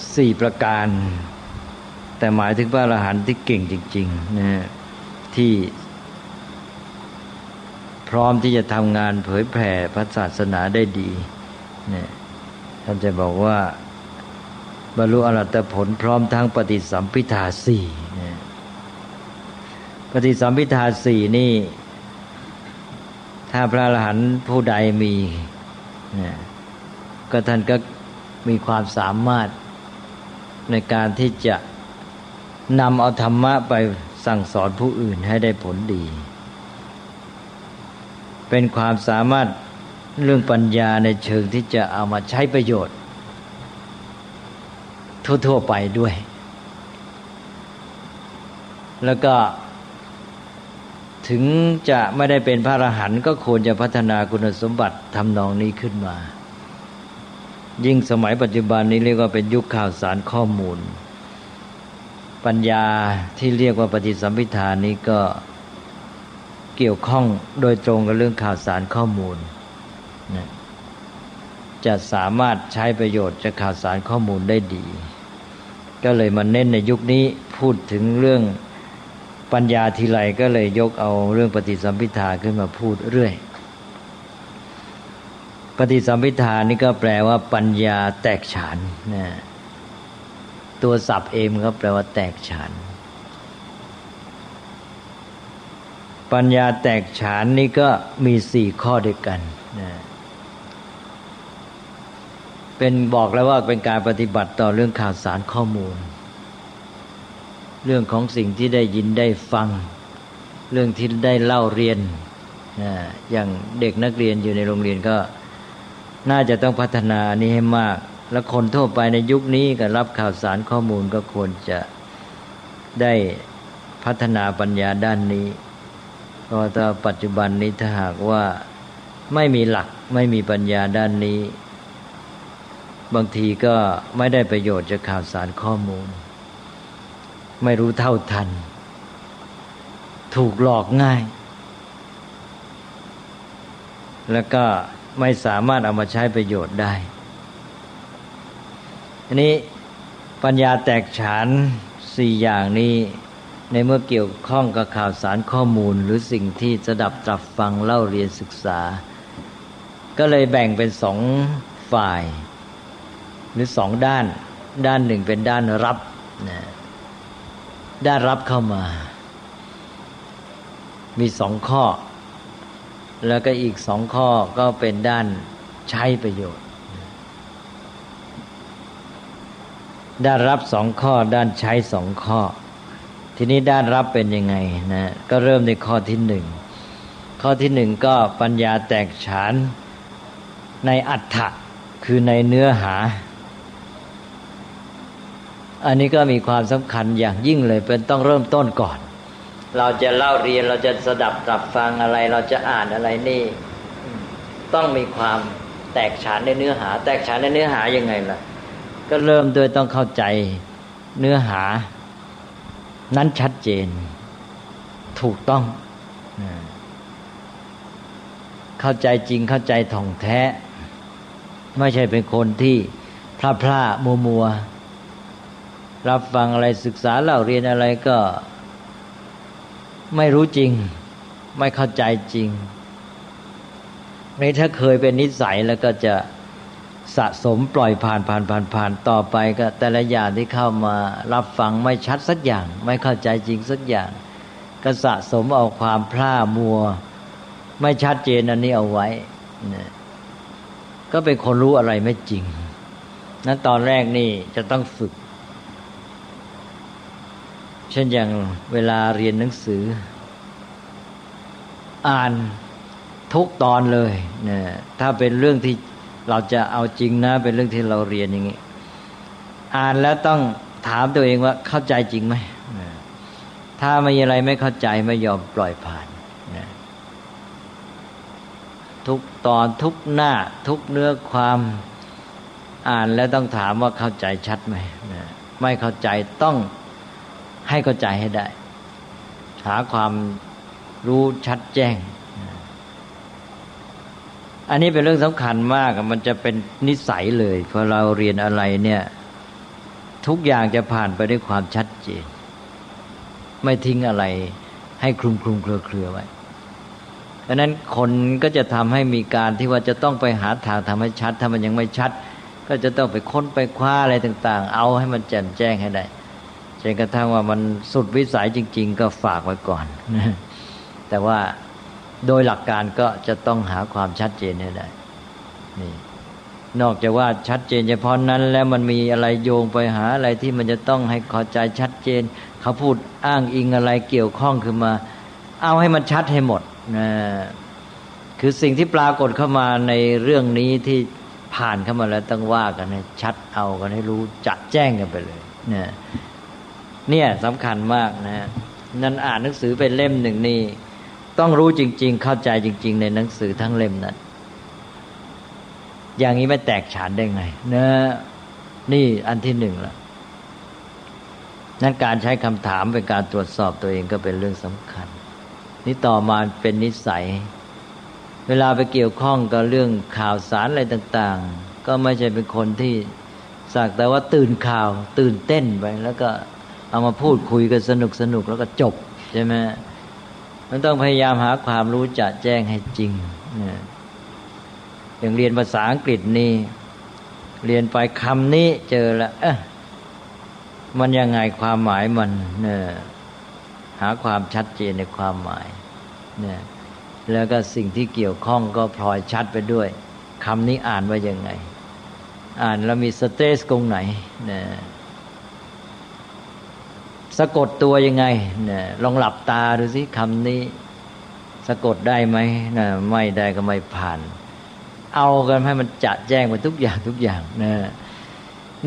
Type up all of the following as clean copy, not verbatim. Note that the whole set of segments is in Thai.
4ประการแต่หมายถึงพระอรหันต์ที่เก่งจริงๆนะที่พร้อมที่จะทำงานเผยแผ่พระศาสนาได้ดีนะท่านจะบอกว่าบรรลุอรหัตผลพร้อมทั้งปฏิสัมภิทาสี่นะปฏิสัมภิทาสี่นี่ถ้าพระอรหันต์ผู้ใดมีนะก็ท่านก็มีความสามารถในการที่จะนำเอาธรรมะไปสั่งสอนผู้อื่นให้ได้ผลดีเป็นความสามารถเรื่องปัญญาในเชิงที่จะเอามาใช้ประโยชน์ทั่วๆไปด้วยแล้วก็ถึงจะไม่ได้เป็นพระอรหันต์ก็ควรจะพัฒนาคุณสมบัติทำนองนี้ขึ้นมายิ่งสมัยปัจจุบันนี้เรียกว่าเป็นยุคข่าวสารข้อมูลปัญญาที่เรียกว่าปฏิสัมภิทานี้ก็เกี่ยวข้องโดยตรงกับเรื่องข่าวสารข้อมูลนะจะสามารถใช้ประโยชน์จากข่าวสารข้อมูลได้ดีก็เลยมาเน้นในยุคนี้พูดถึงเรื่องปัญญาทีไรก็เลยยกเอาเรื่องปฏิสัมภิทาขึ้นมาพูดเรื่อยปฏิสัมภิทานี่ก็แปลว่าปัญญาแตกฉานนะตัวศัพท์เองก็แปลว่าแตกฉานปัญญาแตกฉานนี่ก็มี4ข้อด้วยกันนะเป็นบอกแล้วว่าเป็นการปฏิบัติต่อเรื่องข่าวสารข้อมูลเรื่องของสิ่งที่ได้ยินได้ฟังเรื่องที่ได้เล่าเรียนนะอย่างเด็กนักเรียนอยู่ในโรงเรียนก็น่าจะต้องพัฒนาอันนี้ให้มากและคนทั่วไปในยุคนี้ก็รับข่าวสารข้อมูลก็ควรจะได้พัฒนาปัญญาด้านนี้เพราะถ้าปัจจุบันนี้ถ้าหากว่าไม่มีหลักไม่มีปัญญาด้านนี้บางทีก็ไม่ได้ประโยชน์จากข่าวสารข้อมูลไม่รู้เท่าทันถูกหลอกง่ายแล้วก็ไม่สามารถเอามาใช้ประโยชน์ได้อันนี้ปัญญาแตกฉาน4อย่างนี้ในเมื่อเกี่ยวข้องกับข่าวสารข้อมูลหรือสิ่งที่สดับตรับฟังเล่าเรียนศึกษาก็เลยแบ่งเป็น2ฝ่ายหรือ2ด้านด้านหนึ่งเป็นด้านรับนะด้านรับเข้ามามี2ข้อแล้วก็อีก2ข้อก็เป็นด้านใช้ประโยชน์ด้านรับ2ข้อด้านใช้2ข้อทีนี้ด้านรับเป็นยังไงนะก็เริ่มในข้อที่1ข้อที่1ก็ปัญญาแตกฉานในอรรถะคือในเนื้อหาอันนี้ก็มีความสำคัญอย่างยิ่งเลยเป็นต้องเริ่มต้นก่อนเราจะเล่าเรียนเราจะสดับตรับฟังอะไรเราจะอ่านอะไรนี่ต้องมีความแตกฉานในเนื้อหาแตกฉานในเนื้อหายังไงล่ะก็เริ่มโดยต้องเข้าใจเนื้อหานั้นชัดเจนถูกต้องเข้าใจจริงเข้าใจท่องแท้ไม่ใช่เป็นคนที่พลาดมัวรับฟังอะไรศึกษาเล่าเรียนอะไรก็ไม่รู้จริงไม่เข้าใจจริงนี่ถ้าเคยเป็นนิสัยแล้วก็จะสะสมปล่อยผ่านต่อไปก็แต่ละอย่างที่เข้ามารับฟังไม่ชัดสักอย่างไม่เข้าใจจริงสักอย่างก็สะสมเอาความพร่ามัวไม่ชัดเจนอันนี้เอาไว้นะก็เป็นคนรู้อะไรไม่จริงนั้นตอนแรกนี่จะต้องฝึกเช่นอย่างเวลาเรียนหนังสืออ่านทุกตอนเลยนะถ้าเป็นเรื่องที่เราจะเอาจริงนะเป็นเรื่องที่เราเรียนอย่างนี้อ่านแล้วต้องถามตัวเองว่าเข้าใจจริงไหมถ้ามีอะไรไม่เข้าใจไม่ยอมปล่อยผ่านนะทุกตอนทุกหน้าทุกเนื้อความอ่านแล้วต้องถามว่าเข้าใจชัดไหมนะไม่เข้าใจต้องให้เข้าใจให้ได้หาความรู้ชัดแจ้งอันนี้เป็นเรื่องสำคัญมากมันจะเป็นนิสัยเลยพอเราเรียนอะไรเนี่ย ทุกอย่างจะผ่านไปด้วยความชัดเจนไม่ทิ้งอะไรให้คลุมเครือไว้เพราะนั้นคนก็จะทำให้มีการที่ว่าจะต้องไปหาทางทำให้ชัดถ้ามันยังไม่ชัดก็จะต้องไปค้นไปคว้าอะไรต่างๆเอาให้มันแจ่มแจ้งให้ได้จนกระทั่งว่ามันสุดวิสัยจริงๆก็ฝากไว้ก่อนแต่ว่าโดยหลักการก็จะต้องหาความชัดเจนให้ได้นี่นอกจากว่าชัดเจนเฉพาะนั้นแล้วมันมีอะไรโยงไปหาอะไรที่มันจะต้องให้เข้าใจชัดเจนเขาพูดอ้างอิงอะไรเกี่ยวข้องขึ้นมาเอาให้มันชัดให้หมดนะคือสิ่งที่ปรากฏเข้ามาในเรื่องนี้ที่ผ่านเข้ามาแล้วต้องว่ากันให้ชัดเอากันให้รู้จัดแจ้งกันไปเลยเนี่ยสำคัญมากนะนั่นอ่านหนังสือเป็นเล่มหนึ่งนี่ต้องรู้จริงๆเข้าใจจริงๆในหนังสือทั้งเล่มนั้นอย่างนี้ไม่แตกฉานได้ไงนะนี่อันที่หนึ่งละนั้นการใช้คำถามเป็นการตรวจสอบตัวเองก็เป็นเรื่องสำคัญนี่ต่อมาเป็นนิสัยเวลาไปเกี่ยวข้องกับเรื่องข่าวสารอะไรต่างๆก็ไม่ใช่เป็นคนที่สักแต่ว่าตื่นข่าวตื่นเต้นไปแล้วก็เอามาพูดคุยกันสนุกแล้วก็จบใช่ไหมมันต้องพยายามหาความรู้จะแจ้งให้จริงอย่างเรียนภาษาอังกฤษนี่เรียนไปคำนี้เจอแล้วมันยังไงความหมายมันหาความชัดเจนในความหมายแล้วก็สิ่งที่เกี่ยวข้องก็พลอยชัดไปด้วยคำนี้อ่านว่ายังไงอ่านแล้วมีสเตรสตรงไหนสะกดตัวยังไงลองหลับตาดูสิคำนี้สะกดได้ไหมไม่ได้ก็ไม่ผ่านเอากันให้มันจะแจ้งไปทุกอย่าง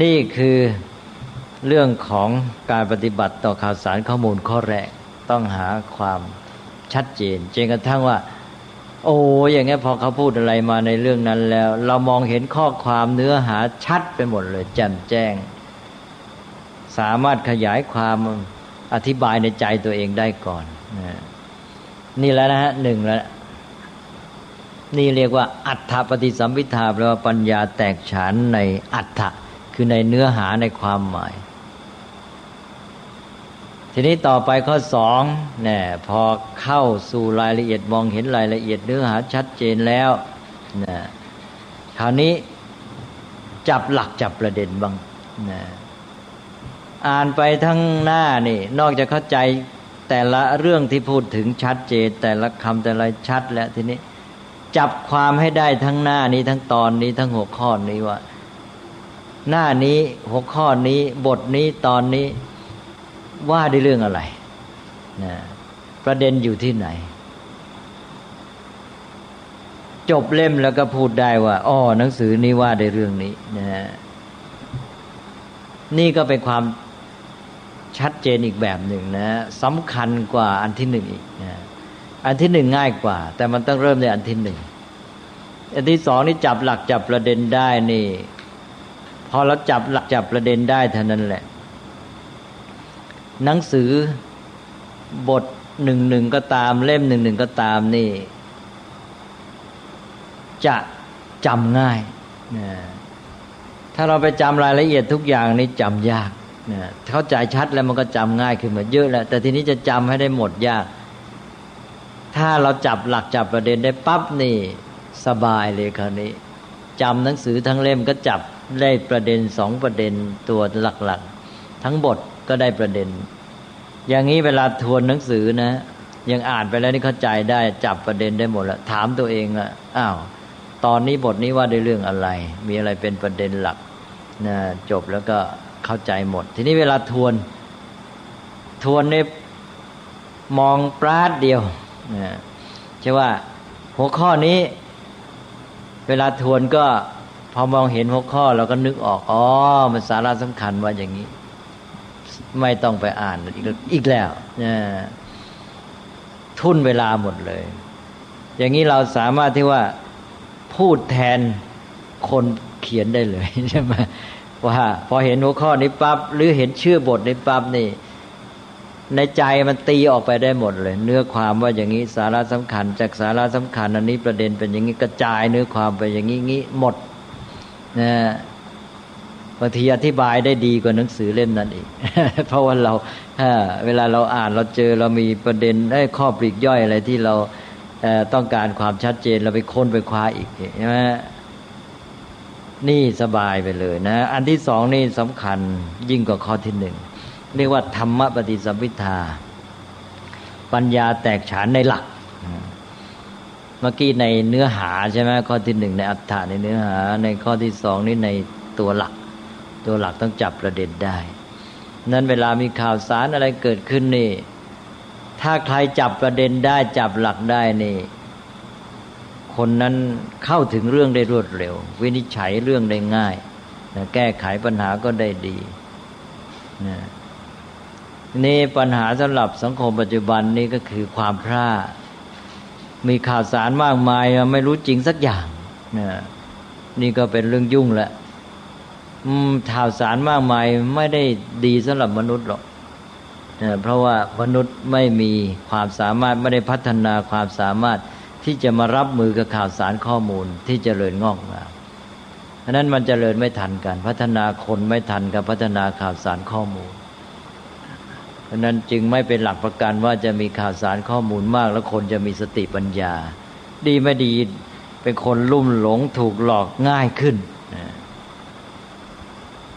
นี่คือเรื่องของการปฏิบัติต่อข่าวสารข้อมูลข้อแรกต้องหาความชัดเจนจนกระทั่งว่าโอ้อย่างงี้พอเขาพูดอะไรมาในเรื่องนั้นแล้วเรามองเห็นข้อความเนื้อหาชัดไปหมดเลยแจ่มแจ้งสามารถขยายความอธิบายในใจตัวเองได้ก่อนนี่แล้วนะฮะหนึ่งแล้วนี่เรียกว่าอัฏฐปฏิสัมภิทาแปลว่าปัญญาแตกฉานในอัฏฐะคือในเนื้อหาในความหมายทีนี้ต่อไปข้อสองเนี่ยพอเข้าสู่รายละเอียดมองเห็นรายละเอียดเนื้อหาชัดเจนแล้วนะคราวนี้จับหลักจับประเด็นบ้างนะอ่านไปทั้งหน้านี่นอกจากเข้าใจแต่ละเรื่องที่พูดถึงชัดเจนแต่ละคำแต่ละชัดแล้วทีนี้จับความให้ได้ทั้งหน้านี้ทั้งตอนนี้ทั้งหัวข้อนี้ว่าหน้านี้หัวข้อนี้บทนี้ตอนนี้ว่าด้วยเรื่องอะไรนะประเด็นอยู่ที่ไหนจบเล่มแล้วก็พูดได้ว่าอ้อหนังสือนี้ว่าด้วยเรื่องนี้นะนี่ก็เป็นความชัดเจนอีกแบบหนึ่งนะสำคัญกว่าอันที่หนึ่งอีกนะอันที่หนึ่งง่ายกว่าแต่มันต้องเริ่มในอันที่หนึ่งอันที่สองนี่จับหลักจับประเด็นได้นี่พอเราจับหลักจับประเด็นได้เท่านั้นแหละหนังสือบทหนึ่งก็ตามเล่มหนึ่งก็ตามนี่จะจำง่ายถ้าเราไปจำรายละเอียดทุกอย่างนี่จำยากเข้าใจชัดแล้วมันก็จำง่ายขึ้นมาเยอะแล้วแต่ทีนี้จะจำให้ได้หมดยากถ้าเราจับหลักจับประเด็นได้ปั๊บนี่สบายเลยคราวนี้จำหนังสือทั้งเล่มก็จับได้ประเด็นสองประเด็นตัวหลักๆทั้งบทก็ได้ประเด็นอย่างนี้เวลาทวนหนังสือนะยังอ่านไปแล้วนี่เข้าใจได้จับประเด็นได้หมดแล้วถามตัวเองละอ้าวตอนนี้บทนี้ว่าด้วยเรื่องอะไรมีอะไรเป็นประเด็นหลักนะจบแล้วก็เข้าใจหมดทีนี้เวลาทวนเนี่ยมองปราดเดียวนะใช่ว่าหัวข้อนี้เวลาทวนก็พอมองเห็นหัวข้อเราก็นึกออกอ๋อมันสาระสำคัญว่าอย่างนี้ไม่ต้องไปอ่านอีกแล้วทุ่นเวลาหมดเลยอย่างนี้เราสามารถที่ว่าพูดแทนคนเขียนได้เลยใช่ไหมว่าพอเห็นหัวข้อนี้ปั๊บหรือเห็นชื่อบทนี้ปั๊บนี่ในใจมันตีออกไปได้หมดเลยเนื้อความว่าอย่างนี้สาระสำคัญจากสาระสำคัญอันนี้ประเด็นเป็นอย่างนี้กระจายเนื้อความไปอย่างนี้หมดนะ บางทีอธิบายได้ดีกว่าหนังสือเล่มนั้นอีก เพราะว่าเราเวลาเราอ่านเราเจอเรามีประเด็นข้อปลีกย่อยอะไรที่เราต้องการความชัดเจนเราไปค้นไปคว้าอีกใช่ไหมนี่สบายไปเลยนะอันที่สองนี่สำคัญยิ่งกว่าข้อที่หนึ่งเรียกว่าธรรมปฏิสัมภิทาปัญญาแตกฉานในหลักเมื่อกี้ในเนื้อหาใช่ไหมข้อที่หนึ่งในอัฏฐะในเนื้อหาในข้อที่สองนี่ในตัวหลักต้องจับประเด็นได้นั้นเวลามีข่าวสารอะไรเกิดขึ้นนี่ถ้าใครจับประเด็นได้จับหลักได้นี่คนนั้นเข้าถึงเรื่องได้รวดเร็ววินิจฉัยเรื่องได้ง่ายนะแก้ไขปัญหาก็ได้ดีนะนี่ปัญหาสำหรับสังคมปัจจุบันนี้ก็คือความพร่ามีข่าวสารมากมายไม่รู้จริงสักอย่างนะนี่ก็เป็นเรื่องยุ่งแหละข่าวสารมากมายไม่ได้ดีสำหรับมนุษย์หรอกนะเพราะว่ามนุษย์ไม่มีความสามารถไม่ได้พัฒนาความสามารถที่จะมารับมือกับข่าวสารข้อมูลที่เจริญงอกงามเพราะนั้นมันเจริญไม่ทันกันพัฒนาคนไม่ทันกับพัฒนาข่าวสารข้อมูลเพราะนั้นจึงไม่เป็นหลักประกันว่าจะมีข่าวสารข้อมูลมากแล้วคนจะมีสติปัญญาดีไม่ดีเป็นคนลุ่มหลงถูกหลอกง่ายขึ้น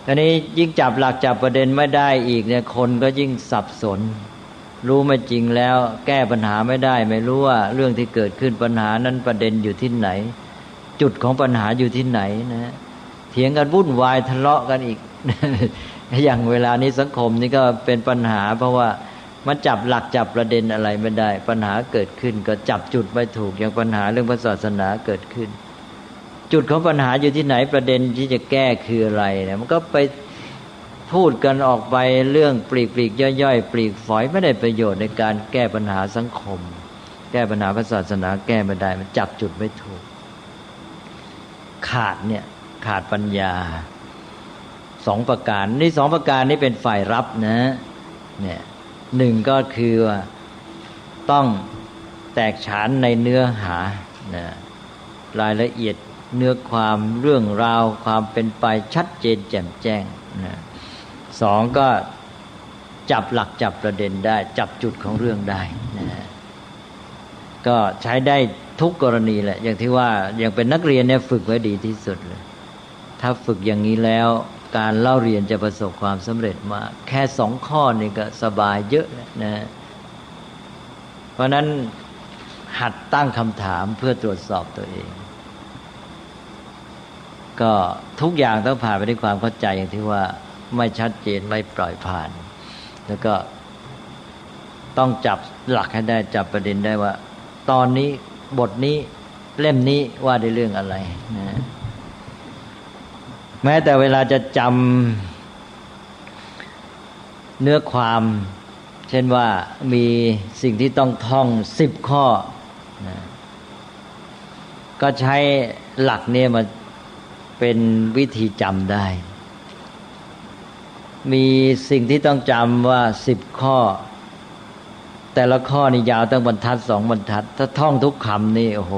อันนี้ยิ่งจับหลักจับประเด็นไม่ได้อีกเนี่ยคนก็ยิ่งสับสนรู้ไม่จริงแล้วแก้ปัญหาไม่ได้ไม่รู้ว่าเรื่องที่เกิดขึ้นปัญหานั้นประเด็นอยู่ที่ไหนจุดของปัญหาอยู่ที่ไหนนะเถียงกันวุ่นวายทะเลาะกันอีก อย่างเวลานี้สังคมนี่ก็เป็นปัญหาเพราะว่ามันจับหลักจับประเด็นอะไรไม่ได้ปัญหาเกิดขึ้นก็จับจุดไม่ถูกอย่างปัญหาเรื่องศาสนาเกิดขึ้นจุดของปัญหาอยู่ที่ไหนประเด็นที่จะแก้คืออะไรเนี่ยมันก็ไปพูดกันออกไปเรื่องปลีกย่อยปลีกฝอยไม่ได้ประโยชน์ในการแก้ปัญหาสังคมแก้ปัญหาศาสนาแก้ไม่ได้มันจับจุดไม่ถูกขาดปัญญาสองประการนี่สองประการนี้เป็นฝ่ายรับนะเนี่ยหนึ่งก็คือว่าต้องแตกฉานในเนื้อหานะรายละเอียดเนื้อความเรื่องราวความเป็นไปชัดเจนแจ่มแจ้งนะสองก็จับหลักจับประเด็นได้จับจุดของเรื่องได้นะก็ใช้ได้ทุกกรณีแหละอย่างที่ว่าอย่างเป็นนักเรียนเนี่ยฝึกไว้ดีที่สุดเลยถ้าฝึกอย่างนี้แล้วการเล่าเรียนจะประสบความสำเร็จมากแค่สองข้อนี่ก็สบายเยอะนะเพราะนั้นหัดตั้งคำถามเพื่อตรวจสอบตัวเองก็ทุกอย่างต้องผ่านไปด้วยความเข้าใจอย่างที่ว่าไม่ชัดเจนไม่ปล่อยผ่านแล้วก็ต้องจับหลักให้ได้จับประเด็นได้ว่าตอนนี้บทนี้เล่มนี้ว่าด้วยเรื่องอะไรนะแม้แต่เวลาจะจำเนื้อความเช่นว่ามีสิ่งที่ต้องท่อง10 ข้อนะก็ใช้หลักนี้มาเป็นวิธีจำได้มีสิ่งที่ต้องจำว่า10 ข้อแต่ละข้อนี่ยาวตั้งบรรทัด2 บรรทัดถ้าท่องทุกคำนี่โอ้โห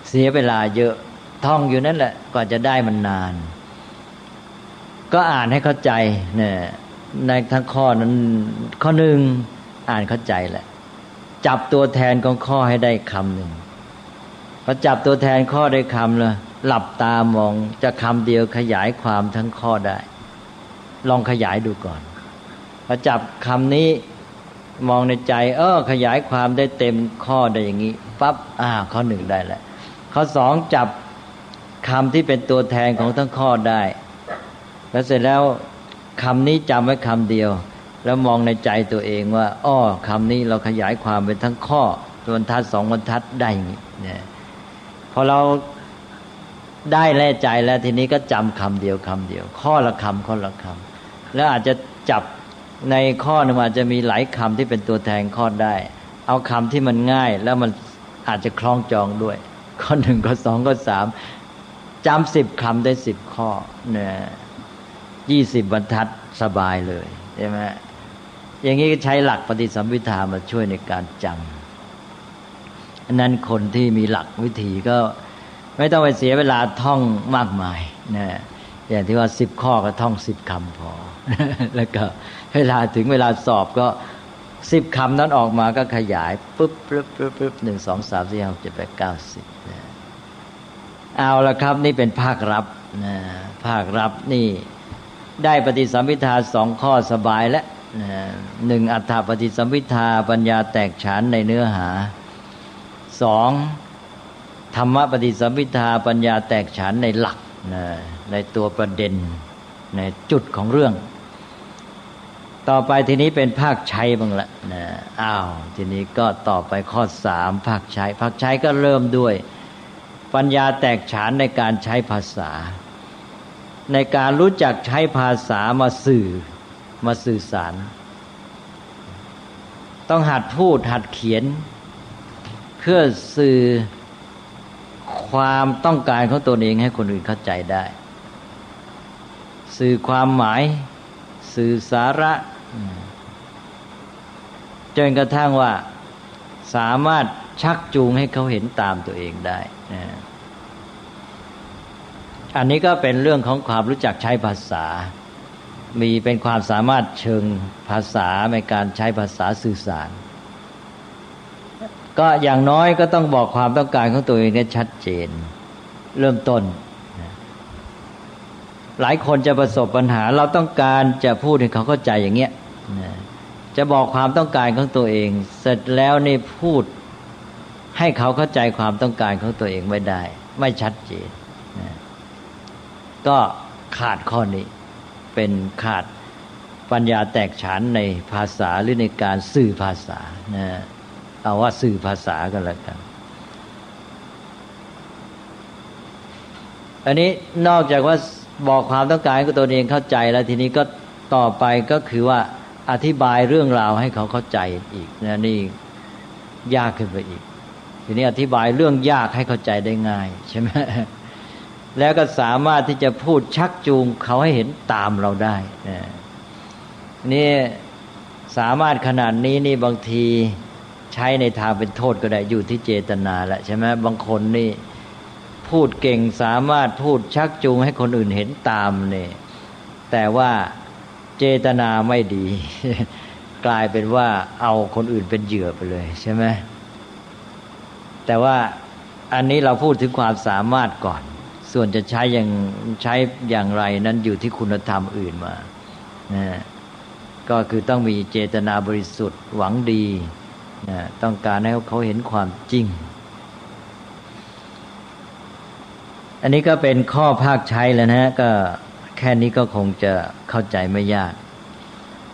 เสียเวลาเยอะท่องอยู่นั่นแหละกว่าจะได้มันนานก็อ่านให้เข้าใจเนี่ยในทั้งข้อนั้นข้อหนึ่งอ่านเข้าใจแหละจับตัวแทนของข้อให้ได้คำหนึ่งพอจับตัวแทนข้อได้คำเลยหลับตามองจะคำเดียวขยายความทั้งข้อได้ลองขยายดูก่อนพอจับคำนี้มองในใจขยายความได้เต็มข้อได้อย่างนี้ปั๊บข้อหนึ่งได้แล้วข้อสองจับคำที่เป็นตัวแทนของทั้งข้อได้แล้วเสร็จแล้วคำนี้จำไว้คำเดียวแล้วมองในใจตัวเองว่าคำนี้เราขยายความเป็นทั้งข้อบรรทัด2 บรรทัดได้อย่างนี้เนี่ยพอเราได้แน่ใจแล้วทีนี้ก็จำคำเดียวข้อละคำแล้วอาจจะจับในข้อหนึ่งอาจจะมีหลายคำที่เป็นตัวแทนข้อได้เอาคำที่มันง่ายแล้วมันอาจจะคล้องจองด้วยข้อ1ข้อ2ข้อ3จำ10 คำได้10 ข้อเนี่ย20 บรรทัดสบายเลยใช่ไหมอย่างนี้ก็ใช้หลักปฏิสัมภิทามาช่วยในการจำอันนั้นคนที่มีหลักวิธีก็ไม่ต้องไปเสียเวลาท่องมากมายนะ อย่างที่ว่า10 ข้อก็ท่อง10 คำพอ แล้วก็ถึงเวลาสอบก็10 คำนั้นออกมาก็ขยายปุ๊บ1 2 3 4 5 6 7 8 9 10นะเอาละครับนี่เป็นภาครับนะภาครับนี่ได้ปฏิสัมภิทา2 ข้อสบายแล้วนะ1อัฏฐปฏิสัมภิทาปัญญาแตกฉานในเนื้อหา2ธรรมปฏิสัมภิทาปัญญาแตกฉานในหลักนะในตัวประเด็นในจุดของเรื่องต่อไปทีนี้เป็นภาคใช้บ้างละนะทีนี้ก็ต่อไปข้อ3ภาคใช้ก็เริ่มด้วยปัญญาแตกฉานในการใช้ภาษาในการรู้จักใช้ภาษามาสื่อสารต้องหัดพูดหัดเขียนเพื่อสื่อความต้องการของตนเองให้คนอื่นเข้าใจได้สื่อความหมายสื่อสาระจนกระทั่งว่าสามารถชักจูงให้เขาเห็นตามตัวเองได้อันนี้ก็เป็นเรื่องของความรู้จักใช้ภาษามีเป็นความสามารถเชิงภาษาในการใช้ภาษาสื่อสารก็อย่างน้อยก็ต้องบอกความต้องการของตัวเองให้ชัดเจนเริ่มต้นหลายคนจะประสบปัญหาเราต้องการจะพูดให้เขาเข้าใจอย่างเงี้ยจะบอกความต้องการของตัวเองเสร็จแล้วนี่พูดให้เขาเข้าใจความต้องการของตัวเองไม่ได้ไม่ชัดเจนก็ขาดข้อนี้เป็นขาดปัญญาแตกฉานในภาษาหรือในการสื่อภาษาเอาว่าสื่อภาษากันแล้วกันอันนี้นอกจากว่าบอกความต้องการของตัวเองเข้าใจแล้วทีนี้ก็ต่อไปก็คือว่าอธิบายเรื่องราวให้เขาเข้าใจอีกนี่ยากขึ้นไปอีกทีนี้อธิบายเรื่องยากให้เข้าใจได้ง่ายใช่ไหมแล้วก็สามารถที่จะพูดชักจูงเขาให้เห็นตามเราได้นี่สามารถขนาดนี้นี่บางทีใช้ในทางเป็นโทษก็ได้อยู่ที่เจตนาแหละใช่ไหมบางคนนี่พูดเก่งสามารถพูดชักจูงให้คนอื่นเห็นตามเนี่ยแต่ว่าเจตนาไม่ดี กลายเป็นว่าเอาคนอื่นเป็นเหยื่อไปเลยใช่ไหมแต่ว่าอันนี้เราพูดถึงความสามารถก่อนส่วนจะใช้อย่างไรนั้นอยู่ที่คุณธรรมอื่นมาก็คือต้องมีเจตนาบริสุทธิ์หวังดีต้องการให้เขาเห็นความจริงอันนี้ก็เป็นข้อภาคใช้แล้วนะก็แค่นี้ก็คงจะเข้าใจไม่ยาก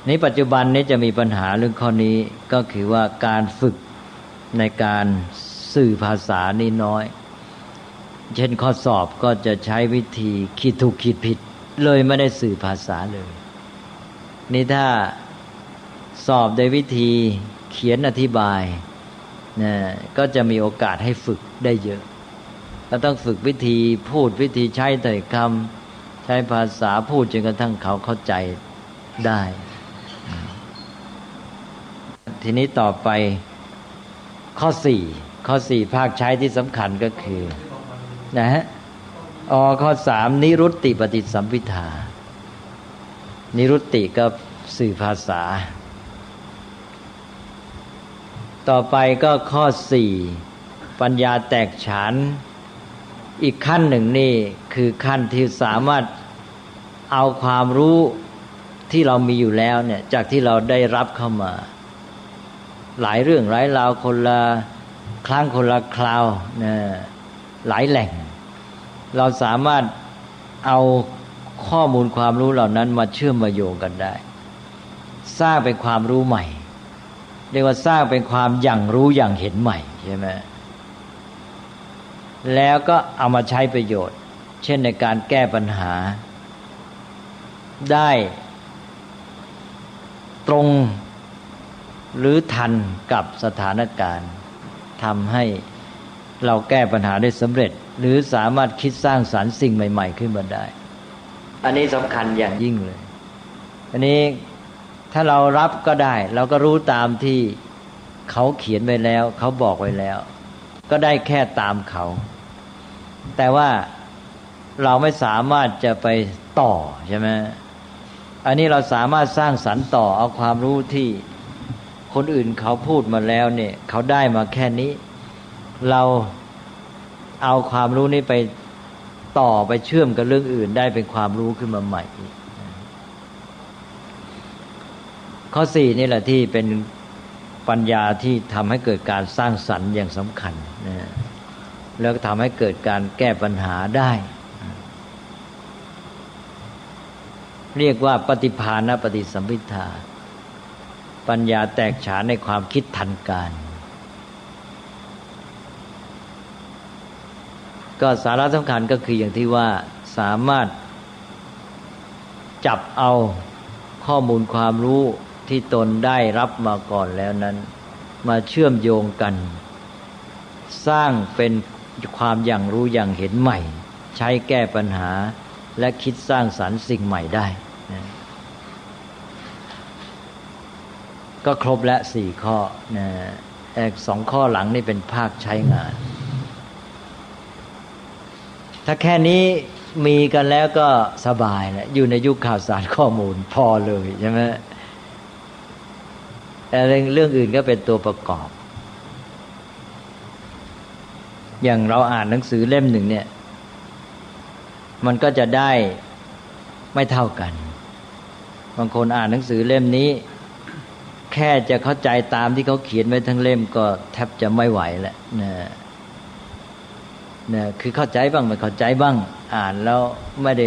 นี้ปัจจุบันนี้จะมีปัญหาเรื่องข้อนี้ก็คือว่าการฝึกในการสื่อภาษานี่น้อยเช่นข้อสอบก็จะใช้วิธีคิดถูกคิดผิดเลยไม่ได้สื่อภาษาเลยนี่ถ้าสอบโดยวิธีเขียนอธิบายก็จะมีโอกาสให้ฝึกได้เยอะเราต้องฝึกวิธีพูดวิธีใช้ถ้อยคำใช้ภาษาพูดจนกระทั่งเขาเข้าใจได้ทีนี้ต่อไปข้อ4ภาคใช้ที่สำคัญก็คือข้อ3นิรุตติปฏิสัมภิทานิรุตติก็สื่อภาษาต่อไปก็ข้อ4ปัญญาแตกฉานอีกขั้นหนึ่งนี่คือขั้นที่สามารถเอาความรู้ที่เรามีอยู่แล้วเนี่ยจากที่เราได้รับเข้ามาหลายเรื่องหลายราวคนละครั้งคนละคราวหลายแหล่งเราสามารถเอาข้อมูลความรู้เหล่านั้นมาเชื่อมมาโยงกันได้สร้างเป็นความรู้ใหม่เรียกว่าสร้างเป็นความอย่างรู้อย่างเห็นใหม่ใช่ไหมแล้วก็เอามาใช้ประโยชน์เช่นในการแก้ปัญหาได้ตรงหรือทันกับสถานการณ์ทำให้เราแก้ปัญหาได้สำเร็จหรือสามารถคิดสร้างสรรค์สิ่งใหม่ๆขึ้นมาได้อันนี้สำคัญอย่างยิ่งเลยอันนี้ถ้าเรารับก็ได้เราก็รู้ตามที่เขาเขียนไว้แล้วเขาบอกไว้แล้วก็ได้แค่ตามเขาแต่ว่า เราไม่สามารถจะไปต่อใช่ไหมอันนี้เราสามารถสร้างสรรค์ต่อเอาความรู้ที่คนอื่นเขาพูดมาแล้วเนี่ยเขาได้มาแค่นี้เราเอาความรู้นี้ไปต่อไปเชื่อมกับเรื่องอื่นได้เป็นความรู้ขึ้นมาใหม่อีกข้อ4นี่แหละที่เป็นปัญญาที่ทำให้เกิดการสร้างสรรค์อย่างสำคัญนะแล้วก็ทำให้เกิดการแก้ปัญหาได้เรียกว่าปฏิภาณปฏิสัมภิทาปัญญาแตกฉานในความคิดทันการก็สาระสำคัญก็คืออย่างที่ว่าสามารถจับเอาข้อมูลความรู้ที่ตนได้รับมาก่อนแล้วนั้นมาเชื่อมโยงกันสร้างเป็นความอย่างรู้อย่างเห็นใหม่ใช้แก้ปัญหาและคิดสร้างสรรค์สิ่งใหม่ได้นะก็ครบและ4ข้อนะ2ข้อหลังนี่เป็นภาคใช้งานถ้าแค่นี้มีกันแล้วก็สบายแล้วอยู่ในยุคข่าวสารข้อมูลพอเลยใช่ไหมแต่เรื่องอื่นก็เป็นตัวประกอบอย่างเราอ่านหนังสือเล่มหนึ่งเนี่ยมันก็จะได้ไม่เท่ากันบางคนอ่านหนังสือเล่มนี้แค่จะเข้าใจตามที่เขาเขียนไว้ทั้งเล่มก็แทบจะไม่ไหวแล้วนะคือเข้าใจบ้างไม่เข้าใจบ้างอ่านแล้วไม่ได้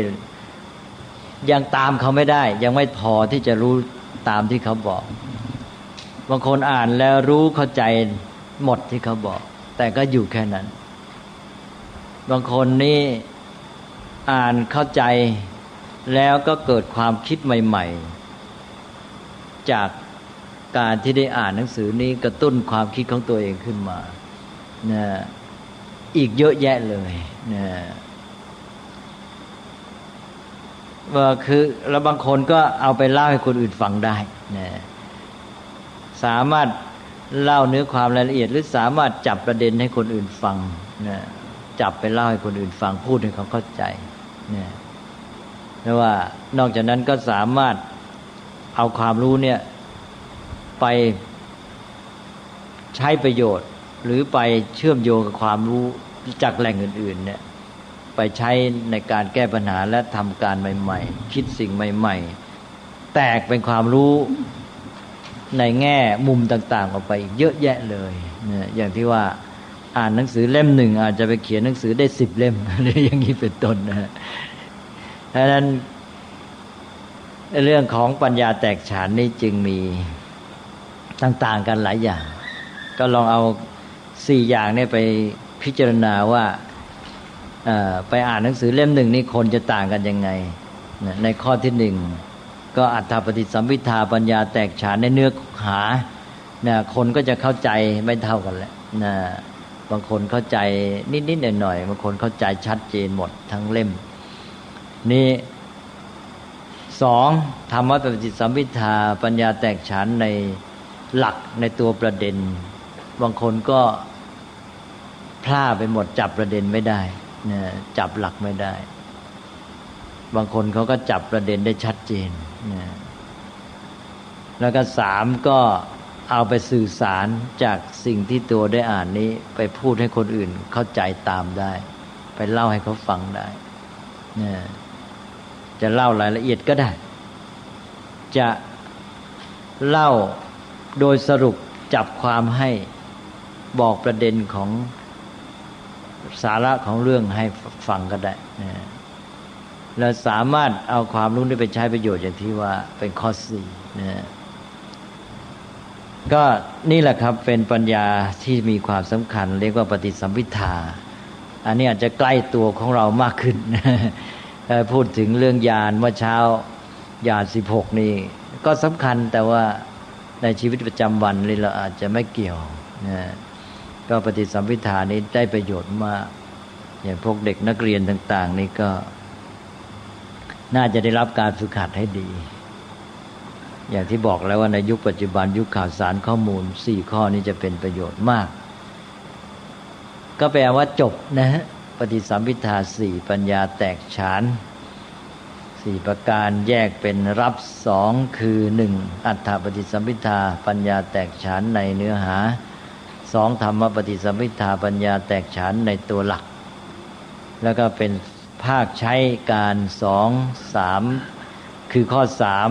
ยังตามเขาไม่ได้ยังไม่พอที่จะรู้ตามที่เขาบอกบางคนอ่านแล้วรู้เข้าใจหมดที่เขาบอกแต่ก็อยู่แค่นั้นบางคนนี่อ่านเข้าใจแล้วก็เกิดความคิดใหม่ๆจากการที่ได้อ่านหนังสือนี้กระตุ้นความคิดของตัวเองขึ้นมานะอีกเยอะแยะเลยนะว่าคือแล้วบางคนก็เอาไปเล่าให้คนอื่นฟังได้นะสามารถเล่าเนื้อความรายละเอียดหรือสามารถจับประเด็นให้คนอื่นฟังนะจับไปเล่าให้คนอื่นฟังพูดให้เขาเข้าใจนะแล้วว่านอกจากนั้นก็สามารถเอาความรู้เนี่ยไปใช้ประโยชน์หรือไปเชื่อมโยงกับความรู้จากแหล่งอื่นๆเนี่ยไปใช้ในการแก้ปัญหาและทำการใหม่ๆคิดสิ่งใหม่ๆแตกเป็นความรู้ในแง่มุมต่างๆออกไปเยอะแยะเลยเนี่ยอย่างที่ว่าอ่านหนังสือเล่มหนึ่งอาจจะไปเขียนหนังสือได้10 เล่มหรืออย่างนี้เป็นต้นนะดังนั้นเรื่องของปัญญาแตกฉานนี้จึงมีต่างๆกันหลายอย่างก็ลองเอา4อย่างนี้ไปพิจารณาว่าไปอ่านหนังสือเล่มหนึ่งนี่คนจะต่างกันยังไงในข้อที่1ก็อัฏฐปฏิสัมภิทาปัญญาแตกฉานในเนื้อหาคนก็จะเข้าใจไม่เท่ากันแหละบางคนเข้าใจนิดๆหน่อยๆบางคนเข้าใจชัดเจนหมดทั้งเล่มนี่2ธรรมะปฏิสัมภิทาปัญญาแตกฉานในหลักในตัวประเด็นบางคนก็พลาดไปหมดจับประเด็นไม่ได้จับหลักไม่ได้บางคนเขาก็จับประเด็นได้ชัดเจนแล้วก็3ก็เอาไปสื่อสารจากสิ่งที่ตัวได้อ่านนี้ไปพูดให้คนอื่นเข้าใจตามได้ไปเล่าให้เขาฟังได้จะเล่ารายละเอียดก็ได้จะเล่าโดยสรุปจับความให้บอกประเด็นของสาระของเรื่องให้ฟังก็ได้แล้วสามารถเอาความรู้นี้ไปใช้ประโยชน์อย่างที่ว่าเป็นข้อ4ก็นี่แหละครับเป็นปัญญาที่มีความสำคัญเรียกว่าปฏิสัมภิทาอันนี้อาจจะใกล้ตัวของเรามากขึ้นพูดถึงเรื่องญาณเมื่อเช้าญาณ16นี่ก็สำคัญแต่ว่าในชีวิตประจำวันนี่เราอาจจะไม่เกี่ยวก็ปฏิสัมภิทานี้ได้ประโยชน์มากอย่างพวกเด็กนักเรียนต่างๆนี่ก็น่าจะได้รับการฝึกหัดให้ดีอย่างที่บอกแล้วว่าในยุคปัจจุบันยุคข่าวสารข้อมูล4ข้อนี้จะเป็นประโยชน์มากก็แปลว่าจบนะฮะ ปฏิสัมภิทาสี่ปัญญาแตกฉานสี่ประการแยกเป็นรับสองคือหนึ่งอัฏฐปฏิสัมภิทาปัญญาแตกฉานในเนื้อหาสองธรรมปฏิสัมภิทาปัญญาแตกฉานในตัวหลักแล้วก็เป็นภาคใช้การสองสามคือข้อสาม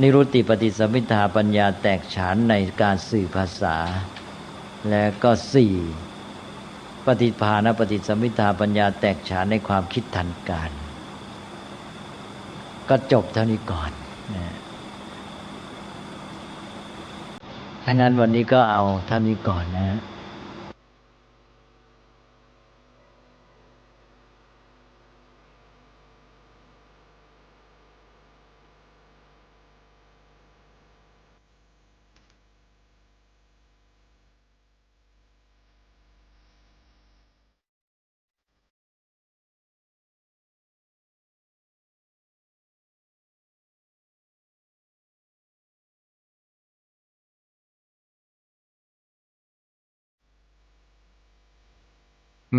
นิรุตติปฏิสัมภิทาปัญญาแตกฉานในการสื่อภาษาและก็สี่ปฏิภาณปฏิสัมภิทาปัญญาแตกฉานในความคิดทันการก็จบเท่านี้ก่อนถ้างั้นวันนี้ก็เอาเท่านี้ก่อนนะ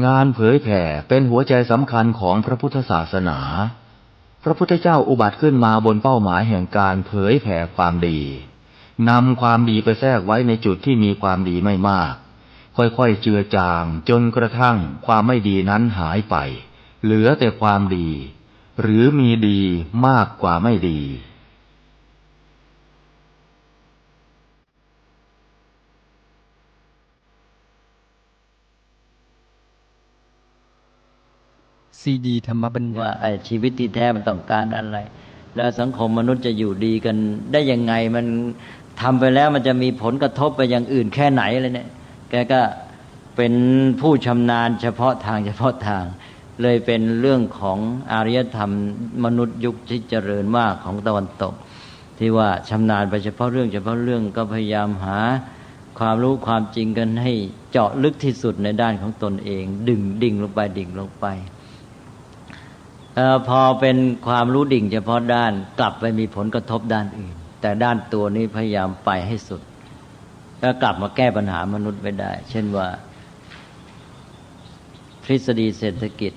งานเผยแผ่เป็นหัวใจสำคัญของพระพุทธศาสนา พระพุทธเจ้าอุบัติขึ้นมาบนเป้าหมายแห่งการเผยแผ่ความดีนำความดีไปแทรกไว้ในจุดที่มีความดีไม่มากค่อยๆเจือจางจนกระทั่งความไม่ดีนั้นหายไปเหลือแต่ความดีหรือมีดีมากกว่าไม่ดีซีดีธรรมบัญญัว่าติชีวิตที่แท้มันต้องการอะไรแล้วสังคมมนุษย์จะอยู่ดีกันได้ยังไงมันทำไปแล้วมันจะมีผลกระทบไปอย่างอื่นแค่ไหนเลยเนี่ยแกก็เป็นผู้ชำนาญเฉพาะทางเลยเป็นเรื่องของอารยธรรมมนุษย์ยุคที่เจริญมากของตะวันตกที่ว่าชำนาญไปเฉพาะเรื่องก็พยายามหาความรู้ความจริงกันให้เจาะลึกที่สุดในด้านของตนเองดิ่งลงไปพอเป็นความรู้ดิ่งเฉพาะด้านกลับไปมีผลกระทบด้านอื่นแต่ด้านตัวนี้พยายามไปให้สุดแล้วกลับมาแก้ปัญหามนุษย์ไม่ได้เช่นว่าทฤษฎีเศรษฐกิจ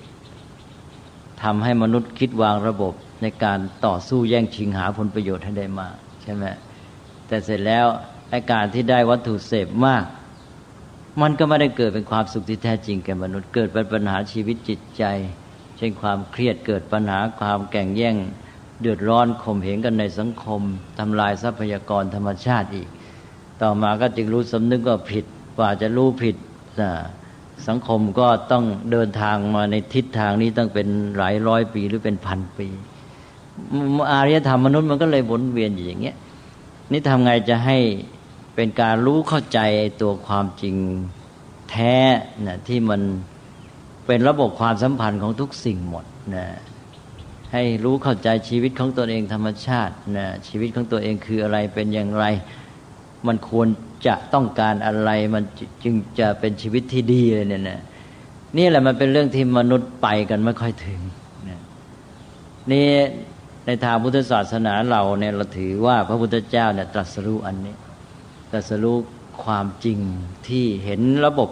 ทำให้มนุษย์คิดวางระบบในการต่อสู้แย่งชิงหาผลประโยชน์ให้ได้มากใช่ไหมแต่เสร็จแล้วไอ้การที่ได้วัตถุเสพมากมันก็ไม่ได้เกิดเป็นความสุขที่แท้จริงแก่มนุษย์เกิดเป็นปัญหาชีวิตจิตใจเช่นความเครียดเกิดปัญหาความแข่งแย่งเดือดร้อนข่มเหงกันในสังคมทำลายทรัพยากรธรรมชาติอีกต่อมาก็จึงรู้สำนึกว่าผิดกว่าจะรู้ผิดสังคมก็ต้องเดินทางมาในทิศทางนี้ตั้งเป็นหลายร้อยปีหรือเป็นพันปีอารยธรรมมนุษย์มันก็เลยวนเวียนอยู่อย่างเงี้ยนี่ทำไงจะให้เป็นการรู้เข้าใจตัวความจริงแท้นะที่มันเป็นระบบความสัมพันธ์ของทุกสิ่งหมดนะให้รู้เข้าใจชีวิตของตัวเองธรรมชาตินะชีวิตของตัวเองคืออะไรเป็นอย่างไรมันควรจะต้องการอะไรมันจึงจะเป็นชีวิตที่ดีเลยเนี่ยนะนี่แหละมันเป็นเรื่องที่มนุษย์ไปกันไม่ค่อยถึงนะนี่ในทางพุทธศาสนาเราเนี่ยเราถือว่าพระพุทธเจ้าเนี่ยตรัสรู้อันนี้ตรัสรู้ความจริงที่เห็นระบบ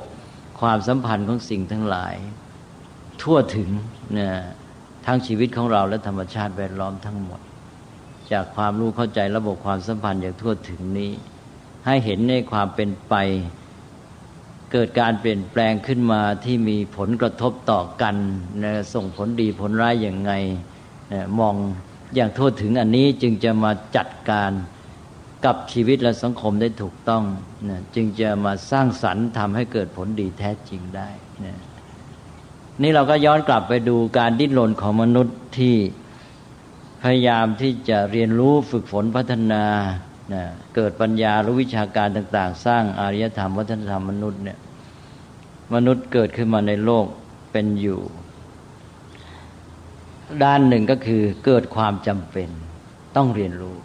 ความสัมพันธ์ของสิ่งทั้งหลายทั่วถึงนะทั้งชีวิตของเราและธรรมชาติแวดล้อมทั้งหมดจากความรู้เข้าใจระบบความสัมพันธ์อย่างทั่วถึงนี้ให้เห็นในความเป็นไปเกิดการเปลี่ยนแปลงขึ้นมาที่มีผลกระทบต่อกันนะส่งผลดีผลร้ายอย่างไงนะมองอย่างทั่วถึงอันนี้จึงจะมาจัดการกับชีวิตและสังคมได้ถูกต้องนะจึงจะมาสร้างสรรค์ทำให้เกิดผลดีแท้จริงได้นะนี่เราก็ย้อนกลับไปดูการดิ้นรนของมนุษย์ที่พยายามที่จะเรียนรู้ฝึกฝนพัฒนานะเกิดปัญญารู้วิชาการต่างๆสร้างอารยธรรมวัฒนธรรมมนุษย์เนี่ยมนุษย์เกิดขึ้นมาในโลกเป็นอยู่ด้านหนึ่งก็คือเกิดความจำเป็นต้องเรียนรู้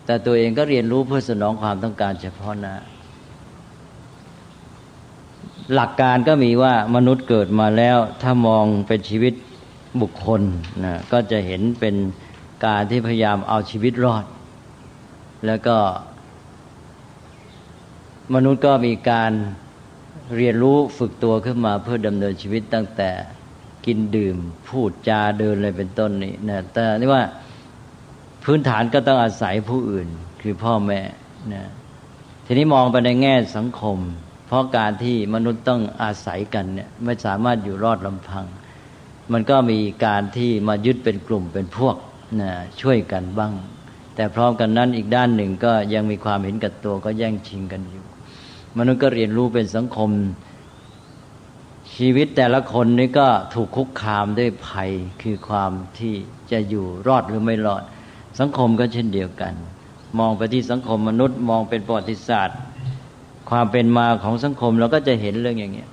แต่ตัวเองก็เรียนรู้เพื่อสนองความต้องการเฉพาะหน้าหลักการก็มีว่ามนุษย์เกิดมาแล้วถ้ามองเป็นชีวิตบุคคลนะก็จะเห็นเป็นการที่พยายามเอาชีวิตรอดแล้วก็มนุษย์ก็มีการ เรียนรู้ฝึกตัวขึ้นมาเพื่อดำเนินชีวิตตั้งแต่กินดื่มพูดจาเดินอะไรเป็นต้นนี่นะแต่นี่ว่าพื้นฐานก็ต้องอาศัยผู้อื่นคือพ่อแม่นะทีนี้มองไปในแง่สังคมเพราะการที่มนุษย์ต้องอาศัยกันเนี่ยไม่สามารถอยู่รอดลำพังมันก็มีการที่มายึดเป็นกลุ่มเป็นพวกนะช่วยกันบ้างแต่พร้อมกันนั้นอีกด้านหนึ่งก็ยังมีความเห็นแก่ตัวก็แย่งชิงกันอยู่มนุษย์ก็เรียนรู้เป็นสังคมชีวิตแต่ละคนนี่ก็ถูกคุกคามด้วยภัยคือความที่จะอยู่รอดหรือไม่รอดสังคมก็เช่นเดียวกันมองไปที่สังคมมนุษย์มองเป็นประวัติศาสตร์ความเป็นมาของสังคมเราก็จะเห็นเรื่องอย่างเงี้ย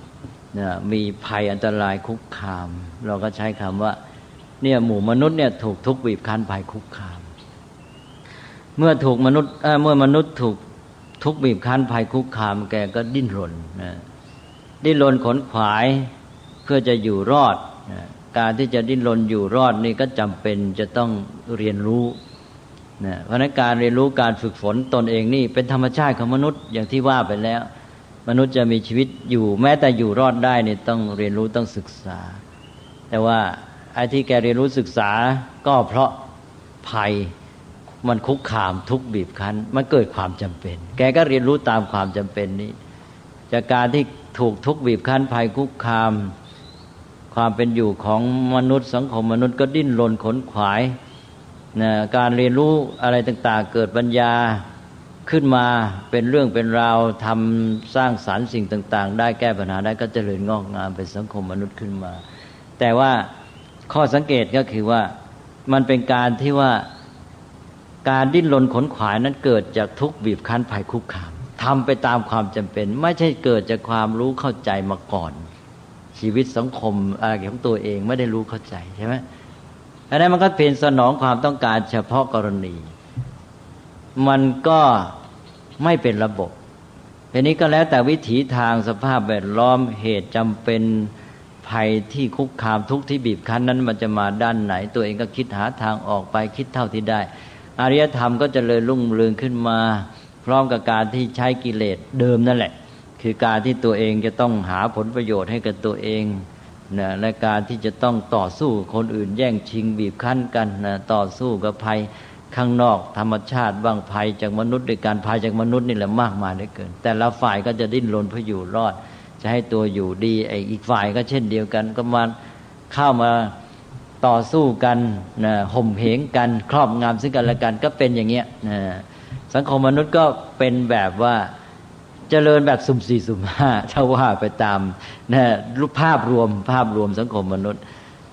มีภัยอันตรายคุกคามเราก็ใช้คำว่าเนี่ยหมู่มนุษย์เนี่ยถูกทุกข์บีบคั้นภัยคุกคามเมื่อมนุษย์ถูกทุกข์บีบคั้นภัยคุกคามแกก็ดิ้นรนดิ้นรนขนขวายเพื่อจะอยู่รอดการที่จะดิ้นรนอยู่รอดนี่ก็จำเป็นจะต้องเรียนรู้เพราะฉะนั้นการเรียนรู้การฝึกฝนตนเองนี่เป็นธรรมชาติของมนุษย์อย่างที่ว่าไปแล้วมนุษย์จะมีชีวิตอยู่แม้แต่อยู่รอดได้นี่ต้องเรียนรู้ต้องศึกษาแต่ว่าไอ้ที่แกเรียนรู้ศึกษาก็เพราะภัยมันคุกคามทุกข์บีบคั้นมันเกิดความจำเป็นแกก็เรียนรู้ตามความจำเป็นนี้จากการที่ถูกทุกข์บีบคั้นภัยคุกคามความเป็นอยู่ของมนุษย์สังคมมนุษย์ก็ดิ้นรนขนขวายการเรียนรู้อะไรต่างๆเกิดปัญญาขึ้นมาเป็นเรื่องเป็นราวทำสร้างสรรค์สิ่งต่างๆได้แก้ปัญหาได้ก็เจริญงอกงามเป็นสังคมมนุษย์ขึ้นมาแต่ว่าข้อสังเกตก็คือว่ามันเป็นการที่ว่าการดิ้นรนขนขวายนั้นเกิดจากทุกข์บีบคั้นภัยคุกคามทำไปตามความจำเป็นไม่ใช่เกิดจากความรู้เข้าใจมาก่อนชีวิตสังคมอะไรของตัวเองไม่ได้รู้เข้าใจใช่ไหมอันนั้นมันก็เป็นสนองความต้องการเฉพาะกรณีมันก็ไม่เป็นระบบทีนี้ก็แล้วแต่วิถีทางสภาพแวดล้อมเหตุจำเป็นภัยที่คุกคามทุกข์ที่บีบคั้นนั้นมันจะมาด้านไหนตัวเองก็คิดหาทางออกไปคิดเท่าที่ได้อารยธรรมก็เจริญรุ่งเรืองขึ้นมาพร้อมกับการที่ใช้กิเลสเดิมนั่นแหละคือการที่ตัวเองจะต้องหาผลประโยชน์ให้กับตัวเองนะและการที่จะต้องต่อสู้คนอื่นแย่งชิงบีบคั้นกันนะต่อสู้กับภัยข้างนอกธรรมชาติบ้างภัยจากมนุษย์ด้วยการภัยจากมนุษย์นี่แหละมากมายเหลือเกินแต่ละฝ่ายก็จะดิ้นรนเพื่ออยู่รอดจะให้ตัวอยู่ดีไอ้อีกฝ่ายก็เช่นเดียวกันก็มาเข้ามาต่อสู้กันนะห่มเหงกันครอบงำซึ่งกันและกันก็เป็นอย่างเงี้ยนะสังคมมนุษย์ก็เป็นแบบว่าเจริญแบบสุ่มสี่สุ่มห้าถ้าว่าไปตามนะรูปภาพรวมสังคมมนุษย์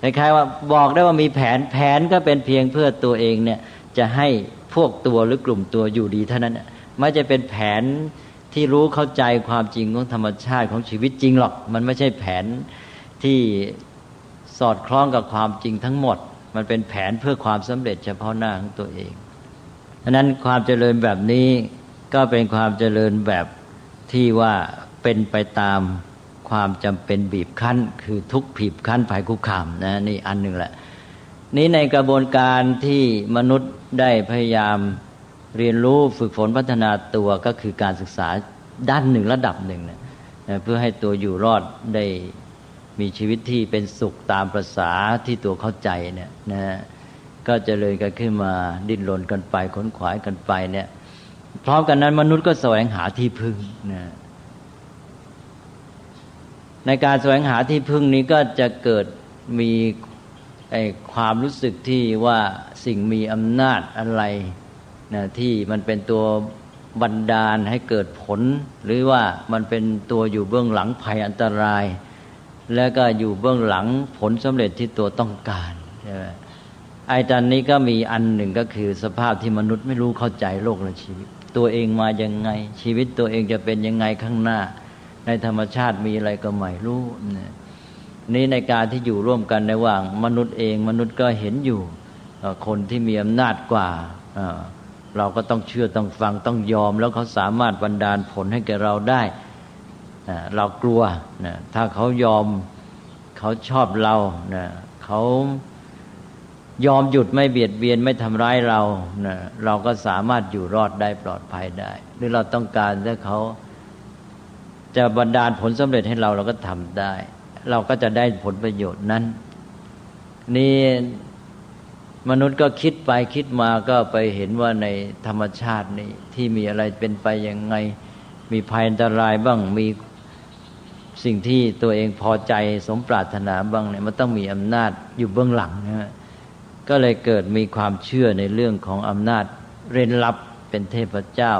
คล้ายๆว่าบอกได้ว่ามีแผนก็เป็นเพียงเพื่อตัวเองเนี่ยจะให้พวกตัวหรือกลุ่มตัวอยู่ดีเท่านั้นไม่จะเป็นแผนที่รู้เข้าใจความจริงของธรรมชาติของชีวิตจริงหรอกมันไม่ใช่แผนที่สอดคล้องกับความจริงทั้งหมดมันเป็นแผนเพื่อความสำเร็จเฉพาะหน้าของตัวเองฉะนั้นความเจริญแบบนี้ก็เป็นความเจริญแบบที่ว่าเป็นไปตามความจำเป็นบีบคั้นคือทุกข์บีบคั้นภัยคุกคามนะนี่อันหนึ่งแหละนี้ในกระบวนการที่มนุษย์ได้พยายามเรียนรู้ฝึกฝนพัฒนาตัวก็คือการศึกษาด้านหนึ่งระดับหนึ่งนะเพื่อให้ตัวอยู่รอดได้มีชีวิตที่เป็นสุขตามประสาที่ตัวเข้าใจเนี่ยนะก็เจริญกันขึ้นมาดิ้นรนกันไปขนขวายกันไปเนี่ยพร้อมกันนั้นมนุษย์ก็แสวงหาที่พึ่งนะในการแสวงหาที่พึ่งนี้ก็จะเกิดมีความรู้สึกที่ว่าสิ่งมีอำนาจอะไรนะที่มันเป็นตัวบันดาลให้เกิดผลหรือว่ามันเป็นตัวอยู่เบื้องหลังภัยอันตรายแล้วก็อยู่เบื้องหลังผลสำเร็จที่ตัวต้องการใช่ไหมไอ้ตอนนี้ก็มีอันหนึ่งก็คือสภาพที่มนุษย์ไม่รู้เข้าใจโลกและชีวิตตัวเองมายังไงชีวิตตัวเองจะเป็นยังไงข้างหน้าในธรรมชาติมีอะไรก็ไม่รู้นี่ในการที่อยู่ร่วมกันระหว่างมนุษย์เองมนุษย์ก็เห็นอยู่คนที่มีอำนาจกว่าเราก็ต้องเชื่อต้องฟังต้องยอมแล้วเขาสามารถบันดาลผลให้แก่เราได้เรากลัวถ้าเขายอมเขาชอบเราเขายอมหยุดไม่เบียดเบียนไม่ทำร้ายเราเราก็สามารถอยู่รอดได้ปลอดภัยได้หรือเราต้องการถ้าเขา จะบันดาลผลสำเร็จให้เราก็ทำได้ เราก็จะได้ผลประโยชน์นั้นนี่มนุษย์ก็คิดไปคิดมาก็ไปเห็นว่าในธรรมชาตินี่ที่มีอะไรเป็นไปยังไงมีภัยอันตรายบ้างมีสิ่งที่ตัวเองพอใจสมปรารถนาบ้างเนี่ยมันต้องมีอำนาจอยู่เบื้องหลังนะฮะก็เลยเกิดมีความเชื่อในเรื่องของอำนาจเร้นลับเป็นเทพเจ้า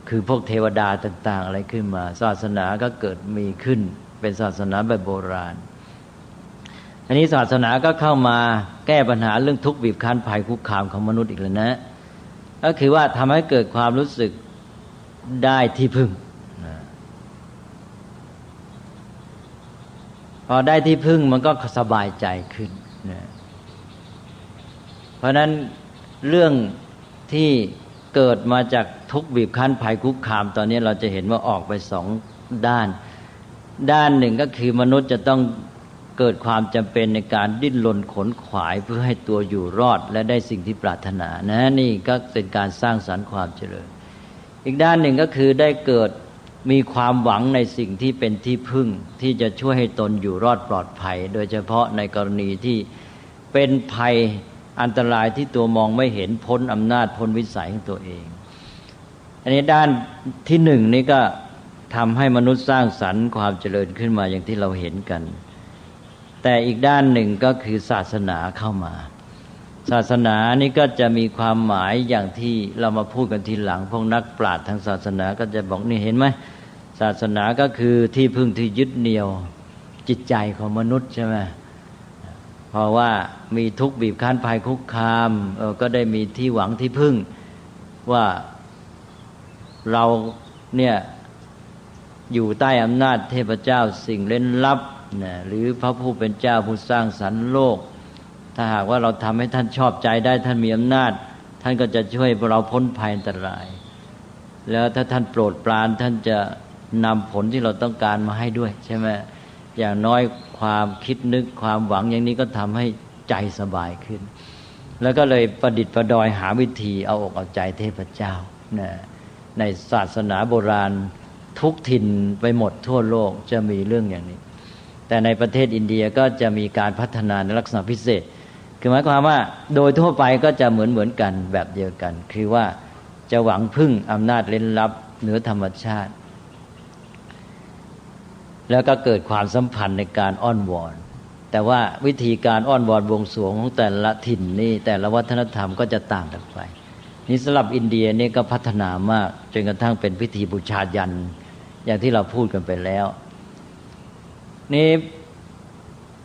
คือพวกเทวดาต่างๆอะไรขึ้นมาศาสนาก็เกิดมีขึ้นเป็นศาสนาแบบโบราณอันนี้ศาสนาก็เข้ามาแก้ปัญหาเรื่องทุกข์บีบคั้นภัยคุกคามของมนุษย์อีกแล้วนะก็คือว่าทำให้เกิดความรู้สึกได้ที่พึ่งพอได้ที่พึ่งมันก็สบายใจขึ้นนะเพราะนั้นเรื่องที่เกิดมาจากทุกข์บีบคั้นภัยคุกคามตอนนี้เราจะเห็นว่าออกไปสองด้านด้านหนึ่งก็คือมนุษย์จะต้องเกิดความจำเป็นในการดิ้นรนขนขวายเพื่อให้ตัวอยู่รอดและได้สิ่งที่ปรารถนานะนี่ก็เป็นการสร้างสรรค์ความเจริญอีกด้านหนึ่งก็คือได้เกิดมีความหวังในสิ่งที่เป็นที่พึ่งที่จะช่วยให้ตนอยู่รอดปลอดภัยโดยเฉพาะในกรณีที่เป็นภัยอันตรายที่ตัวมองไม่เห็นพ้นอำนาจพ้นวิสัยของตัวเองอันนี้ด้านที่หนึ่งนี้ก็ทำให้มนุษย์สร้างสรรค์ความเจริญขึ้นมาอย่างที่เราเห็นกันแต่อีกด้านหนึ่งก็คือศาสนาเข้ามาศาสนานี่ก็จะมีความหมายอย่างที่เรามาพูดกันทีหลังพวกนักปราชญ์ทางศาสนาก็จะบอกนี่เห็นไหมศาสนาก็คือที่พึ่งที่ยึดเหนี่ยวจิตใจของมนุษย์ใช่ไหมเพราะว่ามีทุกข์บีบคั้นภัยคุกคามก็ได้มีที่หวังที่พึ่งว่าเราเนี่ยอยู่ใต้อำนาจเทพเจ้าสิ่งเร้นลับนะหรือพระผู้เป็นเจ้าผู้สร้างสรรค์โลกถ้าหากว่าเราทำให้ท่านชอบใจได้ท่านมีอำนาจท่านก็จะช่วยเราพ้นภัยอันตรายแล้วถ้าท่านโปรดปรานท่านจะนำผลที่เราต้องการมาให้ด้วยใช่ไหมอย่างน้อยความคิดนึกความหวังอย่างนี้ก็ทำให้ใจสบายขึ้นแล้วก็เลยประดิษฐ์ประดอยหาวิธีเอาอกเอาใจเทพเจ้านะในศาสนาโบราณทุกถิ่นไปหมดทั่วโลกจะมีเรื่องอย่างนี้แต่ในประเทศอินเดียก็จะมีการพัฒนาในลักษณะพิเศษคือหมายความว่าโดยทั่วไปก็จะเหมือนกันแบบเดียวกันคือว่าจะหวังพึ่งอำนาจเร้นลับเหนือธรรมชาติแล้วก็เกิดความสัมพันธ์ในการอ้อนวอนแต่ว่าวิธีการอ้อนวอนบวงสรวงของแต่ละถิ่นนี่แต่ละวัฒนธรรมก็จะต่างกันไปนี่สำหรับอินเดียนี่ก็พัฒนามากจนกระทั่งเป็นพิธีบูชายันอย่างที่เราพูดกันไปแล้วนี่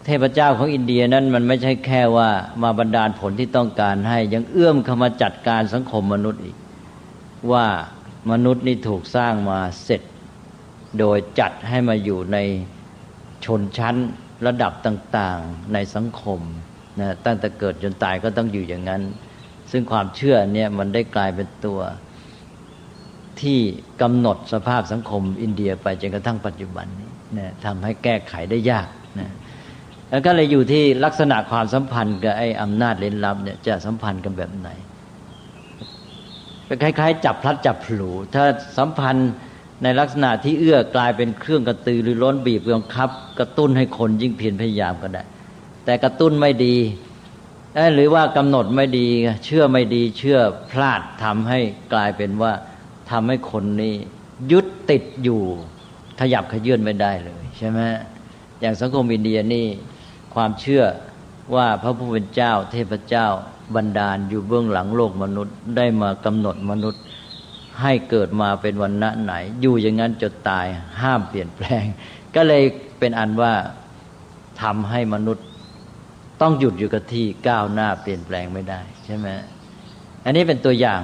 เทพเจ้าของอินเดียนั้นมันไม่ใช่แค่ว่ามาบันดาลผลที่ต้องการให้ยังเอื้อมเข้ามาจัดการสังคมมนุษย์อีกว่ามนุษย์นี่ถูกสร้างมาเสร็จโดยจัดให้มาอยู่ในชนชั้นระดับต่างๆในสังคมนะตั้งแต่เกิดจนตายก็ต้องอยู่อย่างนั้นซึ่งความเชื่อเนี่ยมันได้กลายเป็นตัวที่กำหนดสภาพสังคมอินเดียไปจนกระทั่งปัจจุบันนี้นะทำให้แก้ไขได้ยากนะแล้วก็เลยอยู่ที่ลักษณะความสัมพันธ์กับไอ้อำนาจเร้นลับเนี่ยจะสัมพันธ์กันแบบไหนคล้ายๆจับพลัดจับผลูถ้าสัมพันธ์ในลักษณะที่เอื้อกลายเป็นเครื่องกระตือรือร้นบีบบังคับกระตุ้นให้คนยิ่งเพียรพยายามก็ได้แต่กระตุ้นไม่ดีหรือว่ากำหนดไม่ดีเชื่อไม่ดีเชื่อพลาดทำให้กลายเป็นว่าทำให้คนนี้ยึดติดอยู่ขยับขยื่นไม่ได้เลยใช่ไหมอย่างสังคมอินเดียนี่ความเชื่อว่าพระผู้เป็นเจ้าเทพเจ้าบันดาลอยู่เบื้องหลังโลกมนุษย์ได้มากำหนดมนุษย์ให้เกิดมาเป็นวรรณะไหนอยู่อย่างนั้นจนตายห้ามเปลี่ยนแปลงก็เลยเป็นอันว่าทำให้มนุษย์ต้องหยุดอยู่กับที่ก้าวหน้าเปลี่ยนแปลงไม่ได้ใช่ไหมอันนี้เป็นตัวอย่าง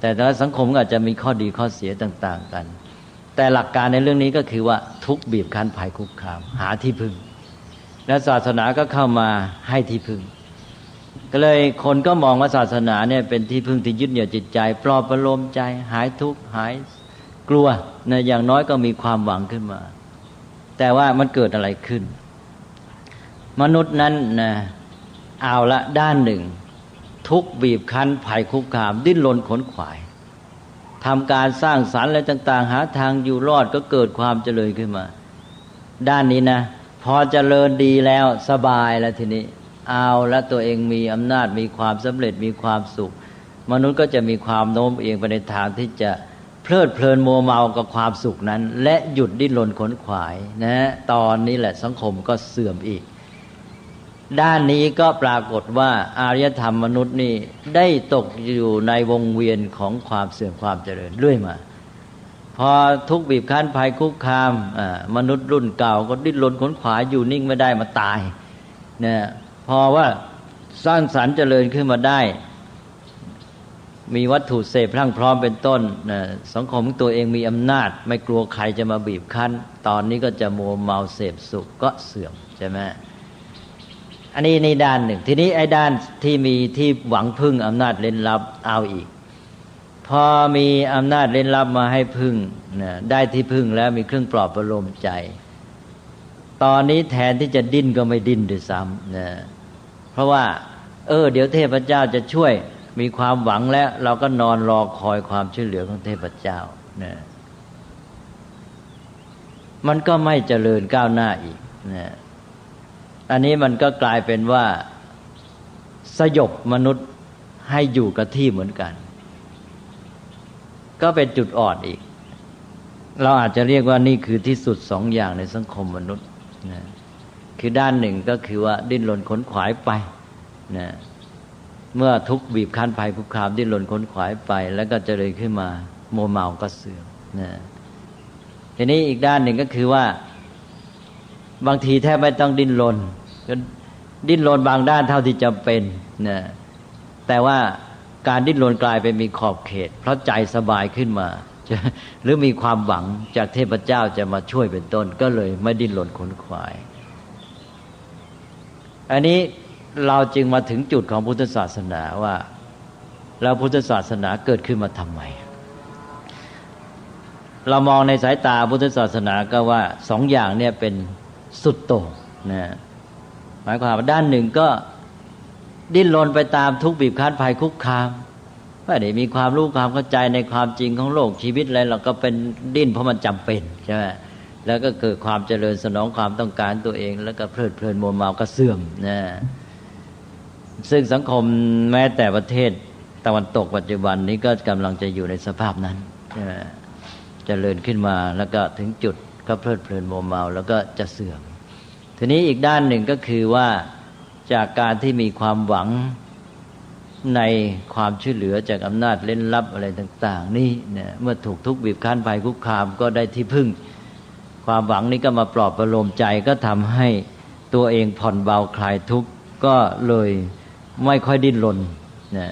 แต่ละสังคมก็อาจจะมีข้อดีข้อเสียต่างๆกันแต่หลักการในเรื่องนี้ก็คือว่าทุกข์บีบคั้นภัยคุกคามหาที่พึ่งและศาสนาก็เข้ามาให้ที่พึ่งก็เลยคนก็มองว่าศาสนาเนี่ยเป็นที่พึ่งที่ยึดเหนี่ยวจิตใจปลอบประโลมใจหายทุกข์หายกลัวนะอย่างน้อยก็มีความหวังขึ้นมาแต่ว่ามันเกิดอะไรขึ้นมนุษย์นั้นนะเอาละด้านหนึ่งทุกข์บีบคั้นภัยคุกคามดิ้นรนขนขวาย ทำการสร้างสรรค์อะไรต่างๆหาทางอยู่รอดก็เกิดความเจริญขึ้นมาด้านนี้นะพอเจริญดีแล้วสบายแล้วทีนี้เอาแล้วตัวเองมีอำนาจมีความสำเร็จมีความสุขมนุษย์ก็จะมีความโน้มเอียงไปในทางที่จะเพลิดเพลินมัวเมากับความสุขนั้นและหยุดดิ้นรนขนขวายนะตอนนี้แหละสังคมก็เสื่อมอีกด้านนี้ก็ปรากฏว่าอารยธรรมมนุษย์นี่ได้ตกอยู่ในวงเวียนของความเสื่อมความเจริญเรื่อยมาพอทุกข์บีบคั้นภัยคุกคามมนุษย์รุ่นเก่าก็ดิ้นรนขนขวายอยู่นิ่งไม่ได้มาตายเนี่ยพอว่าสร้างสรรค์เจริญขึ้นมาได้มีวัตถุเสพพรั่งพร้อมเป็นต้นสังคมของตัวเองมีอำนาจไม่กลัวใครจะมาบีบคั้นตอนนี้ก็จะมัวเมาเสพสุขก็เสื่อมใช่ไหมอันนี้ในด้านหนึ่งทีนี้ไอ้ด้านที่มีที่หวังพึ่งอำนาจเร้นลับเอาอีกพอมีอำนาจเร้นลับมาให้พึ่งได้ที่พึ่งแล้วมีเครื่องปลอบประโลมใจตอนนี้แทนที่จะดิ้นก็ไม่ดิ้นด้วยซ้ำนะเพราะว่าเดี๋ยวเทพเจ้าจะช่วยมีความหวังแล้วเราก็นอนรอคอยความช่วยเหลือของเทพเจ้านะมันก็ไม่เจริญก้าวหน้าอีกนะอันนี้มันก็กลายเป็นว่าสยบมนุษย์ให้อยู่กับที่เหมือนกันก็เป็นจุดอ่อนอีกเราอาจจะเรียกว่านี่คือที่สุดสองอย่างในสังคมมนุษย์นะคือด้านหนึ่งก็คือว่าดิ้นรนขนขวายไปนะเมื่อทุกข์บีบคั้นภัยคุกคามดิ้นรนขนขวายไปแล้วก็เจริญขึ้นมามัวเมาก็เสื่อมนะทีนี้อีกด้านหนึ่งก็คือว่าบางทีแทบไม่ต้องดิ้นรนก็ดิ้นรนบางด้านเท่าที่จำเป็นนะแต่ว่าการดิ้นรนกลายไปมีขอบเขตเพราะใจสบายขึ้นมาหรือมีความหวังจากเทพเจ้าจะมาช่วยเป็นต้นก็เลยไม่ดิ้นรนขนขวายอันนี้เราจึงมาถึงจุดของพุทธศาสนาว่าแล้วพุทธศาสนาเกิดขึ้นมาทำไมเรามองในสายตาพุทธศาสนาก็ว่าสองอย่างเนี่ยเป็นสุดโต่งนะหมายความว่าด้านหนึ่งก็ดิ้นรนไปตามทุกข์บีบคั้นภัยคุกคามไม่ได้มีความรู้ความเข้าใจในความจริงของโลกชีวิตอะไรเราก็เป็นดิ้นเพราะมันจำเป็นใช่ไหมแล้วก็เกิดความเจริญสนองความต้องการตัวเองแล้วก็เพลิดเพลินมัวเมาก็เสื่อมนะซึ่งสังคมแม้แต่ประเทศตะวันตกปัจจุบันนี้ก็กำลังจะอยู่ในสภาพนั้นใช่ไหมเจริญขึ้นมาแล้วก็ถึงจุดก็เพลิดเพลินมัวเมาแล้วก็จะเสื่อมทีนี้อีกด้านหนึ่งก็คือว่าจากการที่มีความหวังในความช่วยเหลือจากอำนาจเร้นลับอะไรต่างๆนี่เนี่ยเมื่อถูกทุกข์บีบคั้นภัยคุกคามก็ได้ที่พึ่งความหวังนี้ก็มาปลอบประโลมใจก็ทำให้ตัวเองผ่อนเบาคลายทุกข์ก็เลยไม่ค่อยดิ้นรนนะ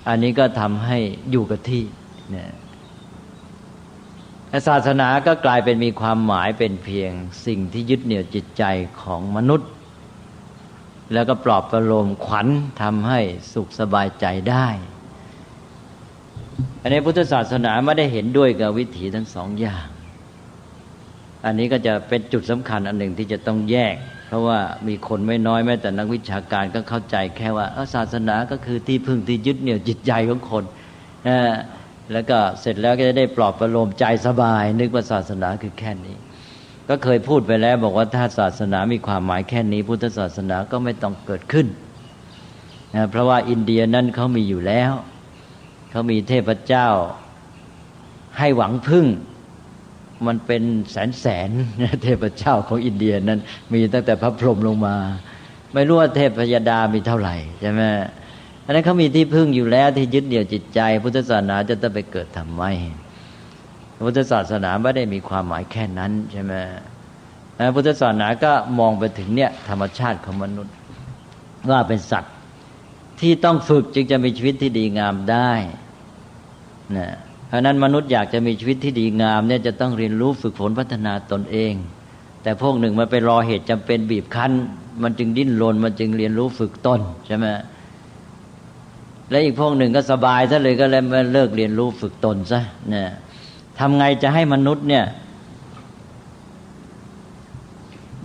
อันนี้ก็ทำให้อยู่กับที่นะศาสนาก็กลายเป็นมีความหมายเป็นเพียงสิ่งที่ยึดเหนี่ยวจิตใจของมนุษย์แล้วก็ปลอบประโลมขวัญทำให้สุขสบายใจได้อันนี้พุทธศาสนาไม่ได้เห็นด้วยกับวิถีทั้งสองอย่างอันนี้ก็จะเป็นจุดสำคัญอันหนึ่งที่จะต้องแยกเพราะว่ามีคนไม่น้อยแม้แต่นักวิชาการก็เข้าใจแค่ว่าศาสนาก็คือที่พึ่งที่ยึดเหนี่ยวจิตใจของคนแล้วก็เสร็จแล้วก็จะได้ปลอบประโลมใจสบายนึกว่าศาสนาคือแค่นี้ก็เคยพูดไปแล้วบอกว่าถ้าศาสนามีความหมายแค่นี้พุทธศาสนาก็ไม่ต้องเกิดขึ้นเพราะว่าอินเดียนั้นเขามีอยู่แล้วเขามีเทพเจ้าให้หวังพึ่งมันเป็นแสนเทพเจ้าของอินเดียนั้นมีตั้งแต่พระพรหมลงมาไม่รู้ว่าเทพยดามีเท่าไหร่ใช่ไหมอันนั้นเขามีที่พึ่งอยู่แล้วที่ยึดเหนี่ยวจิตใจพุทธศาสนาจะต้องไปเกิดทำไมพุทธศาสนาไม่ได้มีความหมายแค่นั้นใช่ไหมพุทธศาสนาก็มองไปถึงเนี่ยธรรมชาติของมนุษย์ว่าเป็นสัตว์ที่ต้องฝึกจึงจะมีชีวิตที่ดีงามได้นะเพราะนั้นมนุษย์อยากจะมีชีวิตที่ดีงามเนี่ยจะต้องเรียนรู้ฝึกฝนพัฒนาตนเองแต่พวกหนึ่งมันไปรอเหตุจำเป็นบีบคั้นมันจึงดิ้นรนมันจึงเรียนรู้ฝึกตนใช่ไหมและอีกพวกหนึ่งก็สบายซะเลยก็เลยเลิกเรียนรู้ฝึกตนซะเนี่ยทำไงจะให้มนุษย์เนี่ย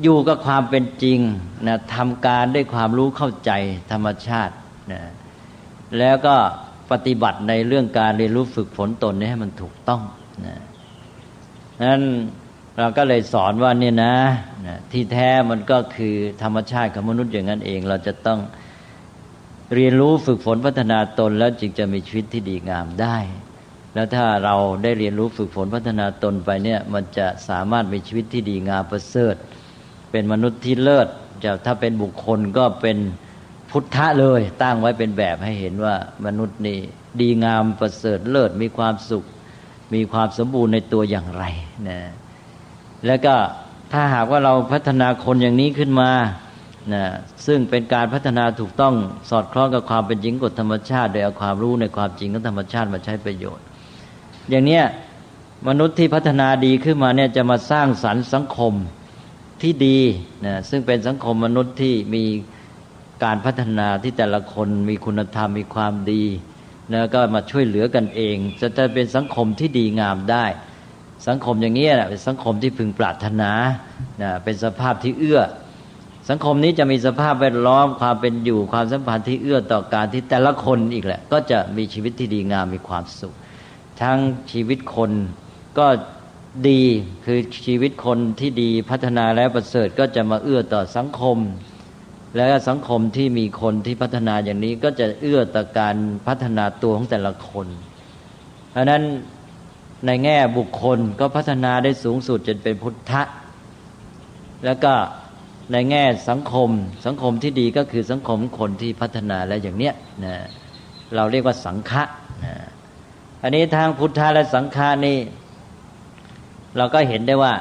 อยู่กับความเป็นจริงนะทำการด้วยความรู้เข้าใจธรรมชาตินะแล้วก็ ปฏิบัติในเรื่องการเรียนรู้ฝึกฝนตนนี้ให้มันถูกต้องนะนั้นเราก็เลยสอนว่าเนี่ยนะที่แท้มันก็คือธรรมชาติของมนุษย์อย่างนั้นเองเราจะต้องเรียนรู้ฝึกฝนพัฒนาตนแล้วจึงจะมีชีวิตที่ดีงามได้แล้วถ้าเราได้เรียนรู้ฝึกฝนพัฒนาตนไปเนี่ยมันจะสามารถมีชีวิตที่ดีงามประเสริฐเป็นมนุษย์ที่เลิศจะถ้าเป็นบุคคลก็เป็นพุทธะเลยตั้งไว้เป็นแบบให้เห็นว่ามนุษย์นี่ดีงามประเสริฐเลิศมีความสุขมีความสมบูรณ์ในตัวอย่างไรนะแล้วก็ถ้าหากว่าเราพัฒนาคนอย่างนี้ขึ้นมานะซึ่งเป็นการพัฒนาถูกต้องสอดคล้องกับความเป็นจริงกฎธรรมชาติโดยเอาความรู้ในความจริงของธรรมชาติมาใช้ประโยชน์อย่างเนี้ยมนุษย์ที่พัฒนาดีขึ้นมาเนี่ยจะมาสร้างสรรค์สังคมที่ดีนะซึ่งเป็นสังคมมนุษย์ที่มีการพัฒนาที่แต่ละคนมีคุณธรรมมีความดีแล้วก็มาช่วยเหลือกันเองจะเป็นสังคมที่ดีงามได้สังคมอย่างนี้เป็นสังคมที่พึงปรารถนาเป็นสภาพที่เอื้อสังคมนี้จะมีสภาพแวดล้อมความเป็นอยู่ความสัมพันธ์ที่เอื้อต่อการที่แต่ละคนอีกแหละก็จะมีชีวิตที่ดีงามมีความสุขทั้งชีวิตคนก็ดีคือชีวิตคนที่ดีพัฒนาแล้วประเสริฐก็จะมาเอื้อต่อสังคมและสังคมที่มีคนที่พัฒนาอย่างนี้ก็จะเอื้อต่อการพัฒนาตัวของแต่ละคนเพราะนั้นในแง่บุคคลก็พัฒนาได้สูงสุดจนเป็นพุทธะแล้วก็ในแง่สังคมที่ดีก็คือสังคมคนที่พัฒนาแล้วอย่างเนี้ยนะเราเรียกว่าสังฆะนะอันนี้ทางพุทธะและสังฆะนี่เราก็เห็นได้ว่า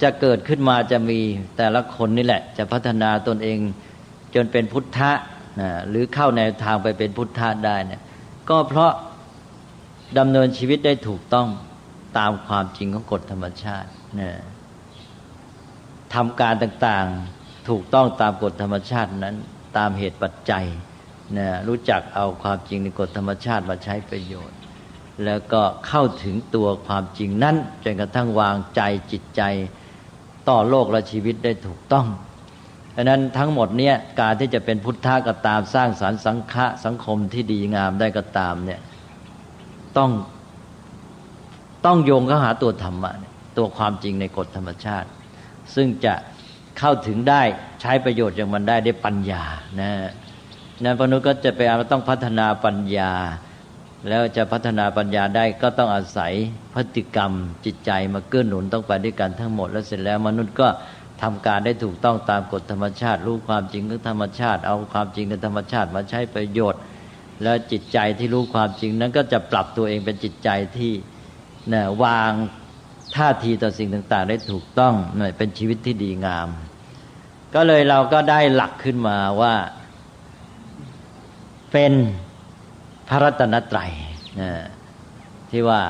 จะเกิดขึ้นมาจะมีแต่ละคนนี่แหละจะพัฒนาตนเองจนเป็นพุทธะนะหรือเข้าในทางไปเป็นพุทธะได้เนี่ยก็เพราะดำเนินชีวิตได้ถูกต้องตามความจริงของกฎธรรมชาตินะทำการต่างๆถูกต้องตามกฎธรรมชาตินั้นตามเหตุปัจจัยนะรู้จักเอาความจริงในกฎธรรมชาติมาใช้ประโยชน์แล้วก็เข้าถึงตัวความจริงนั้นจนกระทั่งวางใจจิตใจต่อโลกและชีวิตได้ถูกต้องดังนั้นทั้งหมดเนี้ยการที่จะเป็นพุทธะก็ตามสร้างสรรค์สังคมที่ดีงามได้ก็ตามเนี่ยต้องโยงเข้าหาตัวธรรมะตัวความจริงในกฎธรรมชาติซึ่งจะเข้าถึงได้ใช้ประโยชน์จากมันได้ด้วยปัญญานะนั้นมนุษย์ก็จะไปต้องพัฒนาปัญญาแล้วจะพัฒนาปัญญาได้ก็ต้องอาศัยพฤติกรรมจิตใจมาเกื้อหนุนต้องไปด้วยกันทั้งหมดแล้วเสร็จแล้วมนุษย์ก็ทำการได้ถูกต้องตามกฎธรรมชาติรู้ความจริงของธรรมชาติเอาความจริงในธรรมชาติมาใช้ประโยชน์แล้วจิตใจที่รู้ความจริงนั้นก็จะปรับตัวเองเป็นจิตใจที่วางท่าทีต่อสิ่งต่างๆได้ถูกต้องเป็นชีวิตที่ดีงามก็เลยเราก็ได้หลักขึ้นมาว่าเป็นพระรัตนตรัยที่ว่า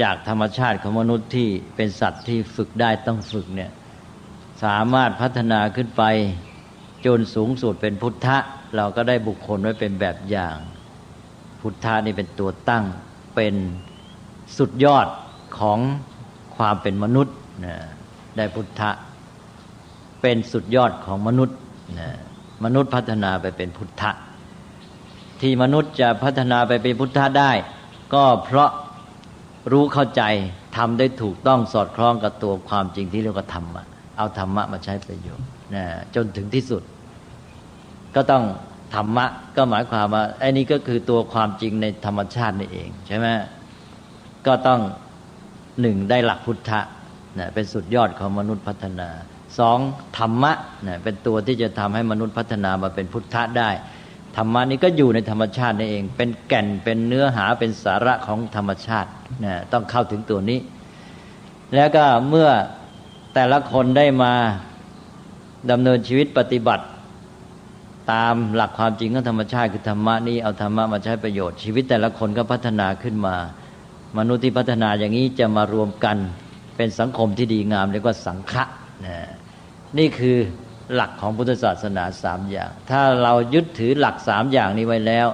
จากธรรมชาติของมนุษย์ที่เป็นสัตว์ที่ฝึกได้ต้องฝึกเนี่ยสามารถพัฒนาขึ้นไปจนสูงสุดเป็นพุทธะเราก็ได้บุคคลไว้เป็นแบบอย่างพุทธะนี่เป็นตัวตั้งเป็นสุดยอดของความเป็นมนุษย์ได้พุทธะเป็นสุดยอดของมนุษย์มนุษย์พัฒนาไปเป็นพุทธะที่มนุษย์จะพัฒนาไปเป็นพุทธะได้ก็เพราะรู้เข้าใจทำได้ถูกต้องสอดคล้องกับตัวความจริงที่เรียกว่าธรรมะเอาธรรมะมาใช้ประโยชน์จนถึงที่สุดก็ต้องธรรมะก็หมายความว่าไอ้นี่ก็คือตัวความจริงในธรรมชาตินี่เองใช่ไหมก็ต้องหนึ่งได้หลักพุทธะเป็นสุดยอดของมนุษย์พัฒนาสองธรรมะเป็นตัวที่จะทำให้มนุษย์พัฒนามาเป็นพุทธะได้ธรรมะนี้ก็อยู่ในธรรมชาตินี่เองเป็นแก่นเป็นเนื้อหาเป็นสาระของธรรมชาติต้องเข้าถึงตัวนี้แล้วก็เมื่อแต่ละคนได้มาดำเนินชีวิตปฏิบัติตามหลักความจริงของธรรมชาติคือธรรมะนี้เอาธรรมะมาใช้ประโยชน์ชีวิตแต่ละคนก็พัฒนาขึ้นมามนุษย์ที่พัฒนาอย่างนี้จะมารวมกันเป็นสังคมที่ดีงามเรียกว่าสังฆะนี่คือหลักของพุทธศาสนา3อย่างถ้าเรายึดถือหลัก3อย่างนี้ไว้แล้ว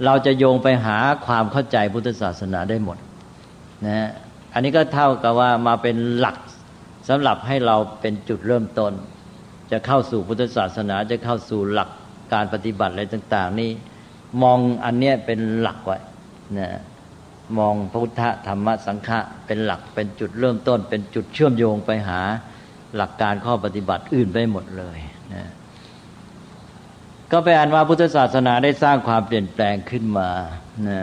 เราจะโยงไปหาความเข้าใจพุทธศาสนาได้หมดนะอันนี้ก็เท่ากับว่ามาเป็นหลักสำหรับให้เราเป็นจุดเริ่มต้นจะเข้าสู่พุทธศาสนาจะเข้าสู่หลักการปฏิบัติอะไรต่างๆนี่มองอันเนี้ยเป็นหลักไว้ นะมองพระพุทธธรรมสังฆะเป็นหลักเป็นจุดเริ่มต้นเป็นจุดเชื่อมโยงไปหาหลักการข้อปฏิบัติอื่นไปหมดเลยนะก็เป็นอันว่าพุทธศาสนาได้สร้างความเปลี่ยนแปลงขึ้นมานะ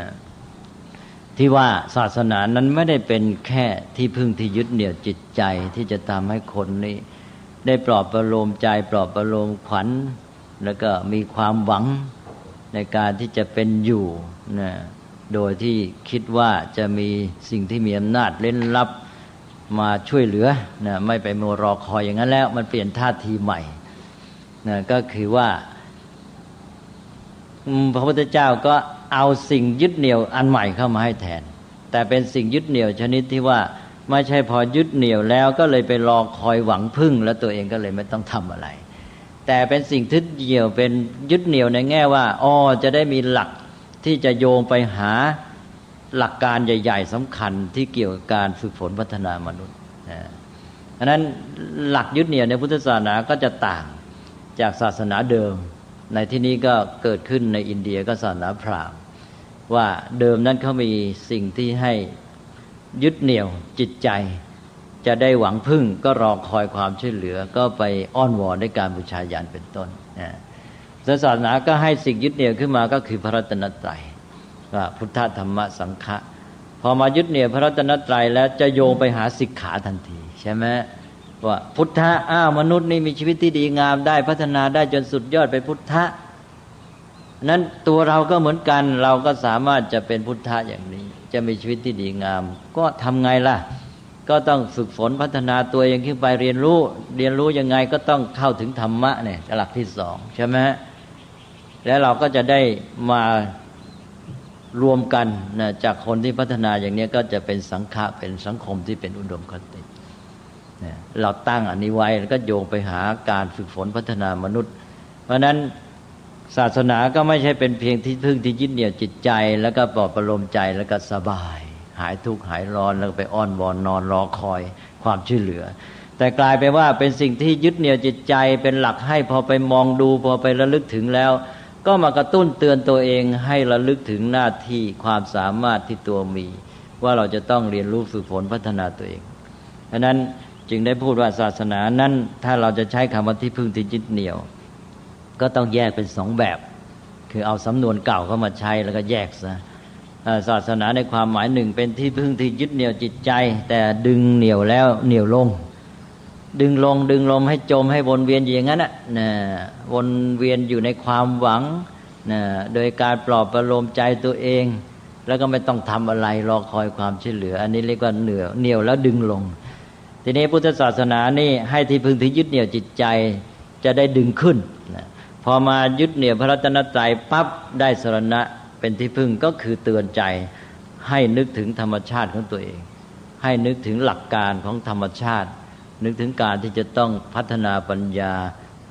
ที่ว่าศาสนานั้นไม่ได้เป็นแค่ที่พึ่งที่ยึดเหนี่ยวจิตใจที่จะทำให้คนนี้ได้ปลอบประโลมใจปลอบประโลมขวัญแล้วก็มีความหวังในการที่จะเป็นอยู่นะโดยที่คิดว่าจะมีสิ่งที่มีอำนาจเล่นลับมาช่วยเหลือนะไม่ไปมัวรอคอยอย่างนั้นแล้วมันเปลี่ยนท่าทีใหม่นะก็คือว่าพระพุทธเจ้าก็เอาสิ่งยึดเหนี่ยวอันใหม่เข้ามาให้แทนแต่เป็นสิ่งยึดเหนี่ยวชนิดที่ว่าไม่ใช่พอยึดเหนี่ยวแล้วก็เลยไปรอคอยหวังพึ่งแล้วตัวเองก็เลยไม่ต้องทำอะไรแต่เป็นสิ่งยึดเหนี่ยวเป็นยึดเหนี่ยวในแง่ว่าจะได้มีหลักที่จะโยงไปหาหลักการใหญ่ๆสำคัญที่เกี่ยวกับการฝึกฝนพัฒนามนุษย์อันนั้นหลักยึดเหนี่ยวในพุทธศาสนาก็จะต่างจากศาสนาเดิมในที่นี้ก็เกิดขึ้นในอินเดียก็ศาสนาพราหมณ์ว่าเดิมนั้นเขามีสิ่งที่ให้ยึดเหนี่ยวจิตใจจะได้หวังพึ่งก็รอคอยความช่วยเหลือก็ไปอ้อนวอนด้วยการบูชายันเป็นต้นศาสนาก็ให้สิ่งยึดเหนี่ยวขึ้นมาก็คือพระรัตนตรัยว่าพุทธธรรมสังฆะพอมายึดเหนี่ยวพระรัตนตรัยแล้วจะโยงไปหาสิกขาทันทีใช่ไหมว่าพุทธะมนุษย์นี่มีชีวิตที่ดีงามได้พัฒนาได้จนสุดยอดเป็นพุทธะนั้นตัวเราก็เหมือนกันเราก็สามารถจะเป็นพุทธะอย่างนี้จะมีชีวิตที่ดีงามก็ทำไงล่ะก็ต้องฝึกฝนพัฒนาตัวเองขึ้นไปเรียนรู้ยังไงก็ต้องเข้าถึงธรรมะเนี่ยหลักที่สองใช่ไหมแล้วเราก็จะได้มารวมกันนะจากคนที่พัฒนาอย่างนี้ก็จะเป็นสังฆะเป็นสังคมที่เป็นอุดมคติเราตั้งอันนี้ไว้แล้วก็โยงไปหาการฝึกฝนพัฒนามนุษย์เพราะนั้นศาสนาก็ไม่ใช่เป็นเพียงที่พึ่งที่ยึดเหนี่ยวจิตใจแล้วก็ปลอบประโลมใจแล้วก็สบายหายทุกข์หายร้อนแล้วก็ไปอ้อนวอนนอนรอคอยความช่วยเหลือแต่กลายไปว่าเป็นสิ่งที่ยึดเหนี่ยวจิตใจเป็นหลักให้พอไปมองดูพอไประลึกถึงแล้วก็มากระตุ้นเตือนตัวเองให้ระลึกถึงหน้าที่ความสามารถที่ตัวมีว่าเราจะต้องเรียนรู้ฝึกฝนพัฒนาตัวเองเพราะนั้นจึงได้พูดว่าศาสนานั้นถ้าเราจะใช้คำว่าที่พึ่งที่ยึดเหนี่ยวก็ต้องแยกเป็นสองแบบคือเอาสำนวนเก่าเข้ามาใช้แล้วก็แยกซะศาสนาในความหมายหนึ่งเป็นที่พึ่งที่ยึดเหนี่ยวจิตใจแต่ดึงเหนี่ยวแล้วเหนี่ยวลงดึงลมให้จมให้วนเวียนอย่างนั้นวนเวียนอยู่ในความหวังโดยการปลอบประโลมใจตัวเองแล้วก็ไม่ต้องทำอะไรรอคอยความช่วยเหลืออันนี้เรียกว่าเหนี่ยวแล้วดึงลงทีนี้พุทธศาสนานี่ให้ที่พึ่งที่ยึดเหนี่ยวจิตใจจะได้ดึงขึ้นพอมายึดเหนี่ยวพระรัตนตรัยปั๊บได้สรณะเป็นที่พึ่งก็คือเตือนใจให้นึกถึงธรรมชาติของตัวเองให้นึกถึงหลักการของธรรมชาตินึกถึงการที่จะต้องพัฒนาปัญญา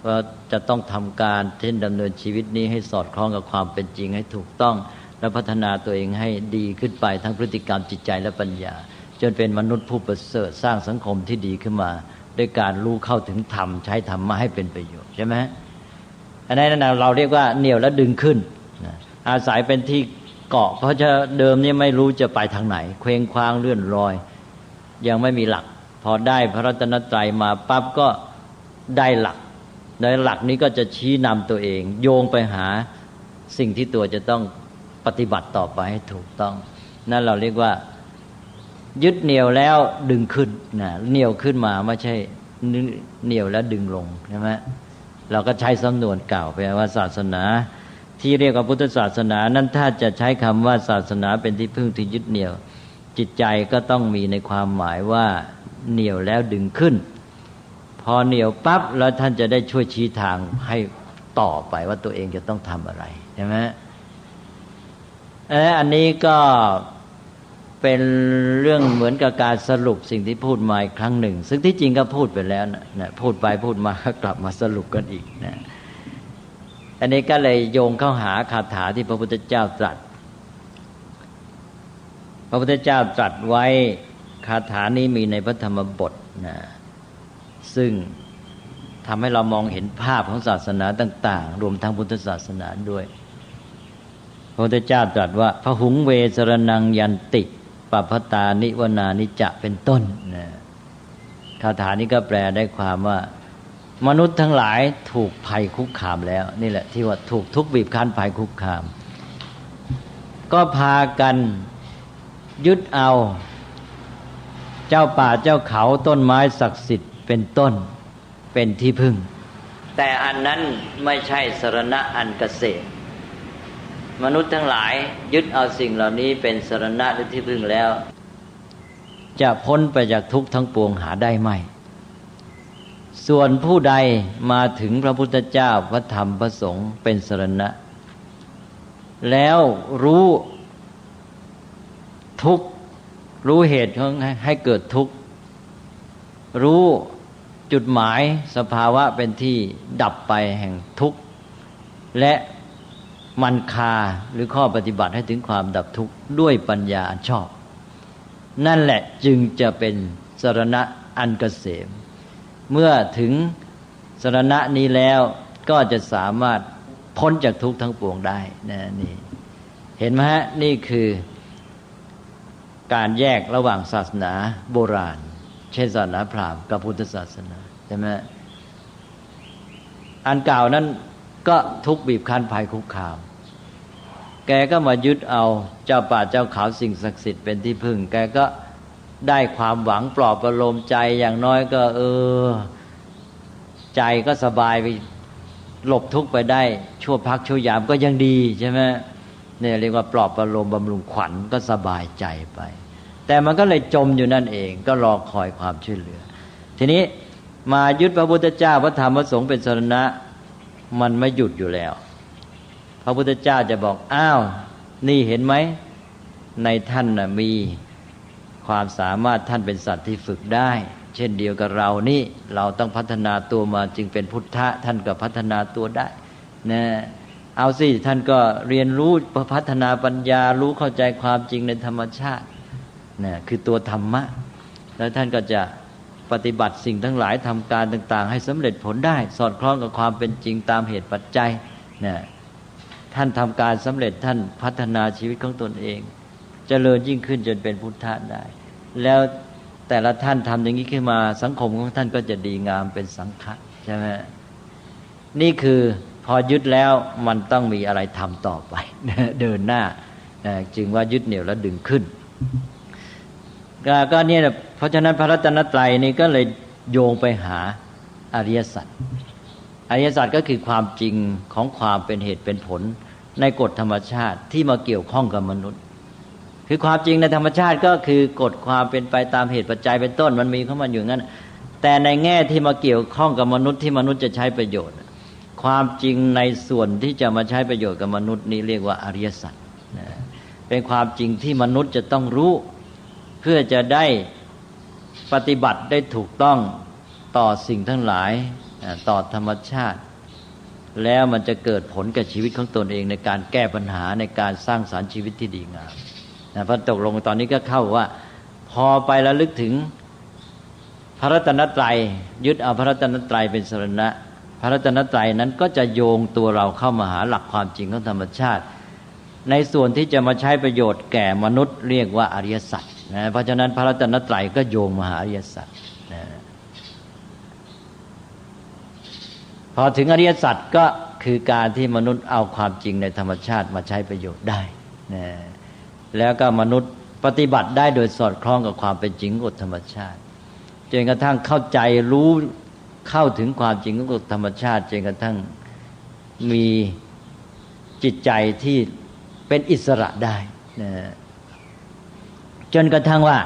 ว่าจะต้องทำการเช่นดำเนินชีวิตนี้ให้สอดคล้องกับความเป็นจริงให้ถูกต้องและพัฒนาตัวเองให้ดีขึ้นไปทั้งพฤติกรรมจิตใจและปัญญาจนเป็นมนุษย์ผู้ประเสริฐสร้างสังคมที่ดีขึ้นมาด้วยการรู้เข้าถึงธรรมใช้ธรรมมาให้เป็นประโยชน์ใช่ไหมอันนั้นเราเรียกว่าเหนี่ยวและดึงขึ้นอาศัยเป็นที่เกาะเพราะจะเดิมนี่ไม่รู้จะไปทางไหนเคว้งคว้างเลื่อนลอยยังไม่มีหลักพอได้พระรัตนตรัยมาปั๊บก็ได้หลักนี้ก็จะชี้นำตัวเองโยงไปหาสิ่งที่ตัวจะต้องปฏิบัติต่อไปให้ถูกต้องนั่นเราเรียกว่ายึดเหนี่ยวแล้วดึงขึ้นเหนี่ยวขึ้นมาไม่ใช่เหนี่ยวแล้วดึงลงใช่ไหมเราก็ใช้สำนวนเก่าแปลว่าศาสนาที่เรียกว่าพุทธศาสนานั้นถ้าจะใช้คำว่าศาสนาเป็นที่พึ่งที่ยึดเหนี่ยวจิตใจก็ต้องมีในความหมายว่าเหนี่ยวแล้วดึงขึ้นพอเหนี่ยวปั๊บแล้วท่านจะได้ช่วยชี้ทางให้ต่อไปว่าตัวเองจะต้องทำอะไรใช่ไหมอันนี้ก็เป็นเรื่องเหมือนกับการสรุปสิ่งที่พูดมาอีกครั้งหนึ่งซึ่งที่จริงก็พูดไปแล้วนะพูดไปพูดมาก็กลับมาสรุปกันอีกนะอันนี้ก็เลยโยงเข้าหาคาถาที่พระพุทธเจ้าตรัสพระพุทธเจ้าตรัสไว้คาถานี้มีในพระธรรมบทนะซึ่งทำให้เรามองเห็นภาพของศาสนาต่างๆรวมทั้งพุทธศาสนาด้วยพ ระพุทธเจ้าตรัสว่าพหุงเวสรนังยันติปัพพตานิวนานิจะเป็นต้นนะคาถานี้ก็แปลได้ความว่ามนุษย์ทั้งหลายถูกภัยคุกคามแล้วนี่แหละที่ว่าถูกทุกข์บีบคั้นภัยคุกคามก็พากันยึดเอาเจ้าป่าเจ้าเขาต้นไม้ศักดิ์สิทธิ์เป็นต้นเป็นที่พึ่งแต่อันนั้นไม่ใช่สรณะอันเกษมมนุษย์ทั้งหลายยึดเอาสิ่งเหล่านี้เป็นสรณะหรือที่พึ่งแล้วจะพ้นไปจากทุกข์ทั้งปวงหาได้ไหมส่วนผู้ใดมาถึงพระพุทธเจ้าพระธรรมพระสงฆ์เป็นสรณะแล้วรู้ทุกข์รู้เหตุของให้เกิดทุกข์รู้จุดหมายสภาวะเป็นที่ดับไปแห่งทุกข์และมันคาหรือข้อปฏิบัติให้ถึงความดับทุกข์ด้วยปัญญาอันชอบนั่นแหละจึงจะเป็นสรณะอันเกษมเมื่อถึงสรณะนี้แล้วก็จะสามารถพ้นจากทุกข์ทั้งปวงได้นะนี่เห็นไหมฮะนี่คือการแยกระหว่างศาสนาโบราณเช่นศาสนาพราหมณ์กับพุทธศาสนาใช่ไหมอันเก่านั้นก็ทุกข์บีบคั้นภัยคุกคามแกก็มายึดเอาเจ้าป่าเจ้าเขาสิ่งศักดิ์สิทธิ์เป็นที่พึ่งแกก็ได้ความหวังปลอบประโลมใจอย่างน้อยก็ใจก็สบายไปหลบทุกข์ไปได้ชั่วพักชั่วยามก็ยังดีใช่ไหมเนี่ยเรียกว่าปลอบประโลมบำรุงขวัญก็สบายใจไปแต่มันก็เลยจมอยู่นั่นเองก็รอคอยความช่วยเหลือทีนี้มายึดพระพุทธเจ้าพระธรรมพระสงฆ์เป็นสรณะมันไม่หยุดอยู่แล้วพระพุทธเจ้าจะบอกอ้าวนี่เห็นไหมในท่านน่ะมีความสามารถท่านเป็นสัตว์ที่ฝึกได้เช่นเดียวกับเรานี่เราต้องพัฒนาตัวมาจึงเป็นพุทธะท่านก็พัฒนาตัวได้นะเอาสิท่านก็เรียนรู้พัฒนาปัญญารู้เข้าใจความจริงในธรรมชาตินะคือตัวธรรมะแล้วท่านก็จะปฏิบัติสิ่งทั้งหลายทำการต่างๆให้สำเร็จผลได้สอดคล้องกับความเป็นจริงตามเหตุปัจจัยนะท่านทำการสำเร็จท่านพัฒนาชีวิตของตนเองเจริญยิ่งขึ้นจนเป็นพุทธะได้แล้วแต่ละท่านทำอย่างนี้ขึ้นมาสังคมของท่านก็จะดีงามเป็นสังฆะใช่ไหมนี่คือพอยึดแล้วมันต้องมีอะไรทำต่อไปเดินหน้าจึงว่ายึดเหนี่ยวแล้วดึงขึ้นก็เนี่ยเพราะฉะนั้นพระรัตนตรัยนี่ก็เลยโยงไปหาอริยสัจอริยสัจก็คือความจริงของความเป็นเหตุเป็นผลในกฎธรรมชาติที่มาเกี่ยวข้องกับมนุษย์คือความจริงในธรรมชาติก็คือกฎความเป็นไปตามเหตุปัจจัยเป็นต้นมันมีเข้ามาอยู่งั้นแต่ในแง่ที่มาเกี่ยวข้องกับมนุษย์ที่มนุษย์จะใช้ประโยชน์ความจริงในส่วนที่จะมาใช้ประโยชน์กับมนุษย์นี้เรียกว่าอริยสัจเป็นความจริงที่มนุษย์จะต้องรู้เพื่อจะได้ปฏิบัติได้ถูกต้องต่อสิ่งทั้งหลายต่อธรรมชาติแล้วมันจะเกิดผลกับชีวิตของตนเองในการแก้ปัญหาในการสร้างสรรค์ชีวิตที่ดีงามพอตกลงตอนนี้ก็เข้าว่าพอไประลึกถึงพระรัตนตรัยยึดเอาพระรัตนตรัยเป็นสรณะพระรัตนตรัยนั้นก็จะโยงตัวเราเข้ามาหาหลักความจริงของธรรมชาติในส่วนที่จะมาใช้ประโยชน์แก่มนุษย์เรียกว่าอริยสัจเพราะฉะนั้นพระรัตนตรัยก็โยงมาหาอริยสัจพอถึงอริยสัจก็คือการที่มนุษย์เอาความจริงในธรรมชาติมาใช้ประโยชน์ได้แล้วก็มนุษย์ปฏิบัติได้โดยสอดคล้องกับความเป็นจริงของกฎธรรมชาติจนกระทั่งเข้าใจรู้เข้าถึงความจริงของกฎธรรมชาติจนกระทั่งมีจิตใจที่เป็นอิสระได้จนกระทั่งว่า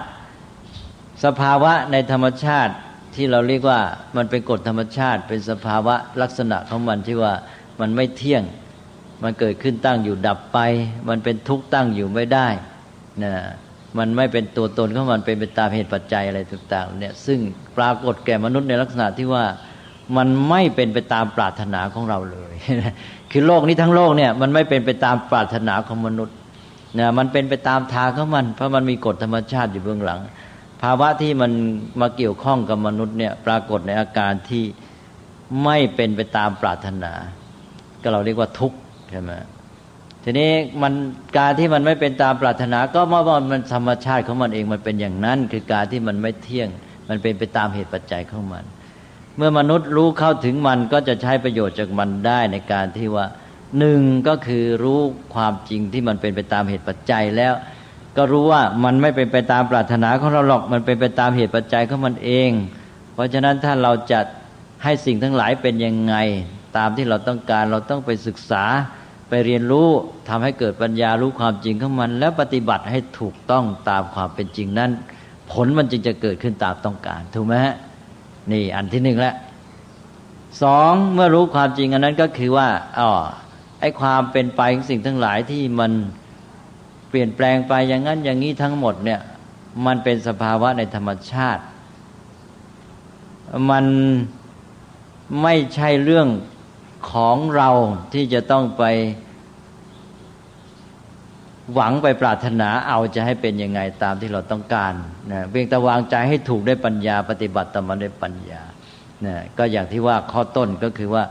สภาวะในธรรมชาติที่เราเรียกว่ามันเป็นกฎธรรมชาติเป็นสภาวะลักษณะของมันที่ว่ามันไม่เที่ยงมันเกิดขึ้นตั้งอยู่ดับไปมันเป็นทุกข์ตั้งอยู่ไม่ได้นะมันไม่เป็นตัวตนของมันเป็นไปตามเหตุปัจจัยอะไรต่างๆเนี่ยซึ่งปรากฏแก่มนุษย์ในลักษณะที่ว่ามันไม่เป็นไปตามปรารถนาของเราเลยคือโลกนี้ทั้งโลกเนี่ยมันไม่เป็นไปตามปรารถนาของมนุษย์นะมันเป็นไปตามทางของมันเพราะมันมีกฎธรรมชาติอยู่เบื้องหลังภาวะที่มันมาเกี่ยวข้องกับมนุษย์เนี่ยปรากฏในอาการที่ไม่เป็นไปตามปรารถนาก็เราเรียกว่าทุกข์ใช่ไหม ทีนี้มันการที่มันไม่เป็นตามปรารถนาก็เพราะว่ามันธรรมชาติของมันเองมันเป็นอย่างนั้นคือการที่มันไม่เที่ยงมันเป็นไปตามเหตุปัจจัยของมันเมื่อมนุษย์รู้เข้าถึงมันก็จะใช้ประโยชน์จากมันได้ในการที่ว่าหนึ่งก็คือรู้ความจริงที่มันเป็นไปตามเหตุปัจจัยแล้วก็รู้ว่ามันไม่เป็นไปตามปรารถนาของเราหรอกมันเป็นไปตามเหตุปัจจัยของมันเองเพราะฉะนั้นถ้าเราจะให้สิ่งทั้งหลายเป็นยังไงตามที่เราต้องการเราต้องไปศึกษาไปเรียนรู้ทำให้เกิดปัญญารู้ความจริงของมันแล้วปฏิบัติให้ถูกต้องตามความเป็นจริงนั้นผลมันจึงจะเกิดขึ้นตามต้องการถูกไหมฮะนี่อันที่หนึ่งแล้วสองเมื่อรู้ความจริงอันนั้นก็คือว่าไอ้ความเป็นไปของสิ่งทั้งหลายที่มันเปลี่ยนแปลงไปอย่างนั้นอย่างนี้ทั้งหมดเนี่ยมันเป็นสภาวะในธรรมชาติมันไม่ใช่เรื่องของเราที่จะต้องไปหวังไปปรารถนาเอาจะให้เป็นยังไงตามที่เราต้องการนะเพียงแต่วางใจให้ถูกด้วยปัญญาปฏิบัติตามมันด้วยปัญญานะก็อย่างที่ว่าข้อต้นก็คือว่า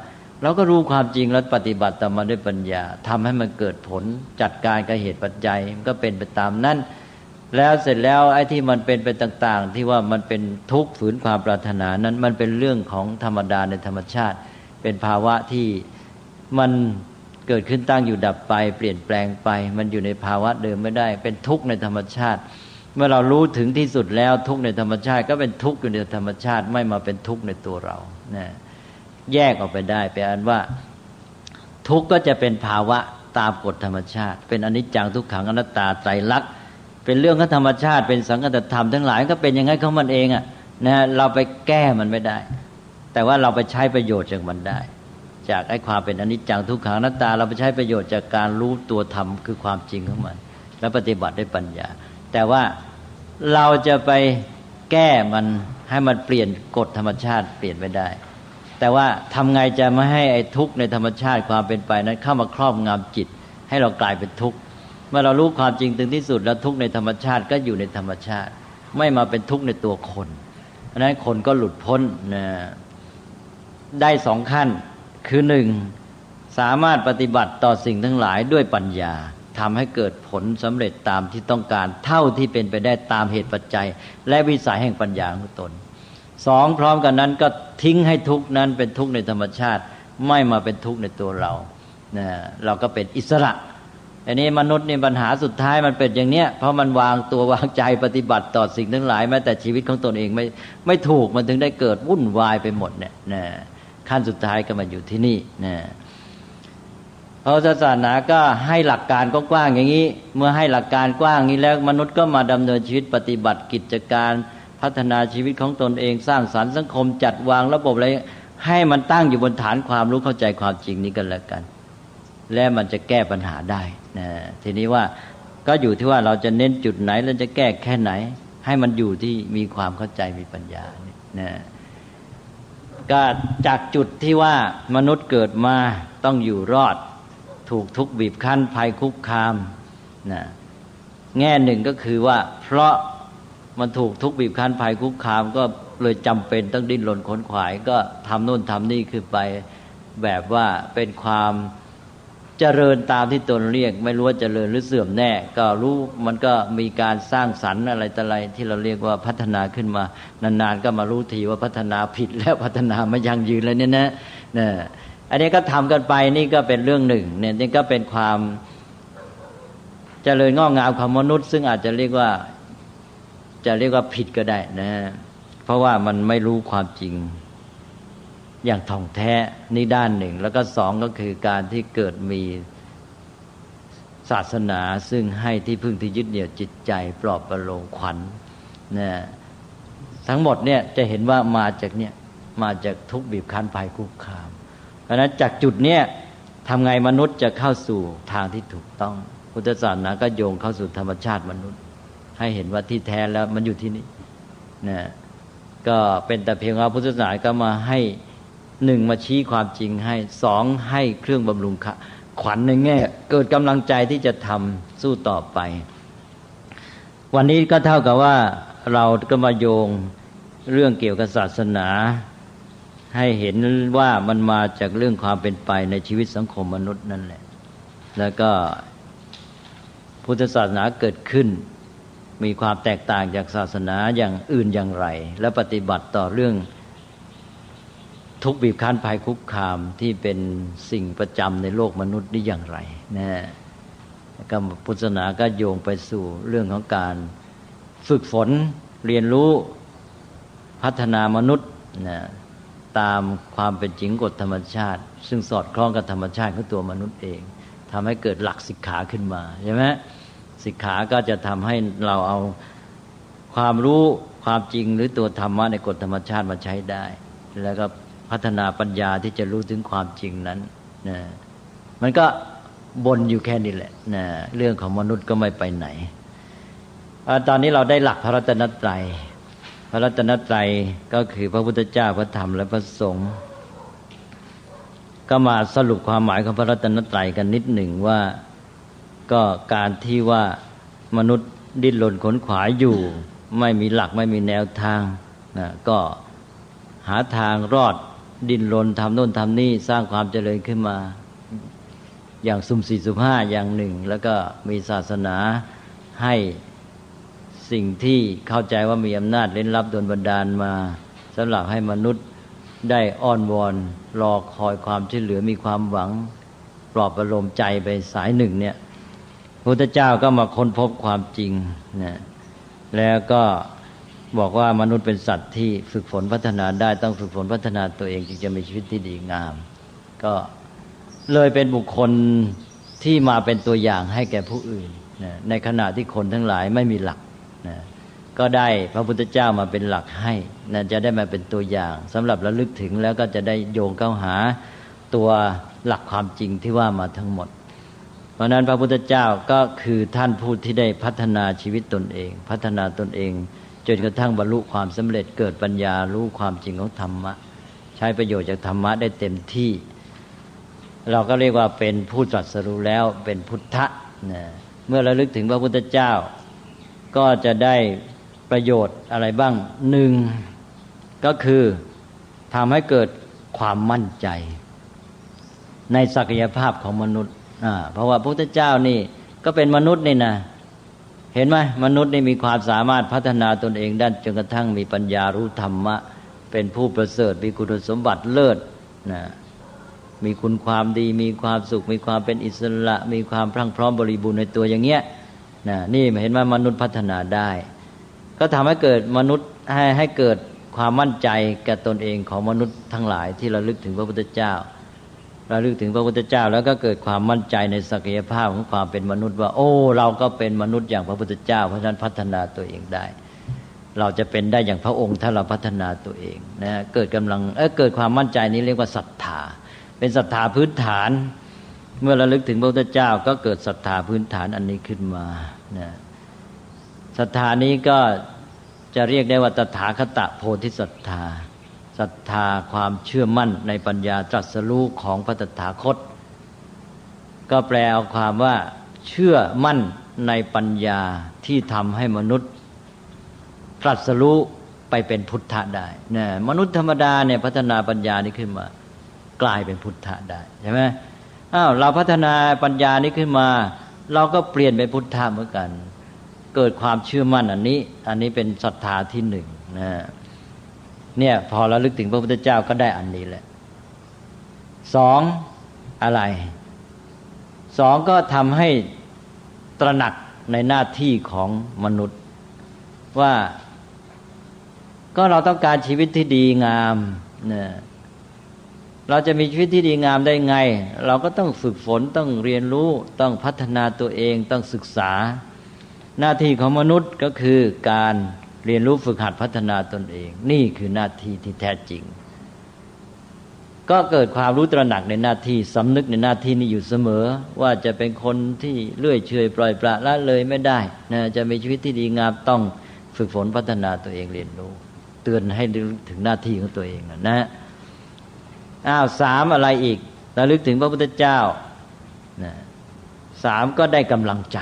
เราก็รู้ความจริงแล้วปฏิบัติตามมันด้วยปัญญาทำให้มันเกิดผลจัดการกับเหตุปัจจัยมันก็เป็นไปตามนั้นแล้วเสร็จแล้วไอ้ที่มันเป็นไปต่างๆที่ว่ามันเป็นทุกข์ฝืนความปรารถนานั้นมันเป็นเรื่องของธรรมดาในธรรมชาติเป็นภาวะที่มันเกิดขึ้นตั้งอยู่ดับไปเปลี่ยนแปลงไปมันอยู่ในภาวะเดิมไม่ได้เป็นทุกข์ในธรรมชาติเมื่อเรารู้ถึงที่สุดแล้วทุกข์ในธรรมชาติก็เป็นทุกข์อยู่ในธรรมชาติไม่มาเป็นทุกข์ในตัวเรานะแยกออกไปได้แปลว่าทุกข์ก็จะเป็นภาวะตามกฎธรรมชาติเป็นอนิจจังทุกขังอนัตตาไตรลักษณ์เป็นเรื่องของธรรมชาติเป็นสังคตธรรมทั้งหลายก็เป็นอย่างนั้นของมันเองนะเราไปแก้มันไม่ได้แต่ว่าเราไปใช้ประโยชน์จากมันได้จากไอ้ความเป็นอนิจจังทุกขังอนัตตาเราไปใช้ประโยชน์จากการรู้ตัวธรรมคือความจริงของมันแล้วปฏิบัติด้วยปัญญาแต่ว่าเราจะไปแก้มันให้มันเปลี่ยนกฎธรรมชาติเปลี่ยนไม่ได้แต่ว่าทำไงจะไม่ให้ไอ้ทุกข์ในธรรมชาติความเป็นไปนั้นเข้ามาครอบงำจิตให้เรากลายเป็นทุกข์เมื่อเรารู้ความจริงถึงที่สุดแล้วทุกข์ในธรรมชาติก็อยู่ในธรรมชาติไม่มาเป็นทุกข์ในตัวคนเพราะฉะนั้นคนก็หลุดพ้นนะได้สองขั้นคือหนึ่งสามารถปฏิบัติต่อสิ่งทั้งหลายด้วยปัญญาทำให้เกิดผลสำเร็จตามที่ต้องการเท่าที่เป็นไปได้ตามเหตุปัจจัยและวิสัยแห่งปัญญาของตนสองพร้อมกันนั้นก็ทิ้งให้ทุกข์นั้นเป็นทุกข์ในธรรมชาติไม่มาเป็นทุกข์ในตัวเราเราก็เป็นอิสระอันนี้มนุษย์นี่ปัญหาสุดท้ายมันเป็นอย่างเนี้ยเพราะมันวางตัววางใจปฏิบัติต่อสิ่งทั้งหลายแม้แต่ชีวิตของตนเองไม่ถูกมันถึงได้เกิดวุ่นวายไปหมดเนี่ยขั้นสุดท้ายก็มาอยู่ที่นี่นะพระศาสนาก็ให้หลักการกว้างๆอย่างนี้เมื่อให้หลักการกว้างนี้แล้วมนุษย์ก็มาดำเนินชีวิตปฏิบัติกิจการพัฒนาชีวิตของตนเองสร้างสรรค์สังคมจัดวางระบบอะไรให้มันตั้งอยู่บนฐานความรู้เข้าใจความจริงนี้กันแล้วกันและมันจะแก้ปัญหาได้นะทีนี้ว่าก็อยู่ที่ว่าเราจะเน้นจุดไหนแล้วจะแก้แค่ไหนให้มันอยู่ที่มีความเข้าใจมีปัญญานะก็จากจุดที่ว่ามนุษย์เกิดมาต้องอยู่รอดถูกทุกข์บีบคั้นภัยคุกคามนะแง่หนึ่งก็คือว่าเพราะมันถูกทุกข์บีบคั้นภัยคุกคามก็เลยจำเป็นต้องดิ้นรนขนขวายก็ทำโน่นทำนี่คือไปแบบว่าเป็นความเจริญตามที่ตนเรียกไม่รู้ว่าเจริญหรือเสื่อมแน่ก็รู้มันก็มีการสร้างสรรค์อะไรต่ออะไรที่เราเรียกว่าพัฒนาขึ้นมานานๆก็มารู้ทีว่าพัฒนาผิดแล้วพัฒนาไม่ยั่งยืนแล้วเนี่ยนะอันนี้ก็ทำกันไปนี่ก็เป็นเรื่องหนึ่งเนี่ยนี่ก็เป็นความเจริญงอกงามของมนุษย์ซึ่งอาจจะเรียกว่าผิดก็ได้นะเพราะว่ามันไม่รู้ความจริงอย่างท่องแท้นี่ด้านหนึ่งแล้วก็สองก็คือการที่เกิดมีศาสนาซึ่งให้ที่พึ่งที่ยึดเหนี่ยวจิตใจปลอบประโลมขวัญนะทั้งหมดเนี่ยจะเห็นว่ามาจากทุกข์บีบคั้นภัยคุกคามเพราะฉะนั้นจากจุดเนี้ยทำไงมนุษย์จะเข้าสู่ทางที่ถูกต้องพุทธศาสนาก็โยงเข้าสู่ธรรมชาติมนุษย์ให้เห็นว่าที่แท้แล้วมันอยู่ที่นี่นะก็เป็นแต่เพียงว่าพุทธศาสนาก็มาให้หนึ่งมาชี้ความจริงให้สองให้เครื่องบำรุงขวัญในแง่เกิดกำลังใจที่จะทำสู้ต่อไปวันนี้ก็เท่ากับว่าเราก็มาโยงเรื่องเกี่ยวกับศาสนาให้เห็นว่ามันมาจากเรื่องความเป็นไปในชีวิตสังคมมนุษย์นั่นแหละ แล้วก็พุทธศาสนาเกิดขึ้นมีความแตกต่างจากศาสนาอย่างอื่นอย่างไรและปฏิบัติต่อเรื่องทุกข์บีบคั้นภัยคุกคามที่เป็นสิ่งประจำในโลกมนุษย์นี่อย่างไรนะก็พุทธศาสนาก็โยงไปสู่เรื่องของการฝึกฝนเรียนรู้พัฒนามนุษย์นะตามความเป็นจริงกฎธรรมชาติซึ่งสอดคล้องกับธรรมชาติของตัวมนุษย์เองทำให้เกิดหลักสิกขาขึ้นมาใช่ไหมสิกขาก็จะทำให้เราเอาความรู้ความจริงหรือตัวธรรมะในกฎธรรมชาติมาใช้ได้แล้วก็พัฒนาปัญญาที่จะรู้ถึงความจริงนั้นนะมันก็บนอยู่แค่นี้แหละนะเรื่องของมนุษย์ก็ไม่ไปไหนตอนนี้เราได้หลักพระรัตนตรัยพระรัตนตรัยก็คือพระพุทธเจ้าพระธรรมและพระสงฆ์ก็มาสรุปความหมายของพระรัตนตรัยกันนิดหนึ่งว่าก็การที่ว่ามนุษย์ดิ้นรนขนขวายอยู่ไม่มีหลักไม่มีแนวทางนะก็หาทางรอดดิ้นรนทำโน่นทำนี่สร้างความเจริญขึ้นมาอย่างสุ่มสี่สุ่มห้าอย่างหนึ่งแล้วก็มีศาสนาให้สิ่งที่เข้าใจว่ามีอำนาจเร้นลับโดนบันดาลมาสำหรับให้มนุษย์ได้อ้อนวอนรอคอยความช่วยเหลือมีความหวังปลอบประโลมใจไปสายหนึ่งเนี่ยพระพุทธเจ้าก็มาค้นพบความจริงนะแล้วก็บอกว่ามนุษย์เป็นสัตว์ที่ฝึกฝนพัฒนาได้ต้องฝึกฝนพัฒนาตัวเองจึงจะมีชีวิตที่ดีงามก็เลยเป็นบุคคลที่มาเป็นตัวอย่างให้แก่ผู้อื่นนะในขณะที่คนทั้งหลายไม่มีหลักนะก็ได้พระพุทธเจ้ามาเป็นหลักให้นะจะได้มาเป็นตัวอย่างสำหรับระลึกถึงแล้วก็จะได้โยงเข้าหาตัวหลักความจริงที่ว่ามาทั้งหมดเพราะนั้นพระพุทธเจ้าก็คือท่านผู้ที่ได้พัฒนาชีวิตตนเองพัฒนาตนเองจนกระทั่งบรรลุความสำเร็จเกิดปัญญารู้ความจริงของธรรมะใช้ประโยชน์จากธรรมะได้เต็มที่เราก็เรียกว่าเป็นผู้ตรัสรู้แล้วเป็นพุทธะนะเมื่อระลึกถึงพระพุทธเจ้าก็จะได้ประโยชน์อะไรบ้างหนึ่งก็คือทำให้เกิดความมั่นใจในศักยภาพของมนุษย์เพราะว่าพระพุทธเจ้านี่ก็เป็นมนุษย์นี่นะเห็นไหมมนุษย์นี่มีความสามารถพัฒนาตนเองได้จนกระทั่งมีปัญญารู้ธรรมะเป็นผู้ประเสริฐมีคุณสมบัติเลิศนะมีคุณความดีมีความสุขมีความเป็นอิสระมีความพรั่งพร้อมบริบูรณ์ในตัวอย่างเงี้ยนะนี่เห็นว่ามนุษย์พัฒนาได้ก็ทำให้เกิดมนุษย์ให้เกิดความมั่นใจแก่ตนเองของมนุษย์ทั้งหลายที่ระลึกถึงพระพุทธเจ้าระลึกถึงพระพุทธเจ้าแล้วก็เกิดความมั่นใจในศักยภาพของความเป็นมนุษย์ว่าโอ้เราก็เป็นมนุษย์อย่างพระพุทธเจ้าเพราะฉะนั้นพัฒนาตัวเองได้เราจะเป็นได้อย่างพระองค์ถ้าเราพัฒนาตัวเองนะเกิดกำลังเกิดความมั่นใจนี้เรียกว่าศรัทธาเป็นศรัทธาพื้นฐานเมื่อระลึกถึงพระพุทธเจ้าก็เกิดศรัทธาพื้นฐานอันนี้ขึ้นมานะศรัทธานี้ก็จะเรียกได้ว่าตถาคตโพธิศรัทธาศรัทธาความเชื่อมั่นในปัญญาตรัสรู้ของพระตถาคตก็แปลเอาความว่าเชื่อมั่นในปัญญาที่ทำให้มนุษย์ตรัสรู้ไปเป็นพุทธะได้นะมนุษย์ธรรมดาเนี่ยพัฒนาปัญญานี้ขึ้นมากลายเป็นพุทธะได้ใช่ไหมเราพัฒนาปัญญานี้ขึ้นมาเราก็เปลี่ยนเป็นพุทธะเหมือนกันเกิดความเชื่อมั่นอันนี้เป็นศรัทธาที่หนึ่งนะเนี่ยพอระลึกถึงพระพุทธเจ้าก็ได้อันนี้แหละสองอะไรสองก็ทำให้ตระหนักในหน้าที่ของมนุษย์ว่าก็เราต้องการชีวิตที่ดีงามเนี่ยเราจะมีชีวิตที่ดีงามได้ไงเราก็ต้องฝึกฝนต้องเรียนรู้ต้องพัฒนาตัวเองต้องศึกษาหน้าที่ของมนุษย์ก็คือการเรียนรู้ฝึกหัดพัฒนาตนเองนี่คือหน้าที่ที่แท้จริงก็เกิดความรู้ตระหนักในหน้าที่สำนึกในหน้าที่นี้อยู่เสมอว่าจะเป็นคนที่เลื่อยเฉยปล่อยปละละเลยไม่ได้นะจะมีชีวิตที่ดีงามต้องฝึกฝนพัฒนาตัวเองเรียนรู้เตือนให้ถึงหน้าที่ของตัวเองนะสามอะไรอีกระลึกถึงพระพุทธเจ้านะสามก็ได้กำลังใจ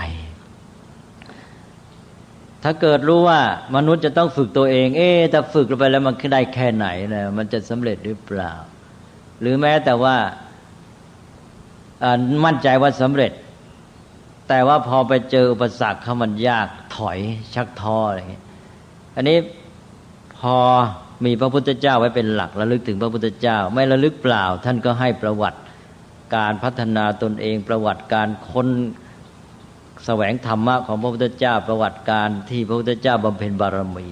ถ้าเกิดรู้ว่ามนุษย์จะต้องฝึกตัวเองถ้าฝึกไปแล้วมันได้แค่ไหนนะมันจะสำเร็จหรือเปล่าหรือแม้แต่ว่า มั่นใจว่าสำเร็จแต่ว่าพอไปเจออุปสรรคเขามันยากถอยชักท้ออะไรอย่างเงี้ยอันนี้พอมีพระพุทธเจ้าไว้เป็นหลักระลึกถึงพระพุทธเจ้าไม่ระลึกเปล่าท่านก็ให้ประวัติการพัฒนาตนเองประวัติการค้นแสวงธรรมะของพระพุทธเจ้าประวัติการที่พระพุทธเจ้าบำเพ็ญบารมี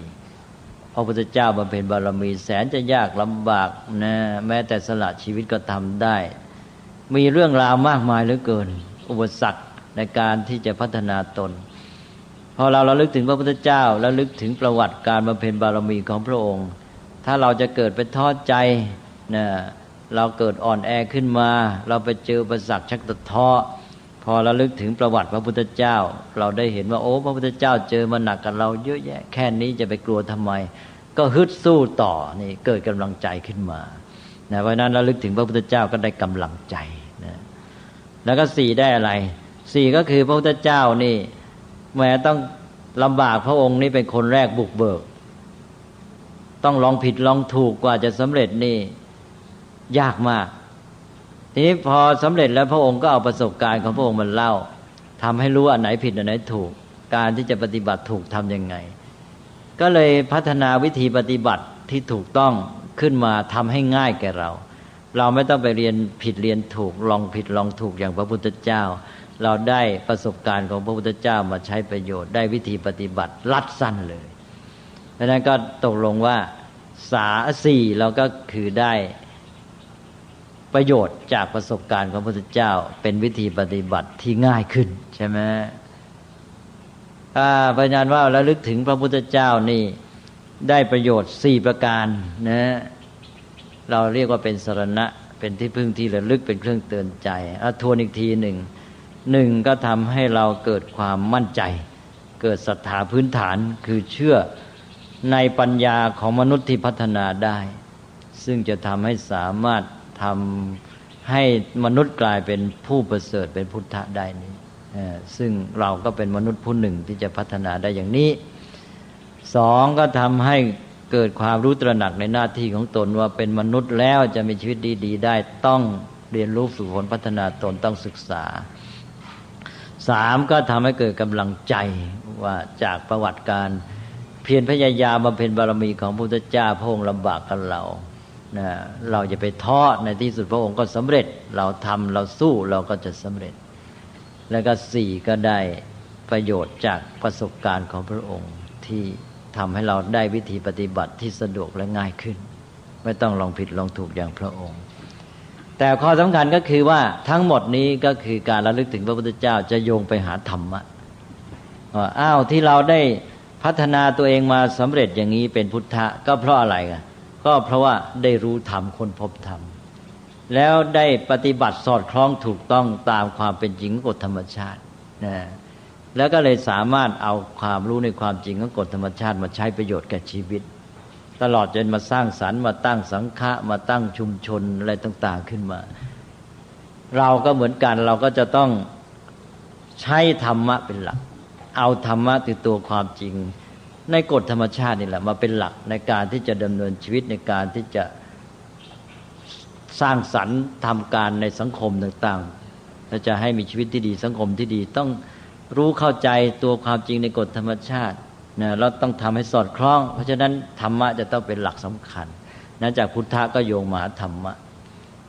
พระพุทธเจ้าบำเพ็ญบารมีแสนจะยากลำบากนะแม้แต่สละชีวิตก็ทำได้มีเรื่องราวมากมายเหลือเกินอุปสรรคในการที่จะพัฒนาตนพอเราระลึกถึงพระพุทธเจ้าระลึกถึงประวัติการบำเพ็ญบารมีของพระองค์ถ้าเราจะเกิดเป็นท้อใจนะเราเกิดอ่อนแอขึ้นมาเราไปเจออุปสรรคชักท้อพอระลึกถึงประวัติพระพุทธเจ้าเราได้เห็นว่าโอ้พระพุทธเจ้าเจอมาหนักกับเราเยอะแยะแค่นี้จะไปกลัวทำไมก็ฮึดสู้ต่อนี่เกิดกำลังใจขึ้นมานะเพราะนั้นระลึกถึงพระพุทธเจ้าก็ได้กำลังใจนะแล้วก็สี่ได้อะไรสี่ก็คือพระพุทธเจ้านี่แม้ต้องลำบากพระองค์นี่เป็นคนแรกบุกเบิกต้องลองผิดลองถูกกว่าจะสำเร็จนี่ยากมากทีนี้พอสำเร็จแล้วพระองค์ก็เอาประสบการณ์ของพระองค์มันเล่าทำให้รู้อันไหนผิดอันไหนถูกการที่จะปฏิบัติถูกทำยังไงก็เลยพัฒนาวิธีปฏิบัติที่ถูกต้องขึ้นมาทำให้ง่ายแก่เราเราไม่ต้องไปเรียนผิดเรียนถูกลองผิดลองถูกอย่างพระพุทธเจ้าเราได้ประสบการณ์ของพระพุทธเจ้ามาใช้ประโยชน์ได้วิธีปฏิบัติลัดสั้นเลยดังนั้นก็ตกลงว่าสี่เราก็คือได้ประโยชน์จากประสบการณ์ของพระพุทธเจ้าเป็นวิธีปฏิบัติที่ง่ายขึ้นใช่ไหมพยานว่าระลึกถึงพระพุทธเจ้านี่ได้ประโยชน์4ประการนะเราเรียกว่าเป็นสรณะเป็นที่พึ่งที่ระลึกเป็นเครื่องเตือนใจทวนอีกทีหนึ่งก็ทำให้เราเกิดความมั่นใจเกิดศรัทธาพื้นฐานคือเชื่อในปัญญาของมนุษย์ที่พัฒนาได้ซึ่งจะทำให้สามารถทำให้มนุษย์กลายเป็นผู้ประเสริฐเป็นพุทธะได้นี้ซึ่งเราก็เป็นมนุษย์ผู้หนึ่งที่จะพัฒนาได้อย่างนี้สองก็ทำให้เกิดความรู้ตระหนักในหน้าที่ของตนว่าเป็นมนุษย์แล้วจะมีชีวิตดีๆได้ต้องเรียนรู้ฝึกฝนพัฒนาตนต้องศึกษาสามก็ทำให้เกิดกำลังใจว่าจากประวัติการเพียรพยายามบำเพ็ญบารมีของพระพุทธเจ้าพระองค์ลำบากกับเราเราจะไปท้อในที่สุดพระองค์ก็สำเร็จเราทำเราสู้เราก็จะสำเร็จแล้วก็สี่ก็ได้ประโยชน์จากประสบการณ์ของพระองค์ที่ทำให้เราได้วิธีปฏิบัติที่สะดวกและง่ายขึ้นไม่ต้องลองผิดลองถูกอย่างพระองค์แต่ข้อสำคัญก็คือว่าทั้งหมดนี้ก็คือการระลึกถึงพระพุทธเจ้าจะโยงไปหาธรรมะว่าที่เราได้พัฒนาตัวเองมาสำเร็จอย่างนี้เป็นพุทธะก็เพราะอะไรกันก็เพราะว่าได้รู้ธรรมค้นพบธรรมแล้วได้ปฏิบัติสอดคล้องถูกต้องตามความเป็นจริงของกฎธรรมชาตินะแล้วก็เลยสามารถเอาความรู้ในความจริงของกฎธรรมชาติมาใช้ประโยชน์แก่ชีวิตตลอดจนมาสร้างสรรค์มาตั้งสังฆะมาตั้งชุมชนอะไรต่างๆขึ้นมาเราก็เหมือนกันเราก็จะต้องใช้ธรรมะเป็นหลักเอาธรรมะติดตัวความจริงในกฎธรรมชาตินี่แหละมาเป็นหลักในการที่จะดำเนินชีวิตในการที่จะสร้างสรรค์ทำการในสังคมต่างๆและจะให้มีชีวิตที่ดีสังคมที่ดีต้องรู้เข้าใจตัวความจริงในกฎธรรมชาตินะเราต้องทำให้สอดคล้องเพราะฉะนั้นธรรมะจะต้องเป็นหลักสำคัญนะจากพุทธะก็โยงมาธรรมะ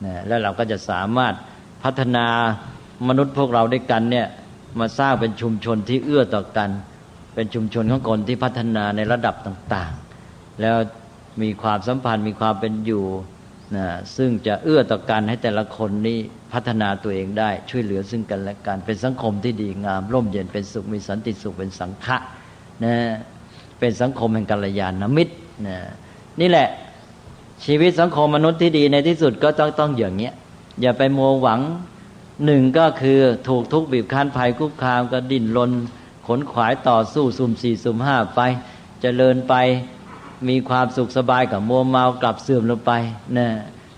นะแล้วเราก็จะสามารถพัฒนามนุษย์พวกเราด้วยกันเนี่ยมาสร้างเป็นชุมชนที่เอื้อต่อกันเป็นชุมชนของคนที่พัฒนาในระดับต่างๆแล้วมีความสัมพันธ์มีความเป็นอยู่นะซึ่งจะเอื้อต่อกันให้แต่ละคนนี้พัฒนาตัวเองได้ช่วยเหลือซึ่งกันและกันเป็นสังคมที่ดีงามร่มเย็นเป็นสุขมีสันติสุขเป็นสังฆะนะเป็นสังคมแห่งกัลยาณมิตรนะนี่แหละชีวิตสังคมมนุษย์ที่ดีในที่สุดก็ต้องอย่างเงี้ยอย่าไปมัวหวังหนึ่งก็คือถูกทุกข์บีบคั้นภัยคุกคามก็ดิ้นรนขนขวายต่อสู้สุ่มสี่สุ่มห้าไปเจริญไปมีความสุขสบายกับมัวเมากลับเสื่อมลงไปนะ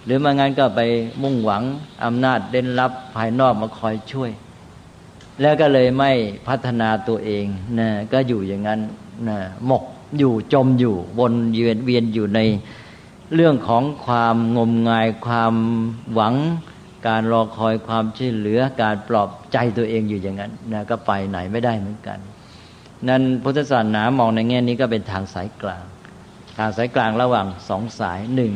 หรือไม่งั้นก็ไปมุ่งหวังอำนาจเด่นลับภายนอกมาคอยช่วยแล้วก็เลยไม่พัฒนาตัวเองนะก็อยู่อย่างนั้นนะหมกอยู่จมอยู่วนเวียนอยู่ในเรื่องของความงมงายความหวัง การรอคอยความช่วยเหลือการปลอบใจตัวเองอยู่อย่างนั้นนะก็ไปไหนไม่ได้เหมือนกันนั้นพุทธศาสนามองในแง่นี้ก็เป็นทางสายกลางทางสายกลางระหว่างสองสายหนึ่ง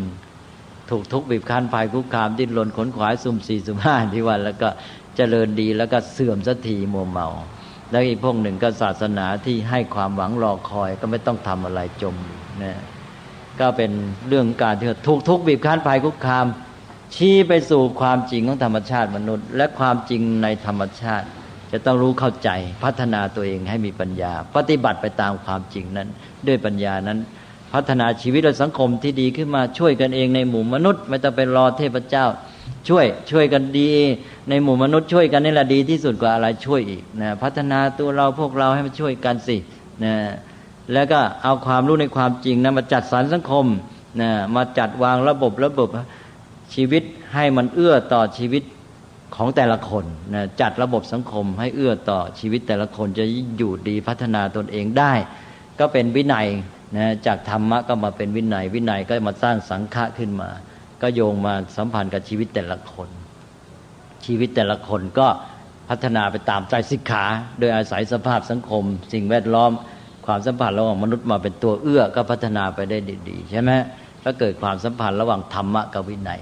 ถูกทุกข์บีบคั้นภัยคุกคามดิ้นรนขนขวายสุ่มสี่สุ่มห้าที่วันแล้วก็เจริญดีแล้วก็เสื่อมสักทีมัวเมาแล้วอีกพวกหนึ่งก็ศาสนาที่ให้ความหวังรอคอยก็ไม่ต้องทำอะไรจมนะก็เป็นเรื่องการที่ถูกทุกข์บีบคั้นภัยคุกคามชี้ไปสู่ความจริงของธรรมชาติมนุษย์และความจริงในธรรมชาติจะต้องรู้เข้าใจพัฒนาตัวเองให้มีปัญญาปฏิบัติไปตามความจริงนั้นด้วยปัญญานั้นพัฒนาชีวิตและสังคมที่ดีขึ้นมาช่วยกันเองในหมู่มนุษย์ไม่ต้องไปรอเทพเจ้าช่วยกันดีในหมู่มนุษย์ช่วยกันนี่แหละดีที่สุดกว่าอะไรช่วยอีกนะพัฒนาตัวเราพวกเราให้มันช่วยกันสินะแล้วก็เอาความรู้ในความจริงนะมาจัดสรรสังคมนะมาจัดวางระบบชีวิตให้มันเอื้อต่อชีวิตของแต่ละคนนะจัดระบบสังคมให้เอื้อต่อชีวิตแต่ละคนจะอยู่ดีพัฒนาตนเองได้ก็เป็นวินัยนะจากธรรมะก็มาเป็นวินัยก็มาสร้างสังฆะขึ้นมาก็โยงมาสัมพันธ์กับชีวิตแต่ละคนชีวิตแต่ละคนก็พัฒนาไปตามไตรสิกขาโดยอาศัยสภาพสังคมสิ่งแวดล้อมความสัมพันธ์ระหว่างมนุษย์มาเป็นตัวเอื้อก็พัฒนาไปได้ดีๆใช่ไหมก็เกิดความสัมพันธ์ระหว่างธรรมะกับวินัย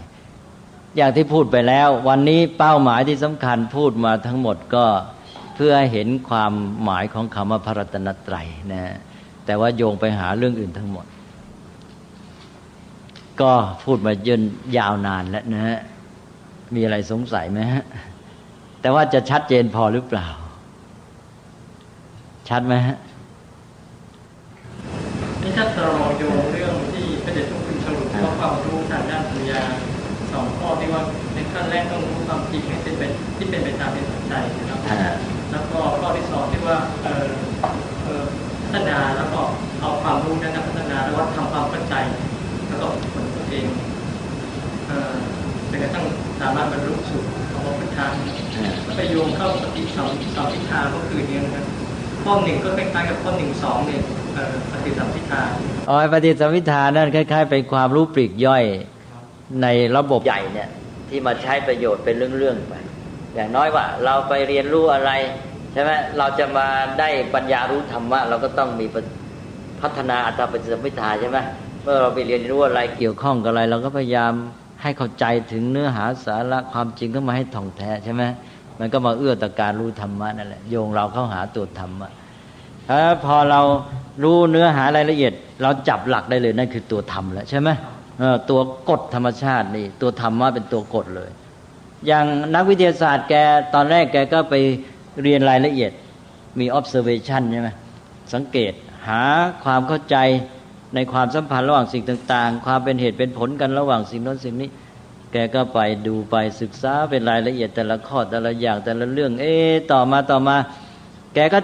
อย่างที่พูดไปแล้ววันนี้เป้าหมายที่สำคัญพูดมาทั้งหมดก็เพื่อให้เห็นความหมายของคำว่าพระรัตนตรัยนะแต่ว่าโยงไปหาเรื่องอื่นทั้งหมดก็พูดมาเยินยาวนานแล้วนะฮะมีอะไรสงสัยไหมฮะแต่ว่าจะชัดเจนพอหรือเปล่าชัดไหมฮะนี่ถ้าเราโยงเรื่องที่พระเดชพระคุณสรุปว่าความรู้ทางด้านปัญญาสองข้อที่ว่าในขั้นแรกต้องรู้ความจริงให้เป็นที่เป็นไปตามเหตุปัจจัยนะครับแล้วก็ข้อที่สองที่ว่าพัฒนาแล้วก็เอาความรู้นั้นพัฒนาแล้วว่าทำความเข้าใจแล้วก็ผลตัวเองจนกระทั่งสามารถบรรลุสู่ของพระพุทธาแล้วไปโยงเข้าสติสัมภิทาก็คือเนี่ยนะครับข้อหนึ่งก็คล้ายๆกับข้อหนึ่งสองเนี่ยปฏิสัมภิทาปฏิสัมภิทานั่นคล้ายๆเป็นความรู้ปลีกย่อยในระบบใหญ่เนี่ยที่มาใช้ประโยชน์เป็นเรื่องๆไปอย่างน้อยว่าเราไปเรียนรู้อะไรใช่ไหมเราจะมาได้ปัญญารู้ธรรมะเราก็ต้องมีพัฒนาอัตตปฏิสัมภิทาใช่ไหมเมื่อเราไปเรียนรู้อะไรเกี่ยวข้องกับอะไรเราก็พยายามให้เข้าใจถึงเนื้อหาสาระความจริงเข้ามาให้ท่องแท้ใช่ไหมมันก็มาเอื้อต่อการรู้ธรรมะนั่นแหละโยงเราเข้าหาตัวธรรมะพอเรารู้เนื้อหารายละเอียดเราจับหลักได้เลยนั่นคือตัวธรรมแล้วใช่ไหมตัวกฎธรรมชาตินี่ตัวธรรมะเป็นตัวกฎเลยอย่างนักวิทยาศาสตร์แกตอนแรกแกก็ไปเรียนรายละเอียดมี observation ใช่ไหมสังเกตหาความเข้าใจในความสัมพันธ์ระหว่างสิ่งต่างๆความเป็นเหตุเป็นผลกันระหว่างสิ่งนั้นสิ่งนี้แกก็ไปดูไปศึกษาเป็นรายละเอียดแต่ละข้อแต่ละอย่างแต่ละเรื่องต่อมาแกก็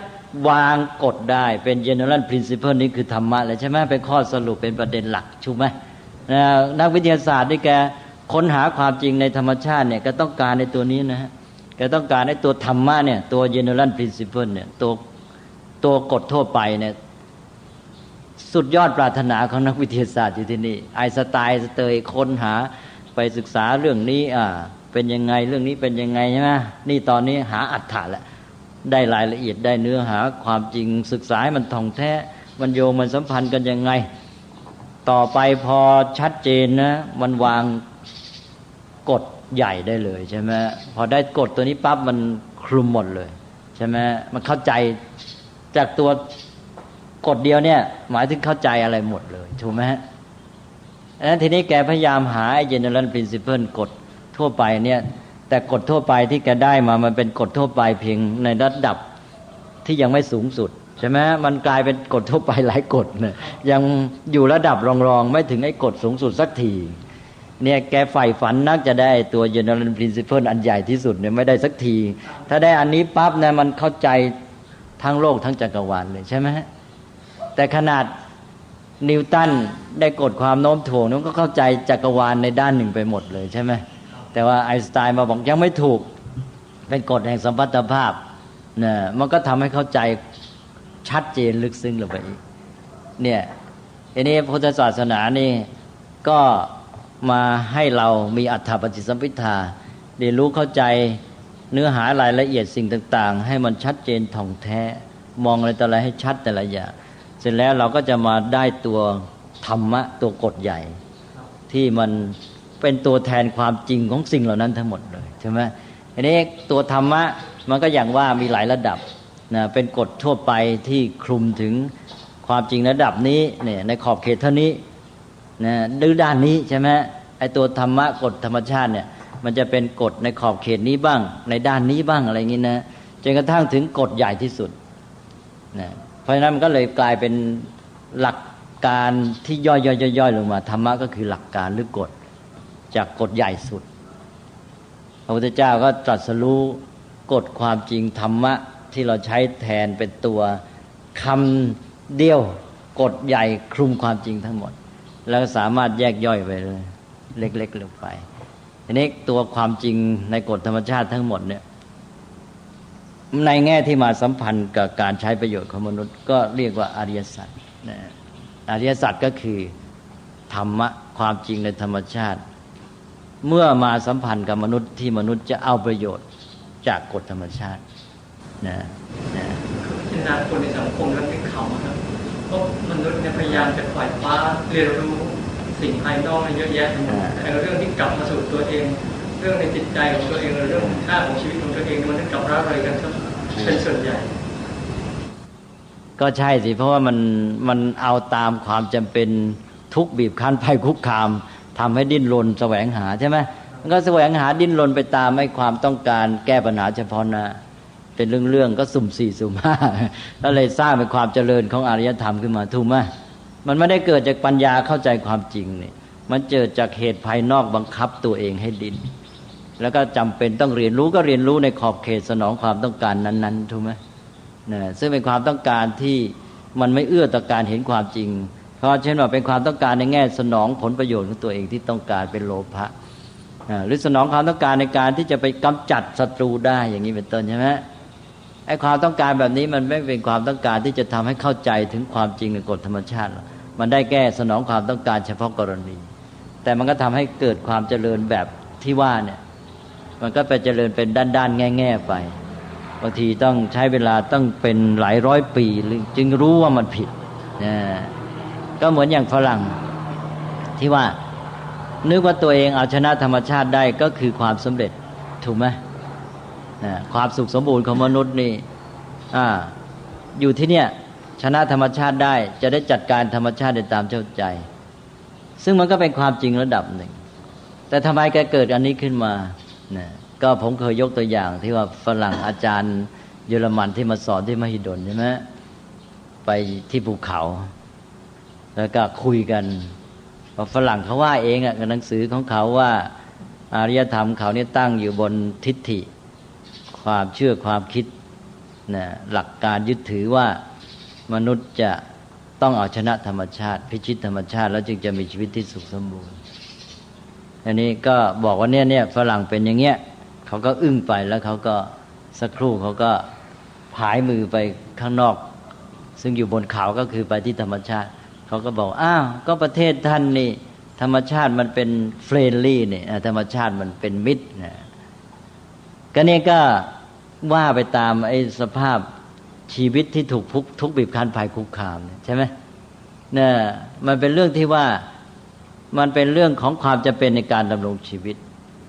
วางกฎได้เป็น general principle นี่คือธรรมะเลยใช่ไหมเป็นข้อสรุปเป็นประเด็นหลักถูกไหมนักวิทยาศาสตร์ที่แกค้นหาความจริงในธรรมชาติเนี่ยก็ต้องการในตัวนี้นะฮะแกต้องการในตัวธรรมะเนี่ยตัว general principle เนี่ยตัวกฎทั่วไปเนี่ยสุดยอดปรารถนาของนักวิทยาศาสตร์อยู่ที่นี่ไอน์สไตน์เตยค้นหาไปศึกษาเรื่องนี้เป็นยังไงเรื่องนี้เป็นยังไงใช่ไหมนี่ตอนนี้หาอรรถะแล้วได้รายละเอียดได้เนื้อหาความจริงศึกษาให้มันท่องแท้มันโยงมันสัมพันธ์กันยังไงต่อไปพอชัดเจนนะมันวางกฎใหญ่ได้เลยใช่ไหมพอได้กฎตัวนี้ปั๊บมันคลุมหมดเลยใช่ไหมมันเข้าใจจากตัวกฎเดียวเนี่ยหมายถึงเข้าใจอะไรหมดเลยถูกไหมฮะทีนี้แกพยายามหา general principle กฎทั่วไปเนี่ยแต่กฎทั่วไปที่แกได้มามันเป็นกฎทั่วไปเพียงในระดับที่ยังไม่สูงสุดใช่ไหมมันกลายเป็นกฎทั่วไปหลายกฎเนี่ยยังอยู่ระดับรองๆไม่ถึงไอ้กฎสูงสุดสักทีเนี่ยแกใฝ่ฝันนักจะได้ตัว general principle อันใหญ่ที่สุดเนี่ยไม่ได้สักทีถ้าได้อันนี้ปั๊บเนี่ยมันเข้าใจทั้งโลกทั้งจักรวาลเลยใช่ไหมแต่ขนาดนิวตันได้กฎความโน้มถ่วงนั้นก็เข้าใจจักรวาลในด้านหนึ่งไปหมดเลยใช่ไหมแต่ว่าไอน์สไตน์มาบอกยังไม่ถูกเป็นกฎแห่งสัมพัทธภาพเนี่ยมันก็ทำให้เข้าใจชัดเจนลึกซึ้งลงไปอีกเนี่ยอันนี้พุทธศาสนานี่ก็มาให้เรามีอัฏฐปฏิสัมภิทา เรียนรู้เข้าใจเนื้อหารายละเอียดสิ่งต่างๆให้มันชัดเจนถ่องแท้มองอะไรต่ออะไรให้ชัดแต่ละอย่างเสร็จแล้วเราก็จะมาได้ตัวธรรมะตัวกฎใหญ่ที่มันเป็นตัวแทนความจริงของสิ่งเหล่านั้นทั้งหมดเลยใช่ไหมอันนี้ตัวธรรมะมันก็อย่างว่ามีหลายระดับนะเป็นกฎทั่วไปที่คลุมถึงความจริงระดับนี้เนี่ยในขอบเขตเท่านี้นะดื้อด้านนี้ใช่ไหมไอ้ตัวธรรมะกฎธรรมชาติเนี่ยมันจะเป็นกฎในขอบเขตนี้บ้างในด้านนี้บ้างอะไรอย่างนี้นะจนกระทั่งถึงกฎใหญ่ที่สุดนะเพราะฉะนั้นมันก็เลยกลายเป็นหลักการที่ย่อยๆลงมาธรรมะก็คือหลักการหรือกฎจากกฎใหญ่สุดพระพุทธเจ้าก็ตรัสรู้กฎความจริงธรรมะที่เราใช้แทนเป็นตัวคำเดียวกฎใหญ่คลุมความจริงทั้งหมดแล้วสามารถแยกย่อยไปเลยเล็กๆลงไปทีนี้ตัวความจริงในกฎธรรมชาติทั้งหมดเนี่ยในแง่ที่มาสัมพันธ์กับการใช้ประโยชน์ของมนุษย์ก็เรียกว่าอริยสัจนะอริยสัจก็คือธรรมะความจริงในธรรมชาติเมื่อมาสัมพันธ์กับมนุษย์ที่มนุษย์จะเอาประโยชน์จากกฎธรรมชาติเป็นนาคนในสังคมและเป็นเขาครับเพราะมนุษย์เนี่ยพยายามจะปล่อยฟ้าเรียนรู้สิ่งภายนอกเยอะแยะแต่เรื่องที่กลับมาสู่ตัวเองเรื่องในจิตใจของตัวเองเรื่องค่าของชีวิตของตัวเองมันกลับรับอะไรกันเป็นส่วนใหญ่ก็ใช่สิเพราะว่ามันเอาตามความจำเป็นทุกบีบคั้นภัยคุกคามทำให้ดิ้นรนแสวงหาใช่ไหมมันก็แสวงหาดิ้นรนไปตามให้ความต้องการแก้ปัญหาเฉพาะหน้าเป็นเรื่องก็สุ่มสี่สุ่มห้าแล้วเลยสร้างเป็นความเจริญของอารยธรรมขึ้นมาถูกไหมมันไม่ได้เกิดจากปัญญาเข้าใจความจริงนี่มันเกิดจากเหตุภายนอกบังคับตัวเองให้ดิ้นแล้วก็จำเป็นต้องเรียนรู้ก็เรียนรู้ในขอบเขตสนองความต้องการนั้นๆถูกไหมนะซึ่งเป็นความต้องการที่มันไม่เอื้อต่อการเห็นความจริงเพราะเช่นว่าเป็นความต้องการในแง่สนองผลประโยชน์ของตัวเองที่ต้องการเป็นโลภะหรือสนองความต้องการในการที่จะไปกำจัดศัตรูได้อย่างนี้เป็นต้นใช่ไหมไอ้ความต้องการแบบนี้มันไม่เป็นความต้องการที่จะทำให้เข้าใจถึงความจริงในกฎธรรมชาติมันได้แก้สนองความต้องการเฉพาะกรณีแต่มันก็ทำให้เกิดความเจริญแบบที่ว่าเนี่ยมันก็ไปเจริญเป็นด้านๆแง่ๆไปบางทีต้องใช้เวลาต้องเป็นหลายร้อยปีจึงรู้ว่ามันผิดนะก็เหมือนอย่างฝรั่งที่ว่านึกว่าตัวเองเอาชนะธรรมชาติได้ก็คือความสำเร็จถูกไหมความสุขสมบูรณ์ของมนุษย์นี่อยู่ที่เนี่ยชนะธรรมชาติได้จะได้จัดการธรรมชาติได้ตามเจ้าใจซึ่งมันก็เป็นความจริงระดับหนึ่งแต่ทำไมแกเกิดอันนี้ขึ้นมาก็ผมเคยยกตัวอย่างที่ว่าฝรั่งอาจารย์เยอรมันที่มาสอนที่มหิดลใช่ไหมไปที่ภูเขาแล้วก็คุยกันฝรั่งเขาว่าเองกับหนังสือของเขาว่าอารยธรรมเขาเนี่ยตั้งอยู่บนทิฏฐิความเชื่อความคิดหลักการยึดถือว่ามนุษย์จะต้องเอาชนะธรรมชาติพิชิตธรรมชาติแล้วจึงจะมีชีวิตที่สุขสมบูรณ์อันนี้ก็บอกว่าเนี่ยฝรั่งเป็นอย่างเงี้ยเขาก็อึ้งไปแล้วเขาก็สักครู่เขาก็ผายมือไปข้างนอกซึ่งอยู่บนเขาก็คือไปที่ธรรมชาติเขาก็บอกอ้าวก็ประเทศท่านนี่ธรรมชาติมันเป็นเฟรนลี่นี่ธรรมชาติมันเป็นมิตรนะก็เนี่ยก็ว่าไปตามไอ้สภาพชีวิตที่ถูกทุกบีบคั้นภัยคุกคามใช่ไหมเนี่ยมันเป็นเรื่องที่ว่ามันเป็นเรื่องของความจำเป็นในการดำรงชีวิต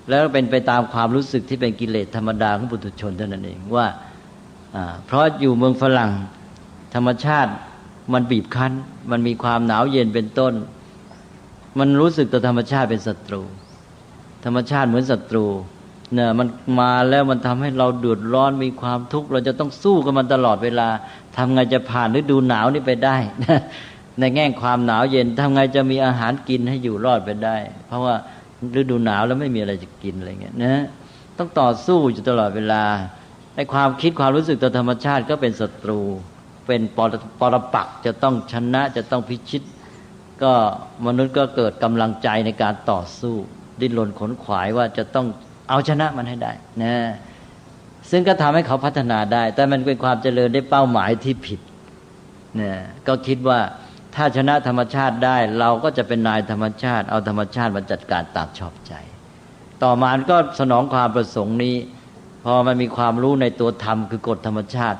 แล้วเป็นไปตามความรู้สึกที่เป็นกิเลสธรรมดาของปุถุชนเท่านั้นเองว่าเพราะอยู่เมืองฝรั่งธรรมชาติมันบีบคั้นมันมีความหนาวเย็นเป็นต้นมันรู้สึกต่อธรรมชาติเป็นศัตรูธรรมชาติเหมือนศัตรูเนี่ยมันมาแล้วมันทำให้เราเดือดร้อนมีความทุกข์เราจะต้องสู้กับมันตลอดเวลาทำไงจะผ่านฤดูหนาวนี้ไปได้ ในแง่ความหนาวเย็นทำไงจะมีอาหารกินให้อยู่รอดไปได้เพราะว่าฤดูหนาวแล้วไม่มีอะไรจะกินอะไรเงี้ยนะต้องต่อสู้อยู่ตลอดเวลาในความคิดความรู้สึกต่อธรรมชาติก็เป็นศัตรูเป็นปรปักษ์จะต้องชนะจะต้องพิชิตก็มนุษย์ก็เกิดกำลังใจในการต่อสู้ดิ้นรนขนขวายว่าจะต้องเอาชนะมันให้ได้นะซึ่งก็ทำให้เขาพัฒนาได้แต่มันเป็นความเจริญได้เป้าหมายที่ผิดนะก็คิดว่าถ้าชนะธรรมชาติได้เราก็จะเป็นนายธรรมชาติเอาธรรมชาติมาจัดการตามชอบใจ ต่อมาก็สนองความประสงค์นี้พอมันมีความรู้ในตัวธรรมคือกฎธรรมชาติ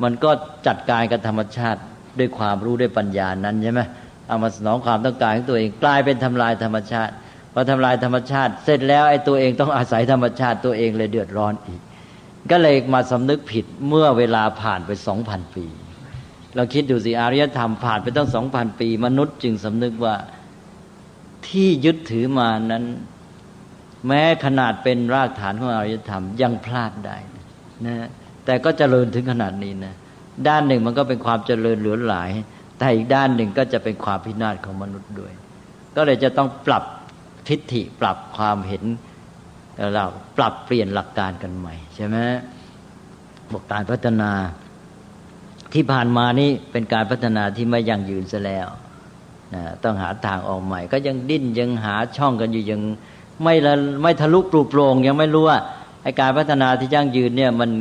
มันก็จัดการกับธรรมชาติด้วยความรู้ด้วยปัญญานั้นใช่ไหมเอามาสนองความต้องการของตัวเองกลายเป็นทำลายธรรมชาติพอทำลายธรรมชาติเสร็จแล้วไอ้ตัวเองต้องอาศัยธรรมชาติตัวเองเลยเดือดร้อนอีกก็เลยมาสำนึกผิดเมื่อเวลาผ่านไป 2,000 ปีเราคิดดูสิอารยธรรมผ่านไปตั้ง 2,000 ปีมนุษย์จึงสำนึกว่าที่ยึดถือมานั้นแม้ขนาดเป็นรากฐานของอารยธรรมยังพลาดได้นะแต่ก็เจริญถึงขนาดนี้นะด้านหนึ่งมันก็เป็นความเจริญเหลือหลายแต่อีกด้านหนึ่งก็จะเป็นความพินาศของมนุษย์ด้วยก็เลยจะต้องปรับทิฏฐิปรับความเห็นเราปรับเปลี่ยนหลักการกันใหม่ใช่ไหมบอกการพัฒนาที่ผ่านมานี่เป็นการพัฒนาที่ไม่ยั่งยืนซะแล้วนะต้องหาทางออกใหม่ก็ยังดิ้นยังหาช่องกันอยู่ยังไม่ทะลุปลุกโปร่งยังไม่รู้ว่าไอ้การพัฒนาที่ยั่งยืนเนี่ยมัน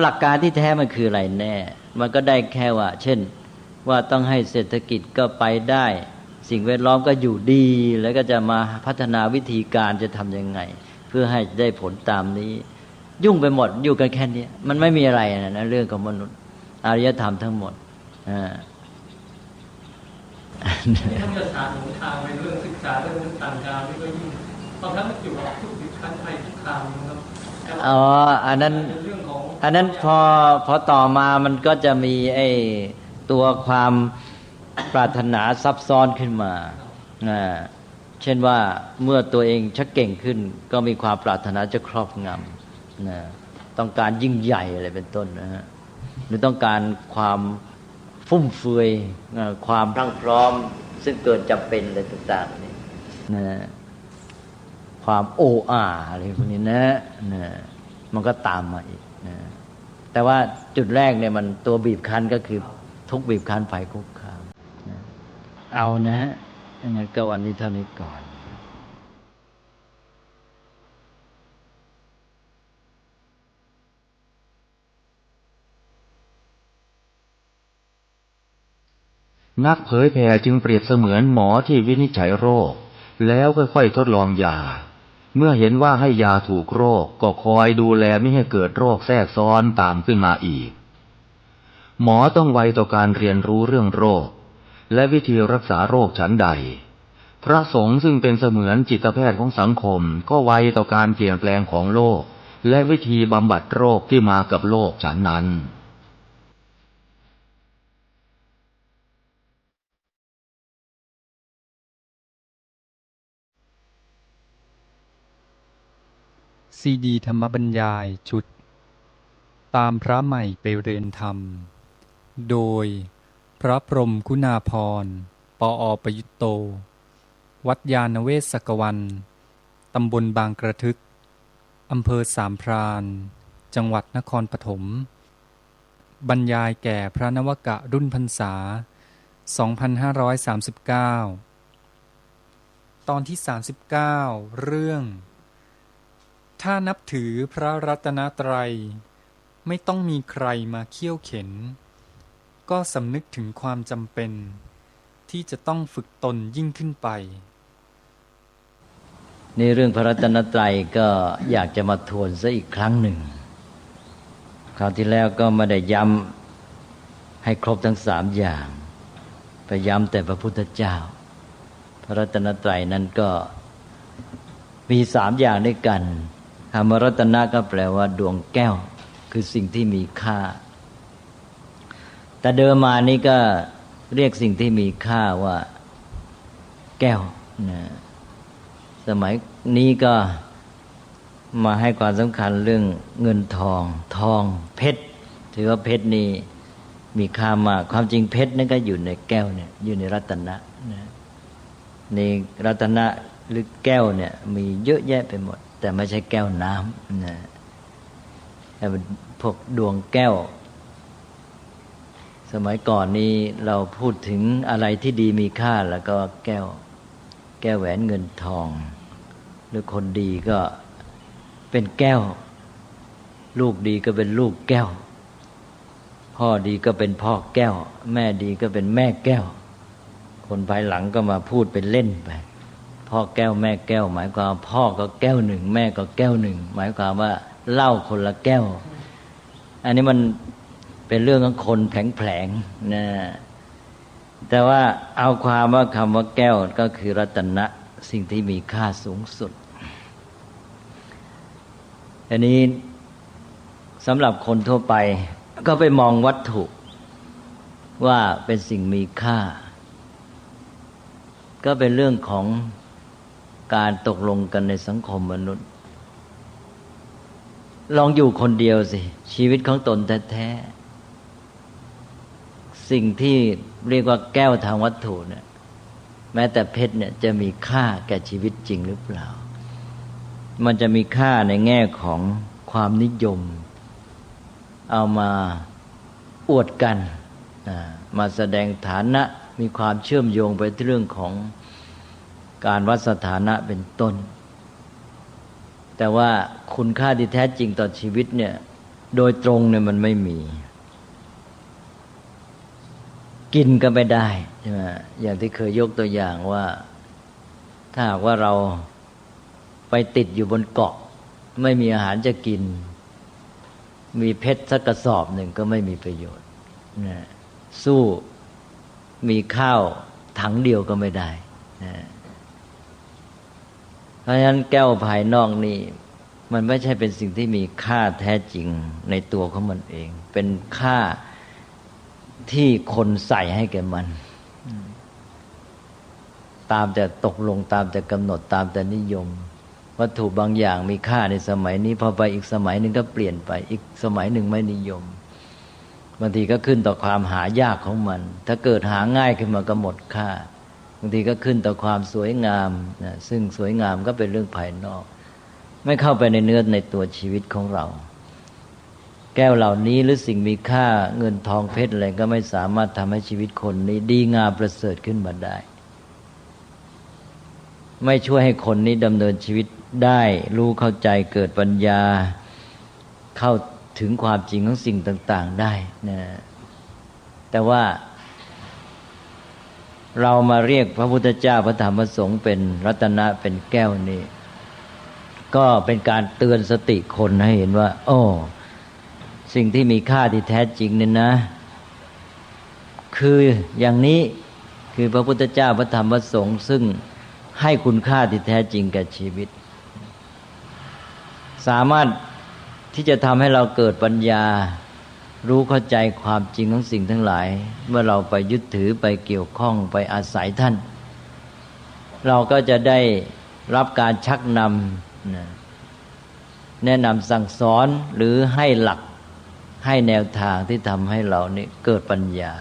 หลักการที่แท้มันคืออะไรแน่มันก็ได้แค่ว่าเช่นว่าต้องให้เศรษฐกิจก็ไปได้สิ่งแวดล้อมก็อยู่ดีแล้วก็จะมาพัฒนาวิธีการจะทำยังไงเพื่อให้ได้ผลตามนี้ยุ่งไปหมดอยู่กันแค่นี้มันไม่มีอะไรนะเรื่องของมนุษย์อารยธรรมทั้งหมดนี่ท่านจะถามหนทางในเรื่องศึกษาเรื่องต่างดาวนี่ก็ยิ่งตอนนั้นมันอยู่กับทุกดิฉันไทยทุกคำนะครับอันนั้นพอต่อมามันก็จะมีไอ้ตัวความปรารถนาซับซ้อนขึ้นมาเช่นว่าเมื่อตัวเองชักเก่งขึ้นก็มีความปรารถนาจะครอบงำต้องการยิ่งใหญ่อะไรเป็นต้นนะฮะหรือต้องการความฟุ่มเฟือยความพรั่งพร้อมซึ่งเกินจำเป็นอะไรต่างๆนี่นะความโอ้อาอะไรพวกนี้นะมันก็ตามมาอีกนะแต่ว่าจุดแรกเนี่ยมันตัวบีบคั้นก็คือทุกบีบคั้นไฟคุกคามนะเอานะฮะงั้นก็วันนี้เท่านี้ก่อนนักเผยแผ่จึงเปรียบเสมือนหมอที่วินิจฉัยโรคแล้วค่อยๆทดลองยาเมื่อเห็นว่าให้ยาถูกโรคก็คอยดูแลไม่ให้เกิดโรคแทรกซ้อนตามขึ้นมาอีกหมอต้องไวต่อการเรียนรู้เรื่องโรคและวิธีรักษาโรคฉันใดพระสงฆ์ซึ่งเป็นเสมือนจิตแพทย์ของสังคมก็ไวต่อการเปลี่ยนแปลงของโลกและวิธีบำบัดโรคที่มากับโลกฉันนั้นซีดีธรรมบรรยายชุดตามพระใหม่ไปเรียนธรรมโดยพระพรหมคุณาภรณ์ ปอ.ประยุตโต วัดยานเวศกวัน ตำบลบางกระทึก อำเภอสามพราน จังหวัดนครปฐมบรรยายแก่พระนวกะรุ่นพรรษา 2539 ตอนที่ 39 เรื่องถ้านับถือพระรัตนตรัยไม่ต้องมีใครมาเคี่ยวเข็นก็สำนึกถึงความจำเป็นที่จะต้องฝึกตนยิ่งขึ้นไปในเรื่องพระรัตนตรัยก็อยากจะมาทวนซะอีกครั้งหนึ่งคราวที่แล้วก็ไม่ได้ย้ำให้ครบทั้ง3อย่างไปย้ำแต่พระพุทธเจ้าพระรัตนตรัยนั้นก็มี3อย่างด้วยกันคำว่ารัตนะก็แปลว่าดวงแก้วคือสิ่งที่มีค่าแต่เดิมมานี้ก็เรียกสิ่งที่มีค่าว่าแก้วนะสมัยนี้ก็มาให้ความสำคัญเรื่องเงินทองเพชรถือว่าเพชรนี่มีค่ามากความจริงเพชรนั่นก็อยู่ในแก้วเนี่ยอยู่ในรัตนะนะในรัตนะหรือแก้วเนี่ยมีเยอะแยะไปหมดแต่ไม่ใช่แก้วน้ำนะแต่เป็นพวกดวงแก้วสมัยก่อนนี้เราพูดถึงอะไรที่ดีมีค่าแล้วก็แก้วแหวนเงินทองหรือคนดีก็เป็นแก้วลูกดีก็เป็นลูกแก้วพ่อดีก็เป็นพ่อแก้วแม่ดีก็เป็นแม่แก้วคนภายหลังก็มาพูดเป็นเล่นไปพ พ่อแก้วแม่แก้วหมายความพ่อก็แก้วหนึ่งแม่ก็แก้วหนึ่งหมายความว่าเหล้าคนละแก้วอันนี้มันเป็นเรื่องของคนแผลงๆนะแต่ว่าเอาความว่าคำว่าแก้วก็คือรัตนะสิ่งที่มีค่าสูงสุดอันนี้สำหรับคนทั่วไปก็ไปมองวัตถุว่าเป็นสิ่งมีค่าก็เป็นเรื่องของการตกลงกันในสังคมมนุษย์ลองอยู่คนเดียวสิชีวิตของตนแท้ๆสิ่งที่เรียกว่าแก้วทางวัตถุเนี่ยแม้แต่เพชรเนี่ยจะมีค่าแก่ชีวิตจริงหรือเปล่ามันจะมีค่าในแง่ของความนิยมเอามาอวดกันมาแสดงฐานะมีความเชื่อมโยงไปที่เรื่องของการวัดสถานะเป็นต้นแต่ว่าคุณค่าที่แท้จริงต่อชีวิตเนี่ยโดยตรงเนี่ยมันไม่มีกินก็ไม่ได้ใช่ไหมอย่างที่เคยยกตัวอย่างว่าถ้าหากว่าเราไปติดอยู่บนเกาะไม่มีอาหารจะกินมีเพชรสักกระสอบหนึ่งก็ไม่มีประโยชน์นะสู้มีข้าวถังเดียวก็ไม่ได้นะเพราะฉะนั้นแก้วภายนอกนี่มันไม่ใช่เป็นสิ่งที่มีค่าแท้จริงในตัวของมันเองเป็นค่าที่คนใส่ให้แก่มันตามแต่ตกลงตามแต่กำหนดตามแต่นิยมวัตถุบางอย่างมีค่าในสมัยนี้พอไปอีกสมัยหนึ่งก็เปลี่ยนไปอีกสมัยหนึ่งไม่นิยมบางทีก็ขึ้นต่อความหายากของมันถ้าเกิดหาง่ายขึ้นมาก็หมดค่าบางทีก็ขึ้นต่อความสวยงามนะซึ่งสวยงามก็เป็นเรื่องภายนอกไม่เข้าไปในเนื้อในตัวชีวิตของเราแก้วเหล่านี้หรือสิ่งมีค่าเงินทองเพชรอะไรก็ไม่สามารถทำให้ชีวิตคนนี้ดีงามประเสริฐขึ้นมาได้ไม่ช่วยให้คนนี้ดำเนินชีวิตได้รู้เข้าใจเกิดปัญญาเข้าถึงความจริงของสิ่งต่างๆได้นะแต่ว่าเรามาเรียกพระพุทธเจ้าพระธรรมพระสงฆ์เป็นรัตนะเป็นแก้วนี้ก็เป็นการเตือนสติคนให้เห็นว่าโอ้สิ่งที่มีค่าที่แท้จริงเนี่ยนะคืออย่างนี้คือพระพุทธเจ้าพระธรรมพระสงฆ์ซึ่งให้คุณค่าที่แท้จริงแก่ชีวิตสามารถที่จะทำให้เราเกิดปัญญารู้เข้าใจความจริงของสิ่งทั้งหลายเมื่อเราไปยึดถือไปเกี่ยวข้องไปอาศัยท่านเราก็จะได้รับการชักนำแนะนำสั่งสอนหรือให้หลักให้แนวทางที่ทำให้เรานี่เกิดปัญญา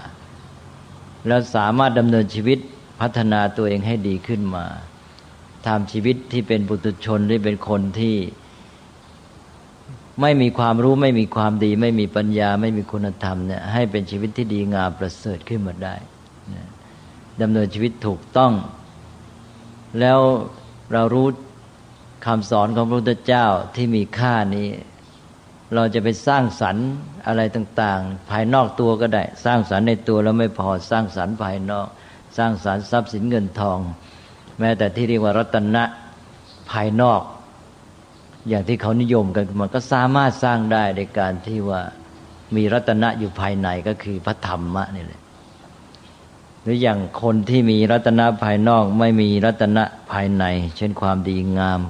แล้วสามารถดำเนินชีวิตพัฒนาตัวเองให้ดีขึ้นมาทำชีวิตที่เป็นปุถุชนที่เป็นคนที่ไม่มีความรู้ไม่มีความดีไม่มีปัญญาไม่มีคุณธรรมเนี่ยให้เป็นชีวิตที่ดีงามประเสริฐขึ้นมาได้ดำเนินชีวิตถูกต้องแล้วเรารู้คำสอนของพระพุทธเจ้าที่มีค่านี้เราจะไปสร้างสรรค์อะไรต่างๆภายนอกตัวก็ได้สร้างสรรค์ในตัวแล้วไม่พอสร้างสรรค์ภายนอกสร้างสรรค์ทรัพย์สินเงินทองแม้แต่ที่เรียกว่ารัตนะภายนอกอย่างที่เขานิยมกันมันก็สามารถสร้างได้ในการที่ว่ามีรัตนะอยู่ภายในก็คือพระธรรมะนี่แหละหรืออย่างคนที่มีรัตนะภายนอกไม่มีรัตนะภายในเช่นความดีงาม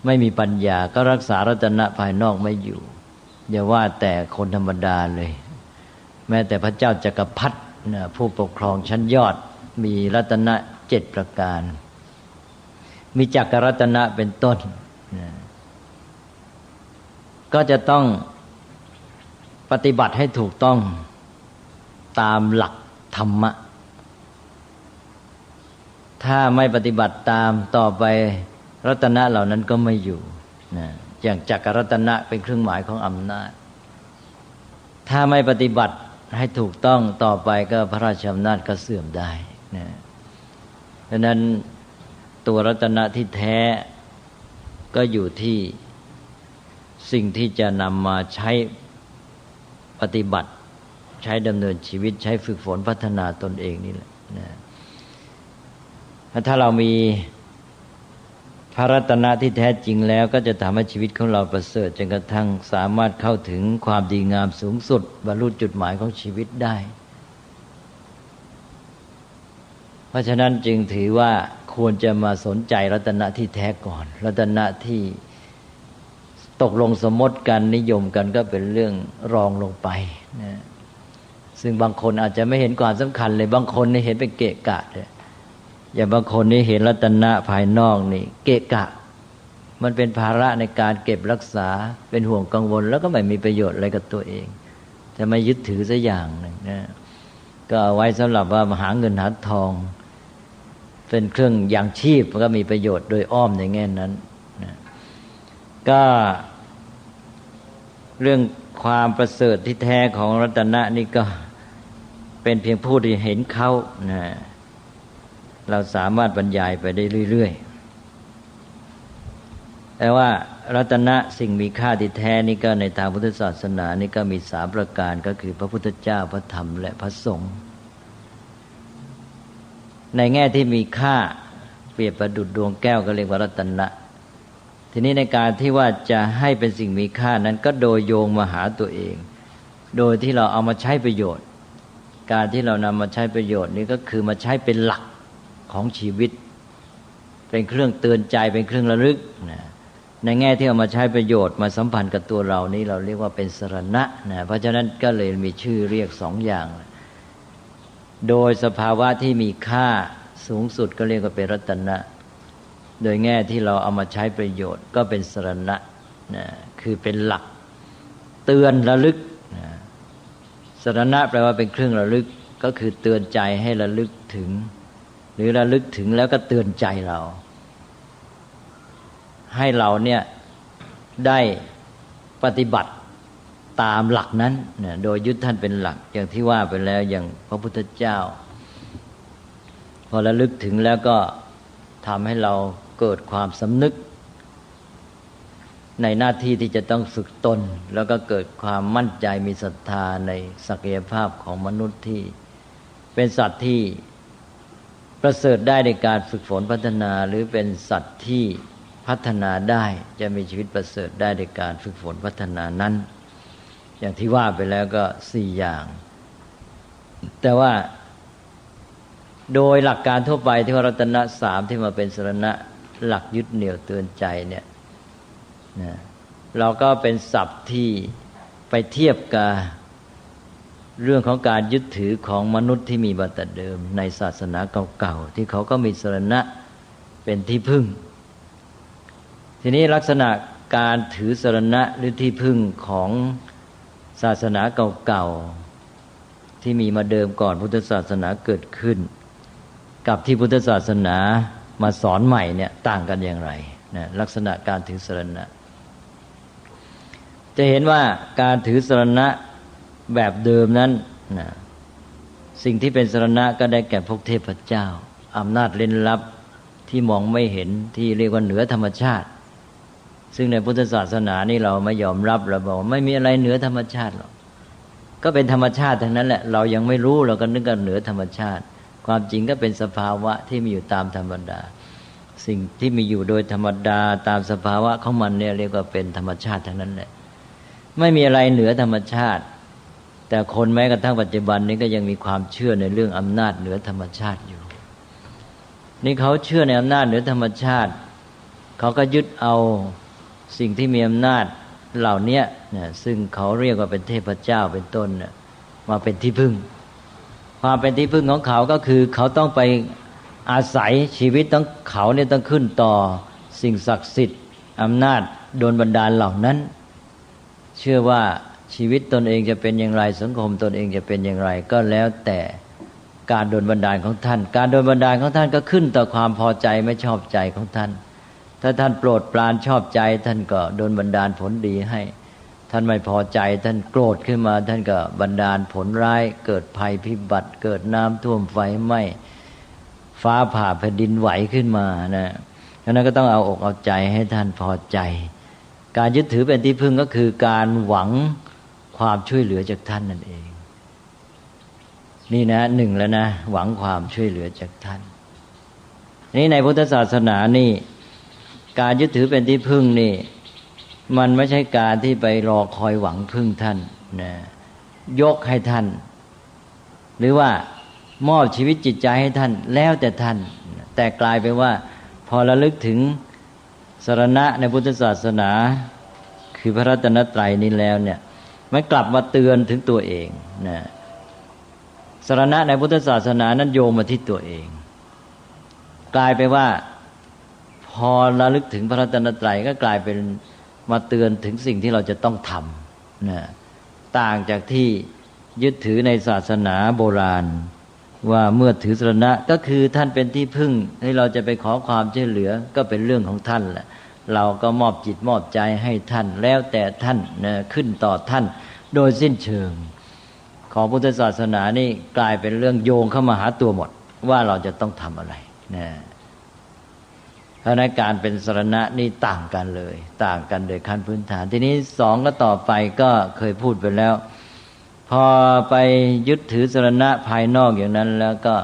ไม่มีปัญญาก็รักษารัตนะภายนอกไม่อยู่อย่าว่าแต่คนธรรมดาเลยแม้แต่พระเจ้าจักรพรรดิผู้ปกครองชั้นยอดมีรัตนะ7ประการมีจักรรัตนะเป็นต้นก็จะต้องปฏิบัติให้ถูกต้องตามหลักธรรมะถ้าไม่ปฏิบัติตามต่อไปรัตนะเหล่านั้นก็ไม่อยู่อย่างจักรรัตนะเป็นเครื่องหมายของอำนาจถ้าไม่ปฏิบัติให้ถูกต้องต่อไปก็พระราชอำนาจก็เสื่อมได้ดังนั้นตัวรัตนะที่แท้ก็อยู่ที่สิ่งที่จะนำมาใช้ปฏิบัติใช้ดำเนินชีวิตใช้ฝึกฝนพัฒนาตนเองนี่แหละถ้าเรามี พระรัตนะที่แท้จริงแล้วก็จะทำให้ชีวิตของเราประเสริฐจนกระทั่งสามารถเข้าถึงความดีงามสูงสุดบรรลุจุดหมายของชีวิตได้เพราะฉะนั้นจึงถือว่าควรจะมาสนใจรัตนะที่แท้ก่อนรัตนะที่ตกลงสมมติกันนิยมกันก็เป็นเรื่องรองลงไปนะซึ่งบางคนอาจจะไม่เห็นความสำคัญเลยบางคนนี่เห็นเป็นเกะกะเลยอย่างบางคนนี่เห็นรัตนะภายนอกนี่เกะกะมันเป็นภาระในการเก็บรักษาเป็นห่วงกังวลแล้วก็ไม่มีประโยชน์อะไรกับตัวเองจะไม่ยึดถือสักอย่างหนึ่งนะก็เอาไว้สำหรับว่าหาเงินหาทองเป็นเครื่องยังชีพมันก็มีประโยชน์โดยอ้อมในแง่นั้นนะก็เรื่องความประเสริฐที่แท้ของรัตนะนี่ก็เป็นเพียงผู้ที่เห็นเขานะเราสามารถบรรยายไปได้เรื่อยๆแต่ว่ารัตนะสิ่งมีค่าที่แท้นี่ก็ในทางพุทธศาสนานี่ก็มี3ประการก็คือพระพุทธเจ้าพระธรรมและพระสงฆ์ในแง่ที่มีค่าเปรียบประดุจดวงแก้วก็เรียกว่ารัตนะทีนี้ในการที่ว่าจะให้เป็นสิ่งมีค่านั้นก็โดยโยงมาหาตัวเองโดยที่เราเอามาใช้ประโยชน์การที่เรานำมาใช้ประโยชน์นี้ก็คือมาใช้เป็นหลักของชีวิตเป็นเครื่องเตือนใจเป็นเครื่องระลึกนะในแง่ที่เอามาใช้ประโยชน์มาสัมพันธ์กับตัวเรานี้เราเรียกว่าเป็นสรณะนะเพราะฉะนั้นก็เลยมีชื่อเรียก2อย่างโดยสภาวะที่มีค่าสูงสุดก็เรียกว่าเป็นรัตนะโดยแง่ที่เราเอามาใช้ประโยชน์ก็เป็นสรณะนะคือเป็นหลักเตือนระลึกนะสรณะแปลว่าเป็นเครื่องระลึกก็คือเตือนใจให้ระลึกถึงหรือระลึกถึงแล้วก็เตือนใจเราให้เราเนี่ยได้ปฏิบัติตามหลักนั้นนะโดยยึดท่านเป็นหลักอย่างที่ว่าไปแล้วอย่างพระพุทธเจ้าพอระลึกถึงแล้วก็ทำให้เราเกิดความสำนึกในหน้าที่ที่จะต้องฝึกตนแล้วก็เกิดความมั่นใจมีศรัทธาในศักยภาพของมนุษย์ที่เป็นสัตว์ที่ประเสริฐได้ในการฝึกฝนพัฒนาหรือเป็นสัตว์ที่พัฒนาได้จะมีชีวิตประเสริฐได้ในการฝึกฝนพัฒนานั้นอย่างที่ว่าไปแล้วก็4อย่างแต่ว่าโดยหลักการทั่วไปที่ว่ารัตนะ3ที่มาเป็นสรณะหลักยึดเหนี่ยวเตือนใจเนี่ยนะเราก็เป็นศัพท์ที่ไปเทียบกับเรื่องของการยึดถือของมนุษย์ที่มีมาแต่เดิมในศาสนาเก่าๆที่เขาก็มีสรณะเป็นที่พึ่งทีนี้ลักษณะการถือสรณะหรือที่พึ่งของศาสนาเก่าๆที่มีมาเดิมก่อนพุทธศาสนาเกิดขึ้นกับที่พุทธศาสนามาสอนใหม่เนี่ยต่างกันอย่างไรนะลักษณะการถือสรณะจะเห็นว่าการถือสรณะแบบเดิมนั้นนะสิ่งที่เป็นสรณะก็ได้แก่พวกเทพเจ้าอำนาจเร้นลับที่มองไม่เห็นที่เรียกว่าเหนือธรรมชาติซึ่งในพุทธศาสนานี่เราไม่ยอมรับเราบอกไม่มีอะไรเหนือธรรมชาติหรอกก็เป็นธรรมชาติทั้งนั้นแหละเรายังไม่รู้เราก็นึกว่าเหนือธรรมชาติความจริงก็เป็นสภาวะที่มีอยู่ตามธรรมดาสิ่งที่มีอยู่โดยธรรมดาตามสภาวะของมันเนี่ยเรียกว่าเป็นธรรมชาติทั้งนั้นแหละไม่มีอะไรเหนือธรรมชาติแต่คนแม้กระทั่งปัจจุบันนี้ก็ยังมีความเชื่อในเรื่องอำนาจเหนือธรรมชาติอยู่นี่เขาเชื่อในอำนาจเหนือธรรมชาติเขาก็ยึดเอาสิ่งที่มีอำนาจเหล่านี้เนี่ยซึ่งเขาเรียกว่าเป็นเทพเจ้าเป็นต้นเนี่ยมาเป็นที่พึ่งความเป็นที่พึ่งของเขาก็คือเขาต้องไปอาศัยชีวิตต้องเขาเนี่ยต้องขึ้นต่อสิ่งศักดิ์สิทธิ์อำนาจโดนบันดาลเหล่านั้นเชื่อว่าชีวิตตนเองจะเป็นอย่างไรสังคมตนเองจะเป็นอย่างไรก็แล้วแต่การโดนบันดาลของท่านการโดนบันดาลของท่านก็ขึ้นต่อความพอใจไม่ชอบใจของท่านถ้าท่านโปรดปรานชอบใจท่านก็โดนบันดาลผลดีให้ท่านไม่พอใจท่านโกรธขึ้นมาท่านก็บันดาลผลร้ายเกิดภัยพิบัติเกิดน้ำท่วมไฟไหม้ฟ้าผ่าแผ่นดินไหวขึ้นมานะฉะนั้นก็ต้องเอาอกเอาใจให้ท่านพอใจการยึดถือเป็นที่พึ่งก็คือการหวังความช่วยเหลือจากท่านนั่นเองนี่นะหนึ่งแล้วนะหวังความช่วยเหลือจากท่านนี่ในพุทธศาสนานี่ การยึดถือเป็นที่พึ่งนี่มันไม่ใช่การที่ไปรอคอยหวังพึ่งท่านนะยกให้ท่าน หรือว่ามอบชีวิตจิตใจให้ท่านแล้วแต่ท่านแต่กลายไปว่าพอระลึกถึงสรณะในพุทธศาสนาคือพระรัตนตรัยนี้แล้วเนี่ยมันกลับมาเตือนถึงตัวเองนะสรณะในพุทธศาสนานั้นโยงมาที่ตัวเองกลายไปว่าพอระลึกถึงพระรัตนตรัยก็กลายเป็นมาเตือนถึงสิ่งที่เราจะต้องทำนะต่างจากที่ยึดถือในศาสนาโบราณว่าเมื่อถือสรณะก็คือท่านเป็นที่พึ่งให้เราจะไปขอความช่วยเหลือก็เป็นเรื่องของท่านแหละเราก็มอบจิตมอบใจให้ท่านแล้วแต่ท่านนะขึ้นต่อท่านโดยสิ้นเชิงของพุทธศาสนานี่กลายเป็นเรื่องโยงเข้ามาหาตัวหมดว่าเราจะต้องทำอะไรนะเพราะนั้นการเป็นสรณะนี่ต่างกันเลยต่างกันโดยขั้นพื้นฐานทีนี้สองก็ต่อไปก็เคยพูดไปแล้วพอไปยึดถือสรณะภายนอกอย่างนั้นแล้วก็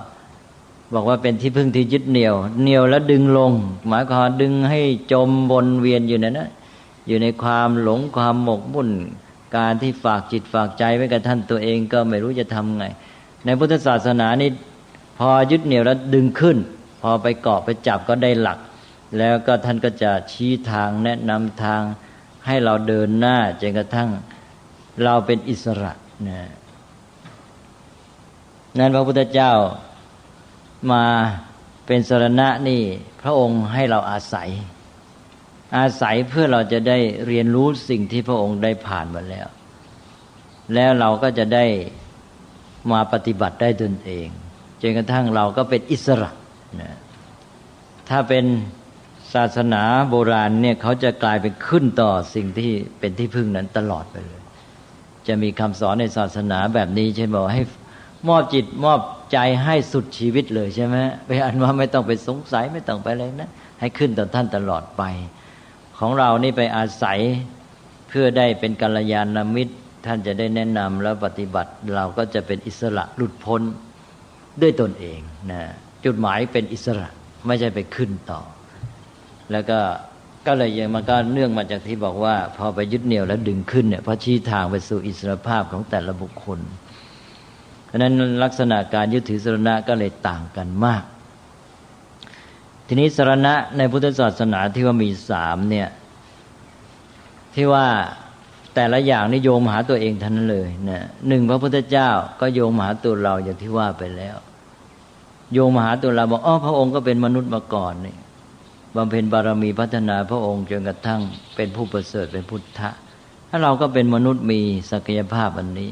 บอกว่าเป็นที่พึ่งที่ยึดเหนี่ยวแล้วดึงลงหมายความดึงให้จมวนเวียนอยู่นั่นนะอยู่ในความหลงความหมกมุ่นการที่ฝากจิตฝากใจไว้กับท่านตัวเองก็ไม่รู้จะทำไงในพุทธศาสนานี่พอยึดเหนี่ยวแล้วดึงขึ้นพอไปเกาะไปจับก็ได้หลักแล้วก็ท่านก็จะชี้ทางแนะนำทางให้เราเดินหน้าจนกระทั่งเราเป็นอิสระนะนั้นพระพุทธเจ้ามาเป็นสรณะนี่พระองค์ให้เราอาศัยเพื่อเราจะได้เรียนรู้สิ่งที่พระองค์ได้ผ่านมาแล้วเราก็จะได้มาปฏิบัติได้ตนเองจนกระทั่งเราก็เป็นอิสระนะถ้าเป็นศาสนาโบราณเนี่ยเขาจะกลายเป็นขึ้นต่อสิ่งที่เป็นที่พึ่งนั้นตลอดไปเลยจะมีคำสอนในศาสนาแบบนี้เช่นบอกให้มอบจิตมอบใจให้สุดชีวิตเลยใช่ไหมไปอันว่าไม่ต้องไปสงสัยไม่ต้องไปอะไรนะให้ขึ้นต่อท่านตลอดไปของเรานี่ไปอาศัยเพื่อได้เป็นกัลยาณมิตรท่านจะได้แนะนำแล้วปฏิบัติเราก็จะเป็นอิสระหลุดพ้นด้วยตนเองนะจุดหมายเป็นอิสระไม่ใช่ไปขึ้นต่อแล้วก็เลยยังมันก็เนื่องมาจากที่บอกว่าพอไปยึดเหนี่ยวแล้วดึงขึ้นเนี่ยพระชี้ทางไปสู่อิสรภาพของแต่ละบุคคลเพราะนั้นลักษณะการยึดถือสรณะก็เลยต่างกันมากทีนี้สรณะในพุทธศาสนาที่ว่ามี3เนี่ยที่ว่าแต่ละอย่างนี่โยงมาหาตัวเองทั้งนั้นเลยนะ1พระพุทธเจ้าก็โยงมาหาตัวเราอย่างที่ว่าไปแล้วโยงมาหาตัวเราบอกพระองค์ก็เป็นมนุษย์มาก่อนนี่บำเพ็ญบารมีพัฒนาพระองค์จนกระทั่งเป็นผู้ประเสริฐเป็นพุทธะถ้าเราก็เป็นมนุษย์มีศักยภาพอันนี้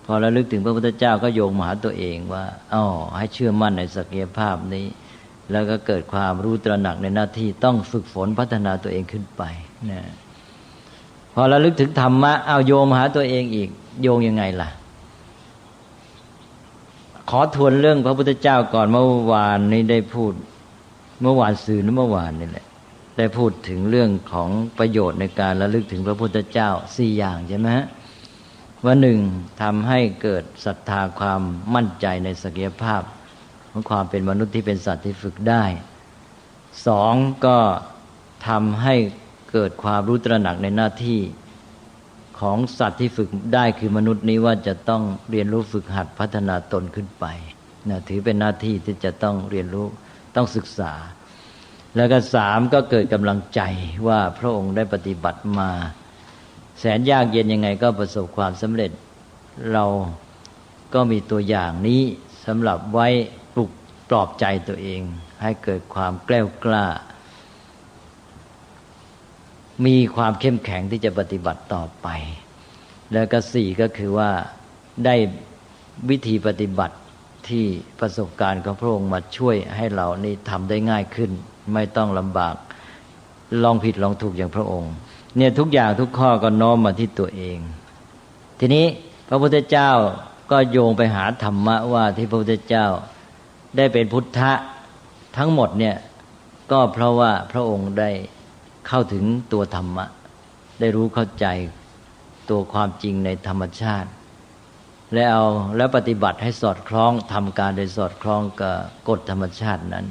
พอระลึกถึงพระพุทธเจ้าก็โยงมาหาตัวเองว่าให้เชื่อมั่นในศักยภาพนี้แล้วก็เกิดความรู้ตระหนักในหน้าที่ต้องฝึกฝนพัฒนาตัวเองขึ้นไปนะพอระลึกถึงธรรมะโยงมาหาตัวเองอีกโยงยังไงล่ะขอทวนเรื่องพระพุทธเจ้าก่อนเมื่อวานนี้ได้พูดเมื่อวานซืนเมื่อวานนี่แหละได้พูดถึงเรื่องของประโยชน์ในการระลึกถึงพระพุทธเจ้า4อย่างใช่ไหมฮะว่า1ทำให้เกิดศรัทธาความมั่นใจในศักยภาพของความเป็นมนุษย์ที่เป็นสัตว์ที่ฝึกได้2ก็ทำให้เกิดความรู้ตระหนักในหน้าที่ของสัตว์ที่ฝึกได้คือมนุษย์นี้ว่าจะต้องเรียนรู้ฝึกหัดพัฒนาตนขึ้นไปนะถือเป็นหน้าที่ที่จะต้องเรียนรู้ต้องศึกษาแล้วก็3ก็เกิดกำลังใจว่าพระองค์ได้ปฏิบัติมาแสนยากเย็นยังไงก็ประสบความสำเร็จเราก็มีตัวอย่างนี้สำหรับไว้ปลุกปลอบใจตัวเองให้เกิดความแกล้วกล้ามีความเข้มแข็งที่จะปฏิบัติต่อไปแล้วก็4ก็คือว่าได้วิธีปฏิบัติที่ประสบการณ์ของพระองค์มาช่วยให้เรานี่ทำได้ง่ายขึ้นไม่ต้องลำบากลองผิดลองถูกอย่างพระองค์เนี่ยทุกอย่างทุกข้อก็น้อมมาที่ตัวเองทีนี้พระพุทธเจ้าก็โยงไปหาธรรมะว่าที่พระพุทธเจ้าได้เป็นพุทธะทั้งหมดเนี่ยก็เพราะว่าพระองค์ได้เข้าถึงตัวธรรมะได้รู้เข้าใจตัวความจริงในธรรมชาติแล้วปฏิบัติให้สอดคล้องทำการโดยสอดคล้องกับกฎธรรมชาตินั้น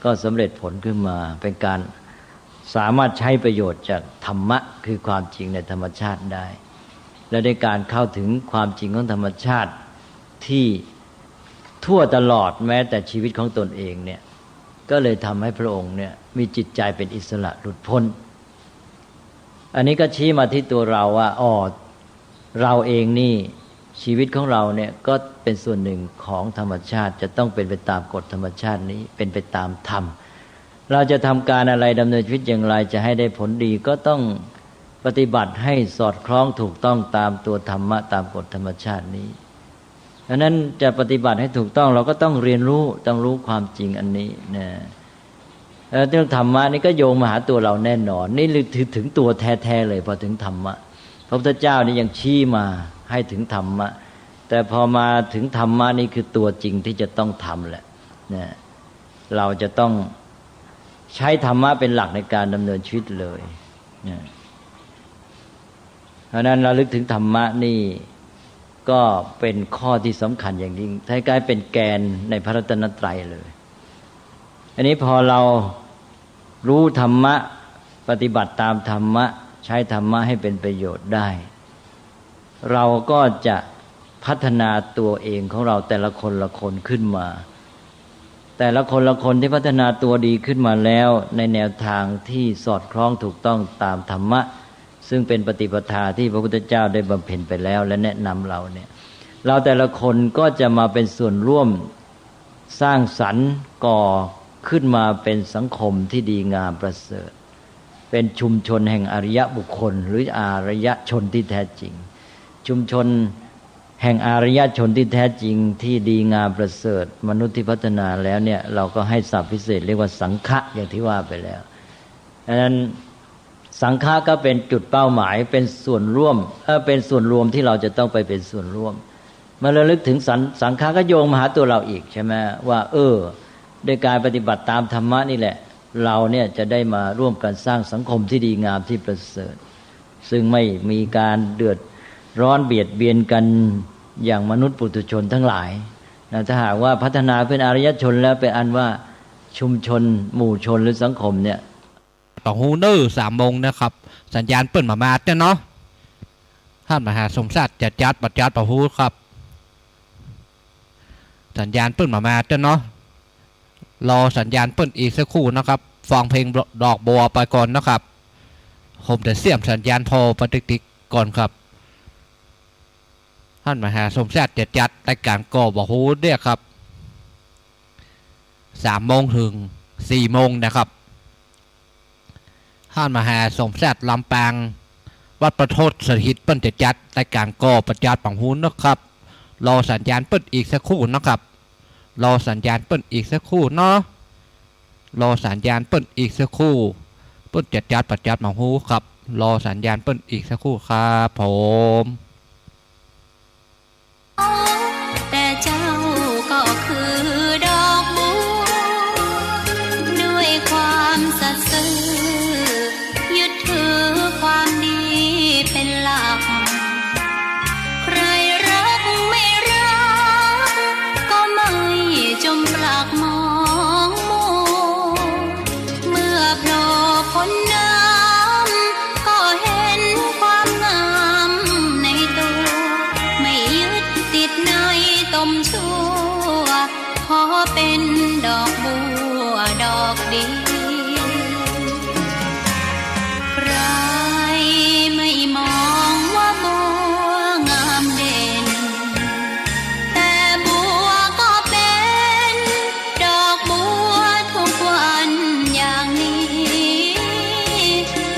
ก็สำเร็จผลขึ้นมาเป็นการ สามารถใช้ประโยชน์จากธรรมะคือความจริงในธรรมชาติได้และในการเข้าถึงความจริงของธรรมชาติที่ทั่วตลอดแม้แต่ชีวิตของตนเองเนี่ยก็เลยทำให้พระองค์เนี่ยมีจิตใจเป็นอิสระหลุดพ้นอันนี้ก็ชี้มาที่ตัวเราว่าเราเองนี่ชีวิตของเราเนี่ยก็เป็นส่วนหนึ่งของธรรมชาติจะต้องเป็นไปตามกฎธรรมชาตินี้เป็นไปตามธรรมเราจะทำการอะไรดำเนินชีวิตอย่างไรจะให้ได้ผลดีก็ต้องปฏิบัติให้สอดคล้องถูกต้องตามตัวธรรมะตามกฎธรรมชาตินี้ดังนั้นจะปฏิบัติให้ถูกต้องเราก็ต้องเรียนรู้ต้องรู้ความจริงอันนี้นะเรื่องธรรมะนี่ก็โยงมาหาตัวเราแน่นอนนี่ถึงตัวแท้ๆเลยพอถึงธรรมะพระพุทธเจ้านี่ยังชี้มาให้ถึงธรรมะแต่พอมาถึงธรรมะนี่คือตัวจริงที่จะต้องทำแหละนะเราจะต้องใช้ธรรมะเป็นหลักในการดำเนินชีวิตเลยนะเพราะนั้นระลึกถึงธรรมะนี่ก็เป็นข้อที่สำคัญอย่างยิ่งท้ายกลายเป็นแกนในพระรัตนตรัยเลยอันนี้พอเรารู้ธรรมะปฏิบัติตามธรรมะใช้ธรรมะให้เป็นประโยชน์ได้เราก็จะพัฒนาตัวเองของเราแต่ละคนละคนขึ้นมาแต่ละคนละคนที่พัฒนาตัวดีขึ้นมาแล้วในแนวทางที่สอดคล้องถูกต้องตามธรรมะซึ่งเป็นปฏิปทาที่พระพุทธเจ้าได้บำเพ็ญไปแล้วและแนะนำเราเนี่ยเราแต่ละคนก็จะมาเป็นส่วนร่วมสร้างสรรค์ก่อขึ้นมาเป็นสังคมที่ดีงามประเสริฐเป็นชุมชนแห่งอริยบุคคลหรืออารยชนที่แท้จริงชุมชนแห่งอารยชนที่แท้จริงที่ดีงามประเสริฐมนุษย์ที่พัฒนาแล้วเนี่ยเราก็ให้ศัพท์พิเศษเรียกว่าสังฆะอย่างที่ว่าไปแล้วดังนั้นสังฆะก็เป็นจุดเป้าหมายเป็นส่วนร่วมเป็นส่วนรวมที่เราจะต้องไปเป็นส่วนร่วมเมื่อระลึกถึงสังฆะก็โยงมาหาตัวเราอีกใช่ไหมว่าด้วยการปฏิบัติตามธรรมะนี่แหละเราเนี่ยจะได้มาร่วมกันสร้างสังคมที่ดีงามที่ประเสริฐซึ่งไม่มีการเดือดร้อนเบียดเบียนกันอย่างมนุษย์ปุถุชนทั้งหลายนะถ้าหากว่าพัฒนาเป็นอารยชนแล้วเป็นอันว่าชุมชนหมู่ชนหรือสังคมเนี่ยต่อฮูเนอร์3 โมงนะครับสัญญาณเปิดมาเนี่ยเนาะท่านมหาสมศักดิ์จัดปัจจัดต่อฮูครับสัญญาณเปิดมาเนี่ยเนาะรอสัญญาณเปิดอีกสักครู่นะครับฟังเพลงดอกบัวไปก่อนนะครับผมจะเสียมสัญญาณโทรปฏิทินก่อนครับท่านมหาสมศักดิ์จัดรายการก่อบอกฮูเนี่ยครับ3 โมงถึง4 โมงนะครับท่านมหาสมศักดิ์ลำปางวัดประโทษสถิตเปิ้นจะจัดรายการก่อประจัดปังหูนะครับรอสัญญาณเปิ้นอีกสักครู่นะครับรอสัญญาณเปิ้นอีกสักครู่เนาะรอสัญญาณเปิ้นอีกสักครู่เปิ้นจะจัดประจัดปังหูครับรอสัญญาณเปิ้นอีกสักครู่ครับผมแต่เจ้าก็คือดอกบัวด้วยความสัตย์ซื่อยึดถือความดีเป็นหลักใครรักไม่รักก็ไม่จมปลักมองมัวเมื่อโผล่พ้นน้ำก็เห็นความงามในตัวไม่ยึดติดในต้มชั่วขอเป็นดอกบัวดอกดีใครไม่มองว่าบัวงามเด่นแต่บัวก็เป็นดอกบัวทุกวันอย่างนี้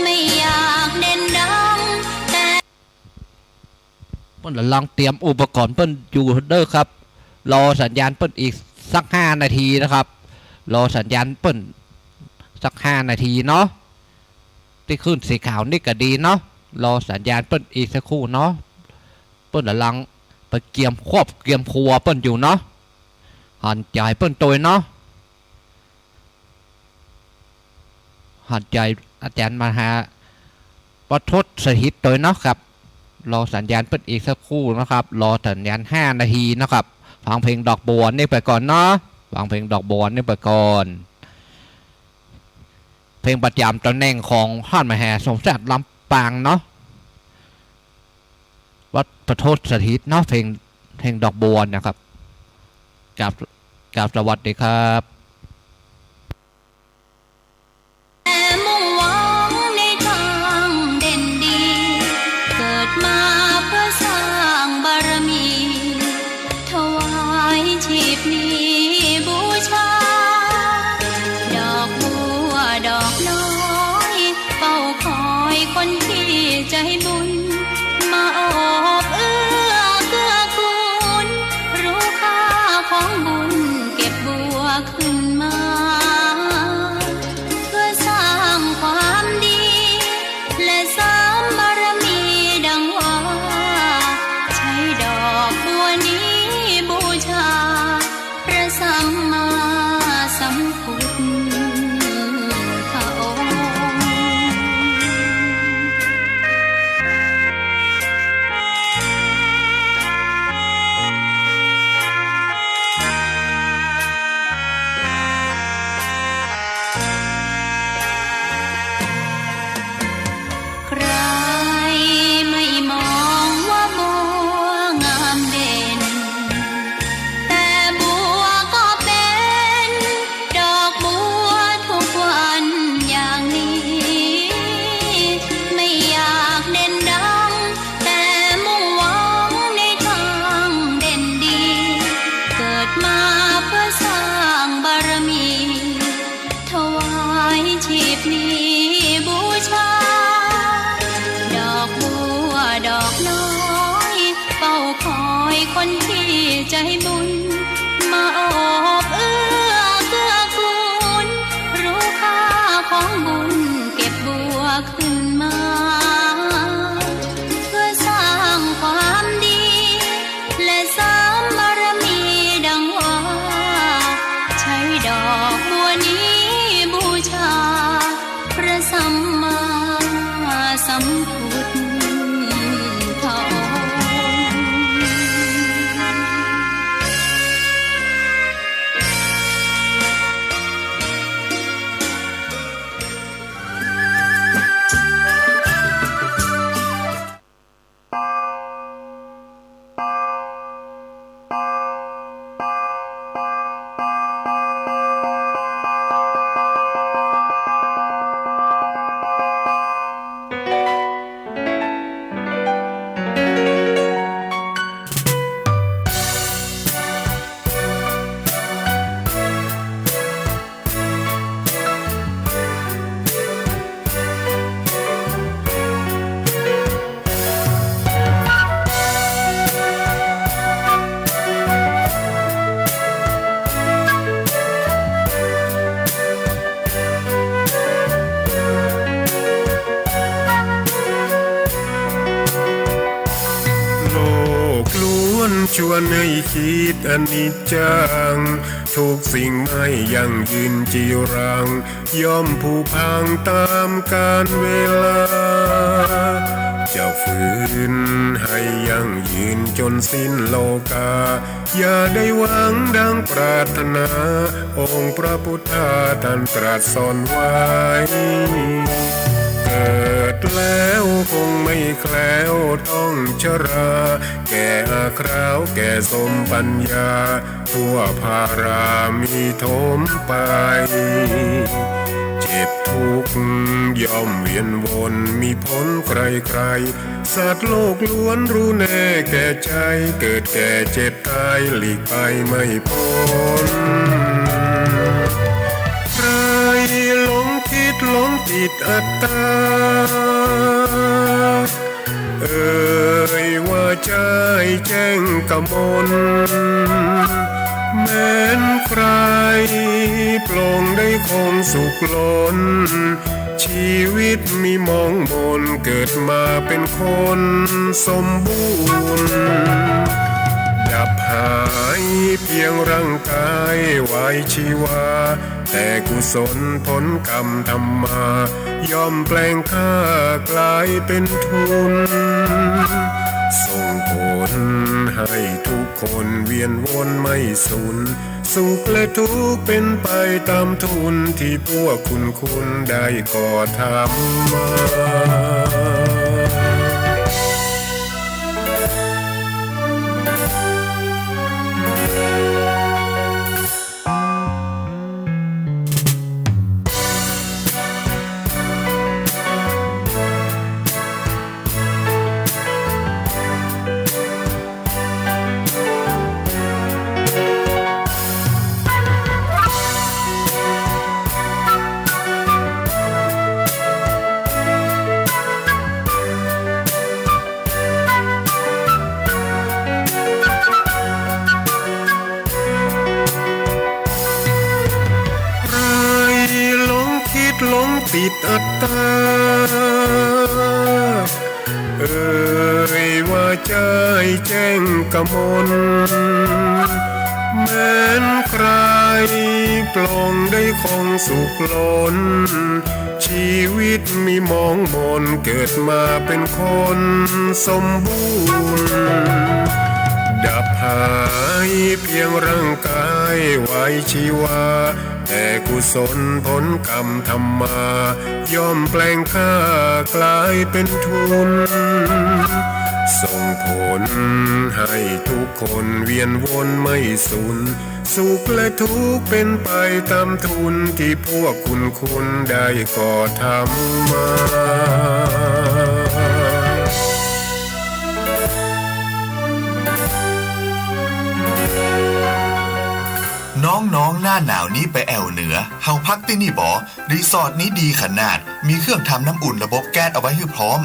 ไม่อยากเด่นดังแต่เปิ้นลองเตรียมอุปกรณ์เปิ้นอยู่เด้อครับรอสัญญาณเปิ้นอีกสัก5 นาทีนะครับรอสัญญาณเปิ้นสัก5 นาทีเนาะที่ขึ้นสีขาวนี่ก็ดีเนาะรอสัญญาณเปิ้นอีกสักครู่เนาะเปิ้นลังไปเกียมครอบเกียมครัวเปิ้นอยู่เนาะหันใจเปิ้นตัวเนาะหันใจอาจารย์มหาประทศสถิตตัวเนาะครับรอสัญญาณเปิ้นอีกสักครู่นะครับรอสัญญาณ5 นาทีนะครับฟังเพลงดอกบัวนี่ไปก่อนเนาะฟังเพลงดอกบัวนี่ไปก่อน เพลงประจำตำแหน่งของท่านมหาสมศักดิ์ลำปางเนาะวัดประโทษสถิตเนาะเพลงดอกบัวนะครับกับสวัสดีครับ แต่มุ่งหวังในทางเด่นดี เกิดมาเพื่อสร้างบารมี ถวายชีพนี้บูชา ดอกบัวดอกน้อยเฝ้าคอยคนที่ใจบุญ มาโอบเอื้อเกื้อกูลรู้ค่าของบุญเก็บบัวขึ้นมา เพื่อสร้างความดี และเสริมบารมีดังว่า ใช้ดอกบัวนี้บูชา พระสัมมาสัมพุทธองค์ ใครไม่มองว่าบัวงามเด่น แต่บัวก็เป็นดอกบัวทุกวันอย่างนี้ ไม่อยากเด่นดัง แต่มุ่งหวังในทางเด่นดี เกิดมาเพื่อสร้างบารมี ถวายชีพนี้บูชา ดอกบัวดอกน้อยเฝ้าคอยคนที่ใจบุญ มาโอบเอื้อเกื้อกูลรู้ค่าของบุญเก็บบัวขึ้นมา เพื่อสร้างความดี และเสริมบารมีดังว่า ใช้ดอกบัวนี้บูชา พระสัมมาสัมพุทธองค์ ชวนให้คิดอนิจจังทุกสิ่งไม่ยั่งยืนจีรังย่อมผุพังตามกาลเวลาจะฝืนให้ยั่งยืนจนสิ้นโลกาอย่าได้หวังดังปรารถนาองค์พระพุทธาท่านตรัสสอนไว้เกิดแล้วคงไม่แคล้วต้องชราแก่อาคราวแก่สมปัญญาทั่วภารามีทมไปเจ็บทุกข์ย่อมเวียนวนมีพ้นใครๆสัตว์โลกล้วนรู้แน่แก่ใจเกิดแก่เจ็บตายหลีกไปไม่พ้นใครหลงคิดหลงจิตอัตตาว่าใจแจ้งกมลแม้นใครปลงได้คงสุขล้นชีวิตมีมองมนเกิดมาเป็นคนสมบูรณ์ดับหายเพียงร่างกายไว้ชีวาแต่กุศลผลกรรมทำมาย่อมแปลงค่ากลายเป็นทุน ส่งผลให้ทุกคนเวียนวนไม่สูญสุขและทุกข์เป็นไปตามทุนที่พวกคุณได้ก่อทำมาหลงติดอัตตาว่าใจแจ้งกมลแม้นใครปลงได้คงสุขล้นชีวิตมีมองมนเกิดมาเป็นคนสมบูรณ์ดับหายเพียงร่างกายไว้ชีวาแต่กุศลผลกรรมทำมาย่อมแปลงค่ากลายเป็นทุนส่งผลให้ทุกคนเวียนวนไม่สูญสุขและทุกข์เป็นไปตามทุนที่พวกคุณได้ก่อทำมาน้องๆหน้าหนาวนี้ไปแอวเหนือเฮาพักที่นี่บ่รีสอร์ทนี้ดีขนาดมีเครื่องทำน้ำอุ่นระบบแก๊สเอาไว้ให้พร้อม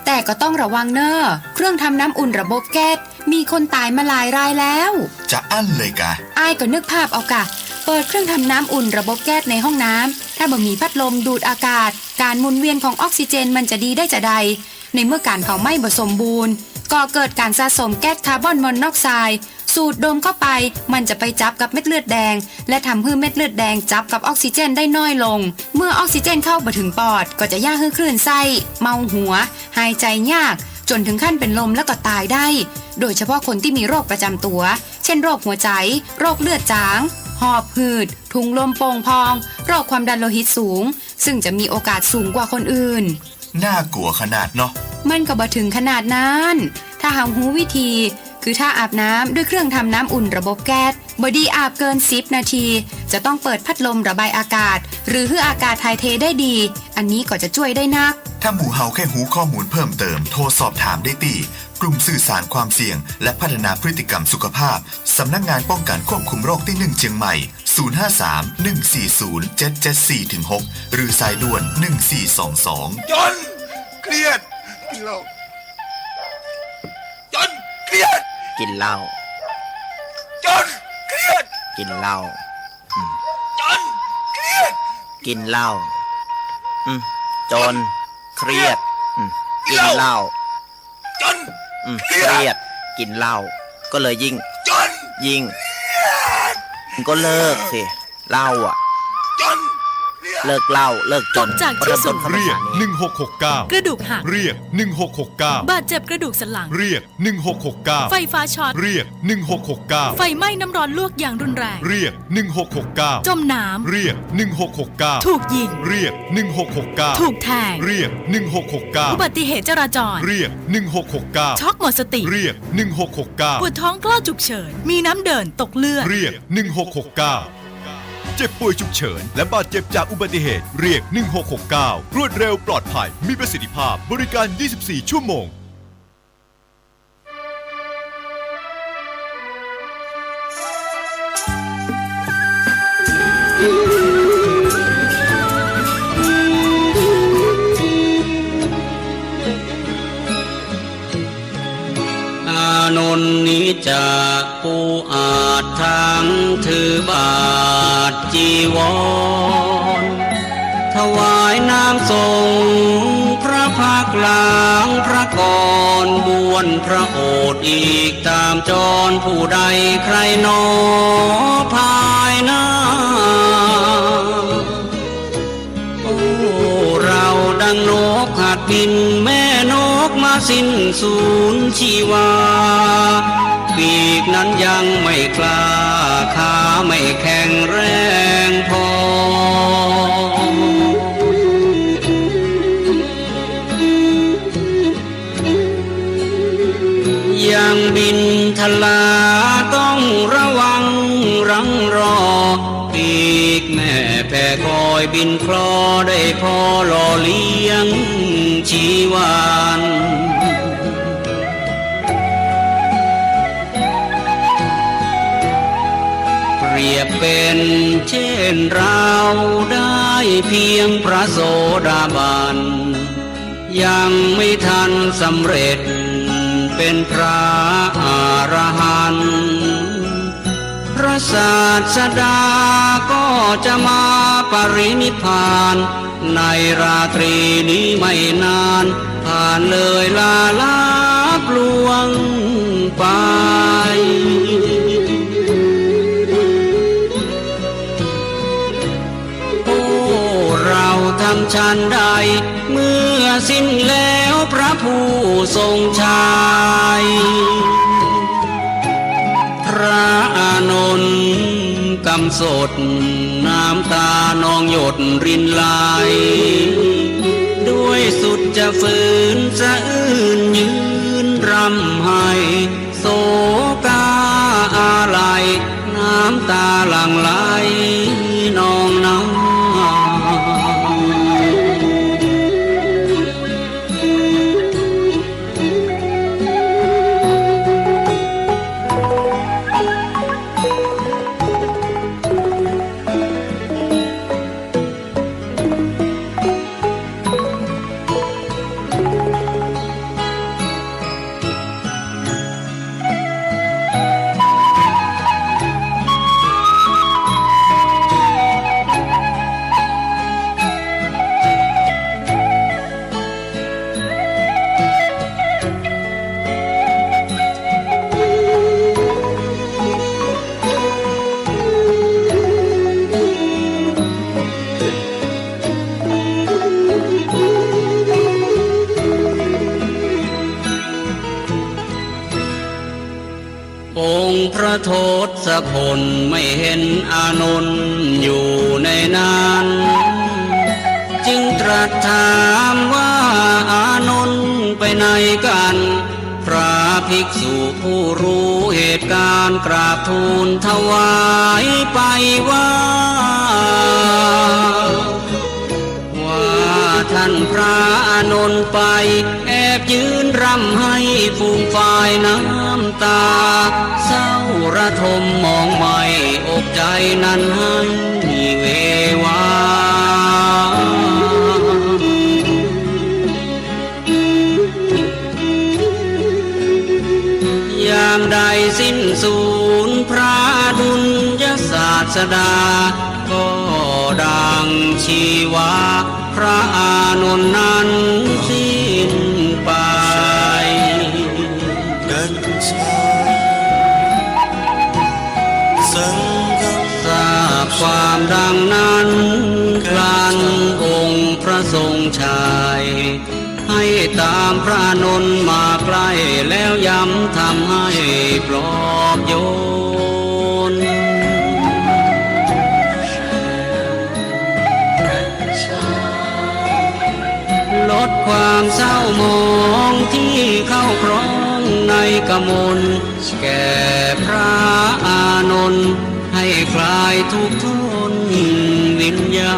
แต่ก็ต้องระวังเนอะเครื่องทำน้ำอุ่นระบบแก๊สมีคนตายมาหลายรายแล้วจะอั้นเลยกะอ้ายก็นึกภาพเอากะเปิดเครื่องทำน้ำอุ่นระบบแก๊สในห้องน้ำถ้าบ่มีพัดลมดูดอากาศการหมุนเวียนของออกซิเจนมันจะดีได้จะใดในเมื่อการเผาไหม้บ่สมบูรณ์ก็เกิดการสะสมแก๊สคาร์บอนมอนอกไซด์สูดดมเข้าไปมันจะไปจับกับเม็ดเลือดแดงและทำให้เม็ดเลือดแดงจับกับออกซิเจนได้น้อยลงเมื่อออกซิเจนเข้าไปถึงปอดก็จะย่าให้คลื่นไส้เมาหัวหายใจยากจนถึงขั้นเป็นลมแล้วก็ตายได้โดยเฉพาะคนที่มีโรคประจำตัวเช่นโรคหัวใจโรคเลือดจางหอบหืดถุงลมโป่งพองโรคความดันโลหิตสูงซึ่งจะมีโอกาสสูงกว่าคนอื่นน่ากลัวขนาดเนาะมันก็บ่ถึงขนาดนั้นถ้าหาหูวิธีคือถ้าอาบน้ำด้วยเครื่องทำน้ำอุ่นระบบแก๊สบอดี้อาบเกิน10 นาทีจะต้องเปิดพัดลมระบายอากาศหรือให้อากาศถ่ายเทได้ดีอันนี้ก็จะช่วยได้นักถ้าหมู่เฮาแค่หูข้อมูลเพิ่มเติมโทรสอบถามได้ที่กลุ่มสื่อสารความเสี่ยงและพัฒนาพฤติกรรมสุขภาพสำนักงานป้องกันควบคุมโรคที่1เชียงใหม่053-140-774-6หรือสายด่วน1422จนเครียดกินเหล้าจนเครียดกินเหล้าจนเครียดกินเหล้าจนเครียดกินเหล้าจนเครียดกินเหล้าจนเครียดกินเหล้าก็เลยยิ่งก็เลิกสิเหล้าอ่ะจนเลิกเหล้าเลิกจนจากที่สุดเรียก1669กระดูกหักเรียก1669บาดเจ็บกระดูกสันหลังเรียก1669ไฟฟ้าช็อตเรียก1669ไฟไหม้น้ำร้อนลวกอย่างรุนแรงเรียก1669จมน้ำเรียก1669ถูกยิงเรียก1669ถูกแทงเรียก1669อุบัติเหตุจราจรเรียก1669ช็อกหมดสติเรียก1669ปวดท้องกล้าฉุกเฉินมีน้ำเดินตกเลือดเรียก1669เจ็บป่วยฉุกเฉินและบาดเจ็บจากอุบัติเหตุเรียก1669รวดเร็วปลอดภัยมีประสิทธิภาพบริการ24ชั่วโมงนนนิจากผู้อาจทั้งถือบาทจีวรถวายน้ำทรงพระภาคหลังพระกรบวนพระโอษฐ์อีกตามจรผู้ใดใครหนอภายหน้าโอ้เราดังนกหัดบินแม่นกมา สิ้นสูญชีวาปีกนั้นยังไม่กล้าขาไม่แข็งแรงพอยังบินทลาต้องระวังรังรอปีกแม่แผ่คอยบินคลอได้พอหล่อเลี้ยงชีวานเปรียบเป็นเช่นเราได้เพียงพระโสดาบันยังไม่ทันสำเร็จเป็นพระอรหันต์พระศาสดาก็จะมาปรินิพพานในราตรีนี้ไม่นานผ่านเลยลาลับลวงไปโอ้เราทำชันใดเมื่อสิ้นแล้วพระผู้ทรงชัยพระอานนท์กำสดน้ำตานองหยดรินไหลด้วยสุดจะฝืนสะอื้นยืนรำไห้โศกาอาลัยน้ำตาหลั่งไหลนองน้ำองค์พระโทศพลไม่เห็นอานนท์อยู่ในนั้นจึงตรัสถามว่าอานนท์ไปไหนกันพระภิกษุผู้รู้เหตุการณ์กราบทูลถวายไปว่าท่านพระอานนท์ไปแอบยืนรำให้ฟูงฝ่ายน้ำตาเศร้าระทมมองไม่อกใจนั้นให้เววายามใดสิ้นสูญพระดุลยศาสดาก็ดังชีวาพระอานนท์นั้นสิ้นไปทราบความดังนั้นครั้นองค์พระทรงชัยให้ตามพระอานนท์มาใกล้แล้วย้ำทำให้ปลอบโยนลดความเศร้าหมองที่เข้าครองในกมลแก่พระอานนท์ให้คลายทุกข์ทนวิญญา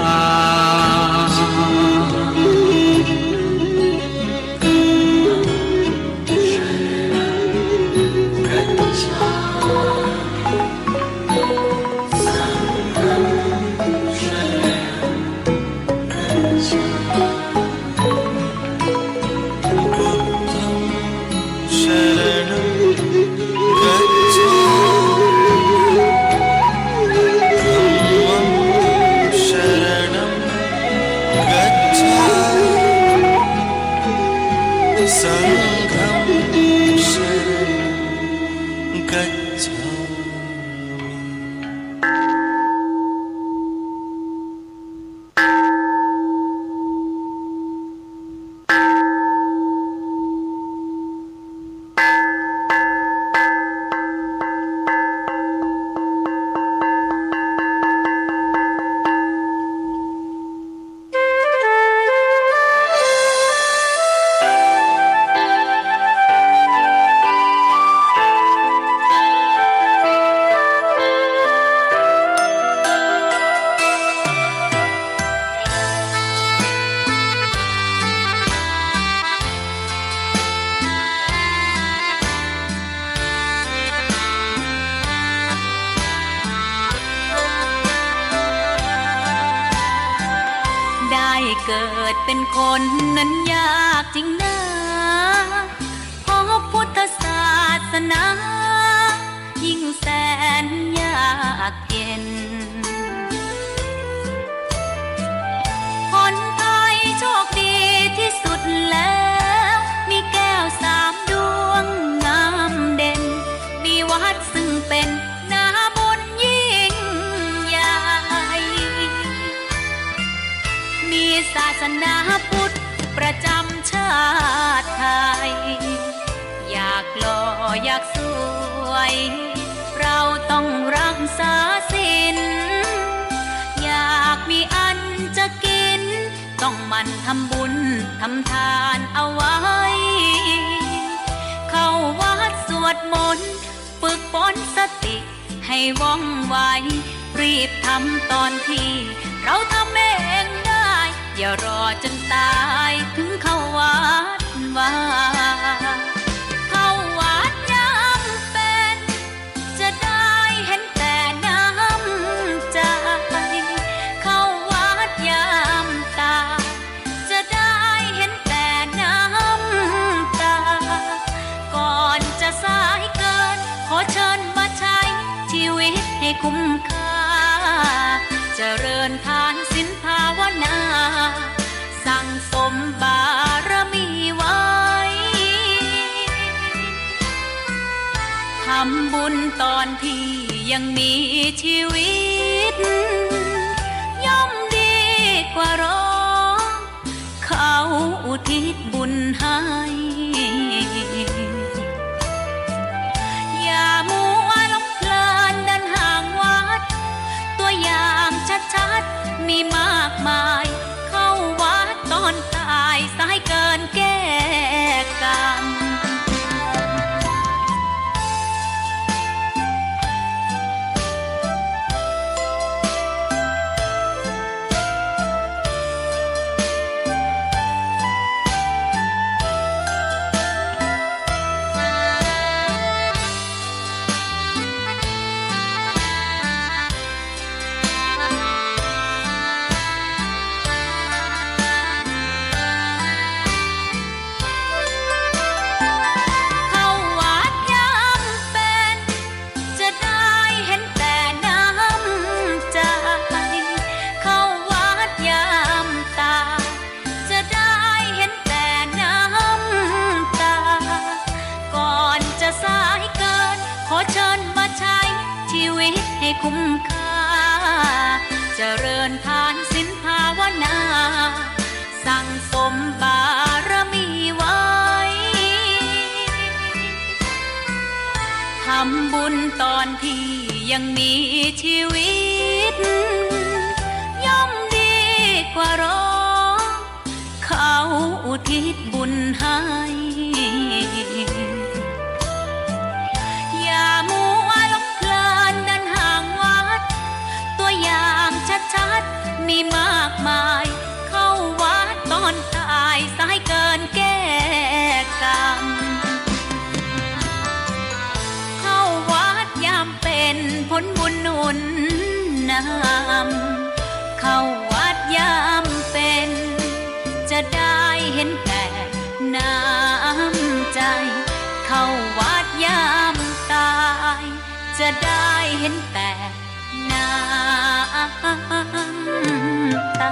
เกิดเป็นคนนั้นยากจริงนะเพราะพุทธศาสนายิ่งแสนยากเย็นคนไทยโชคดีที่สุดแล้วมีแก้ว3 ดวงงามเด่นมีวัดซึ่งเป็นนาบุญยิ่งใหญ่มีศาสนาพุทธประจำชาติไทยอยากหล่ออยากสวยเราต้องรักษาศีลอยากมีอันจะกินต้องหมั่นทำบุญทำทานเอาไว้เข้าวัดสวดมนต์ฝึกฝนสติให้ว่องไวรีบทำตอนที่เราทำเองได้อย่ารอจนตายถึงเข้าวัดว่าเข้าวัดยามเป็นจะได้เห็นแต่น้ำใจเข้าวัดยามตายจะได้เห็นแต่น้ำตาก่อนจะสายเกินขอเชิญมาใช้ชีวิตให้คุ้มค่าเจริญทานศีลภาวนาสั่งสมบารมีไว้ทำบุญตอนที่ยังมีชีวิตย่อมดีกว่ารอเขาอุทิศบุญให้อย่ามัวหลงเพลินเดินห่างวัดตัวอย่างชัดๆมีมากมายเข้าวัดตอนตายสายเกินแก้กรรมคุ้มค่าเจริญทานศีลภาวนาสั่งสมบารมีไว้ทำบุญตอนที่ยังมีชีวิตย่อมดีกว่ารอเขาอุทิศบุญให้อย่ามัวหลงเพลินเดินห่างวัดตัวอย่างชัดๆมีมากมายเข้าวัดตอนตายสายเกินแก้กรรมเข้าวัดยามเป็นผลบุญหนุนนำเข้าวัดยามเป็นจะได้เห็นแต่น้ำใจเข้าวัดยามตายจะได้เห็นแต่น้ำตา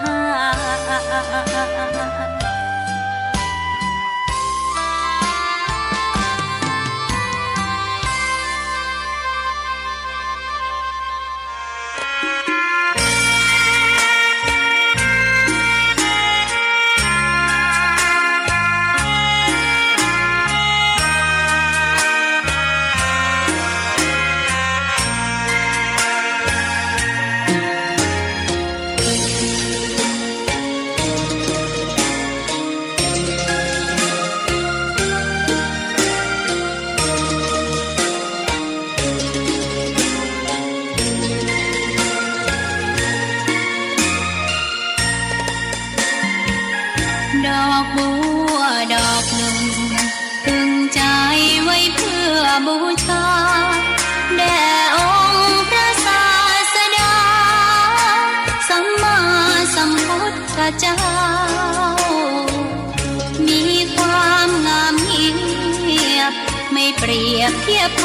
ยบเทียบ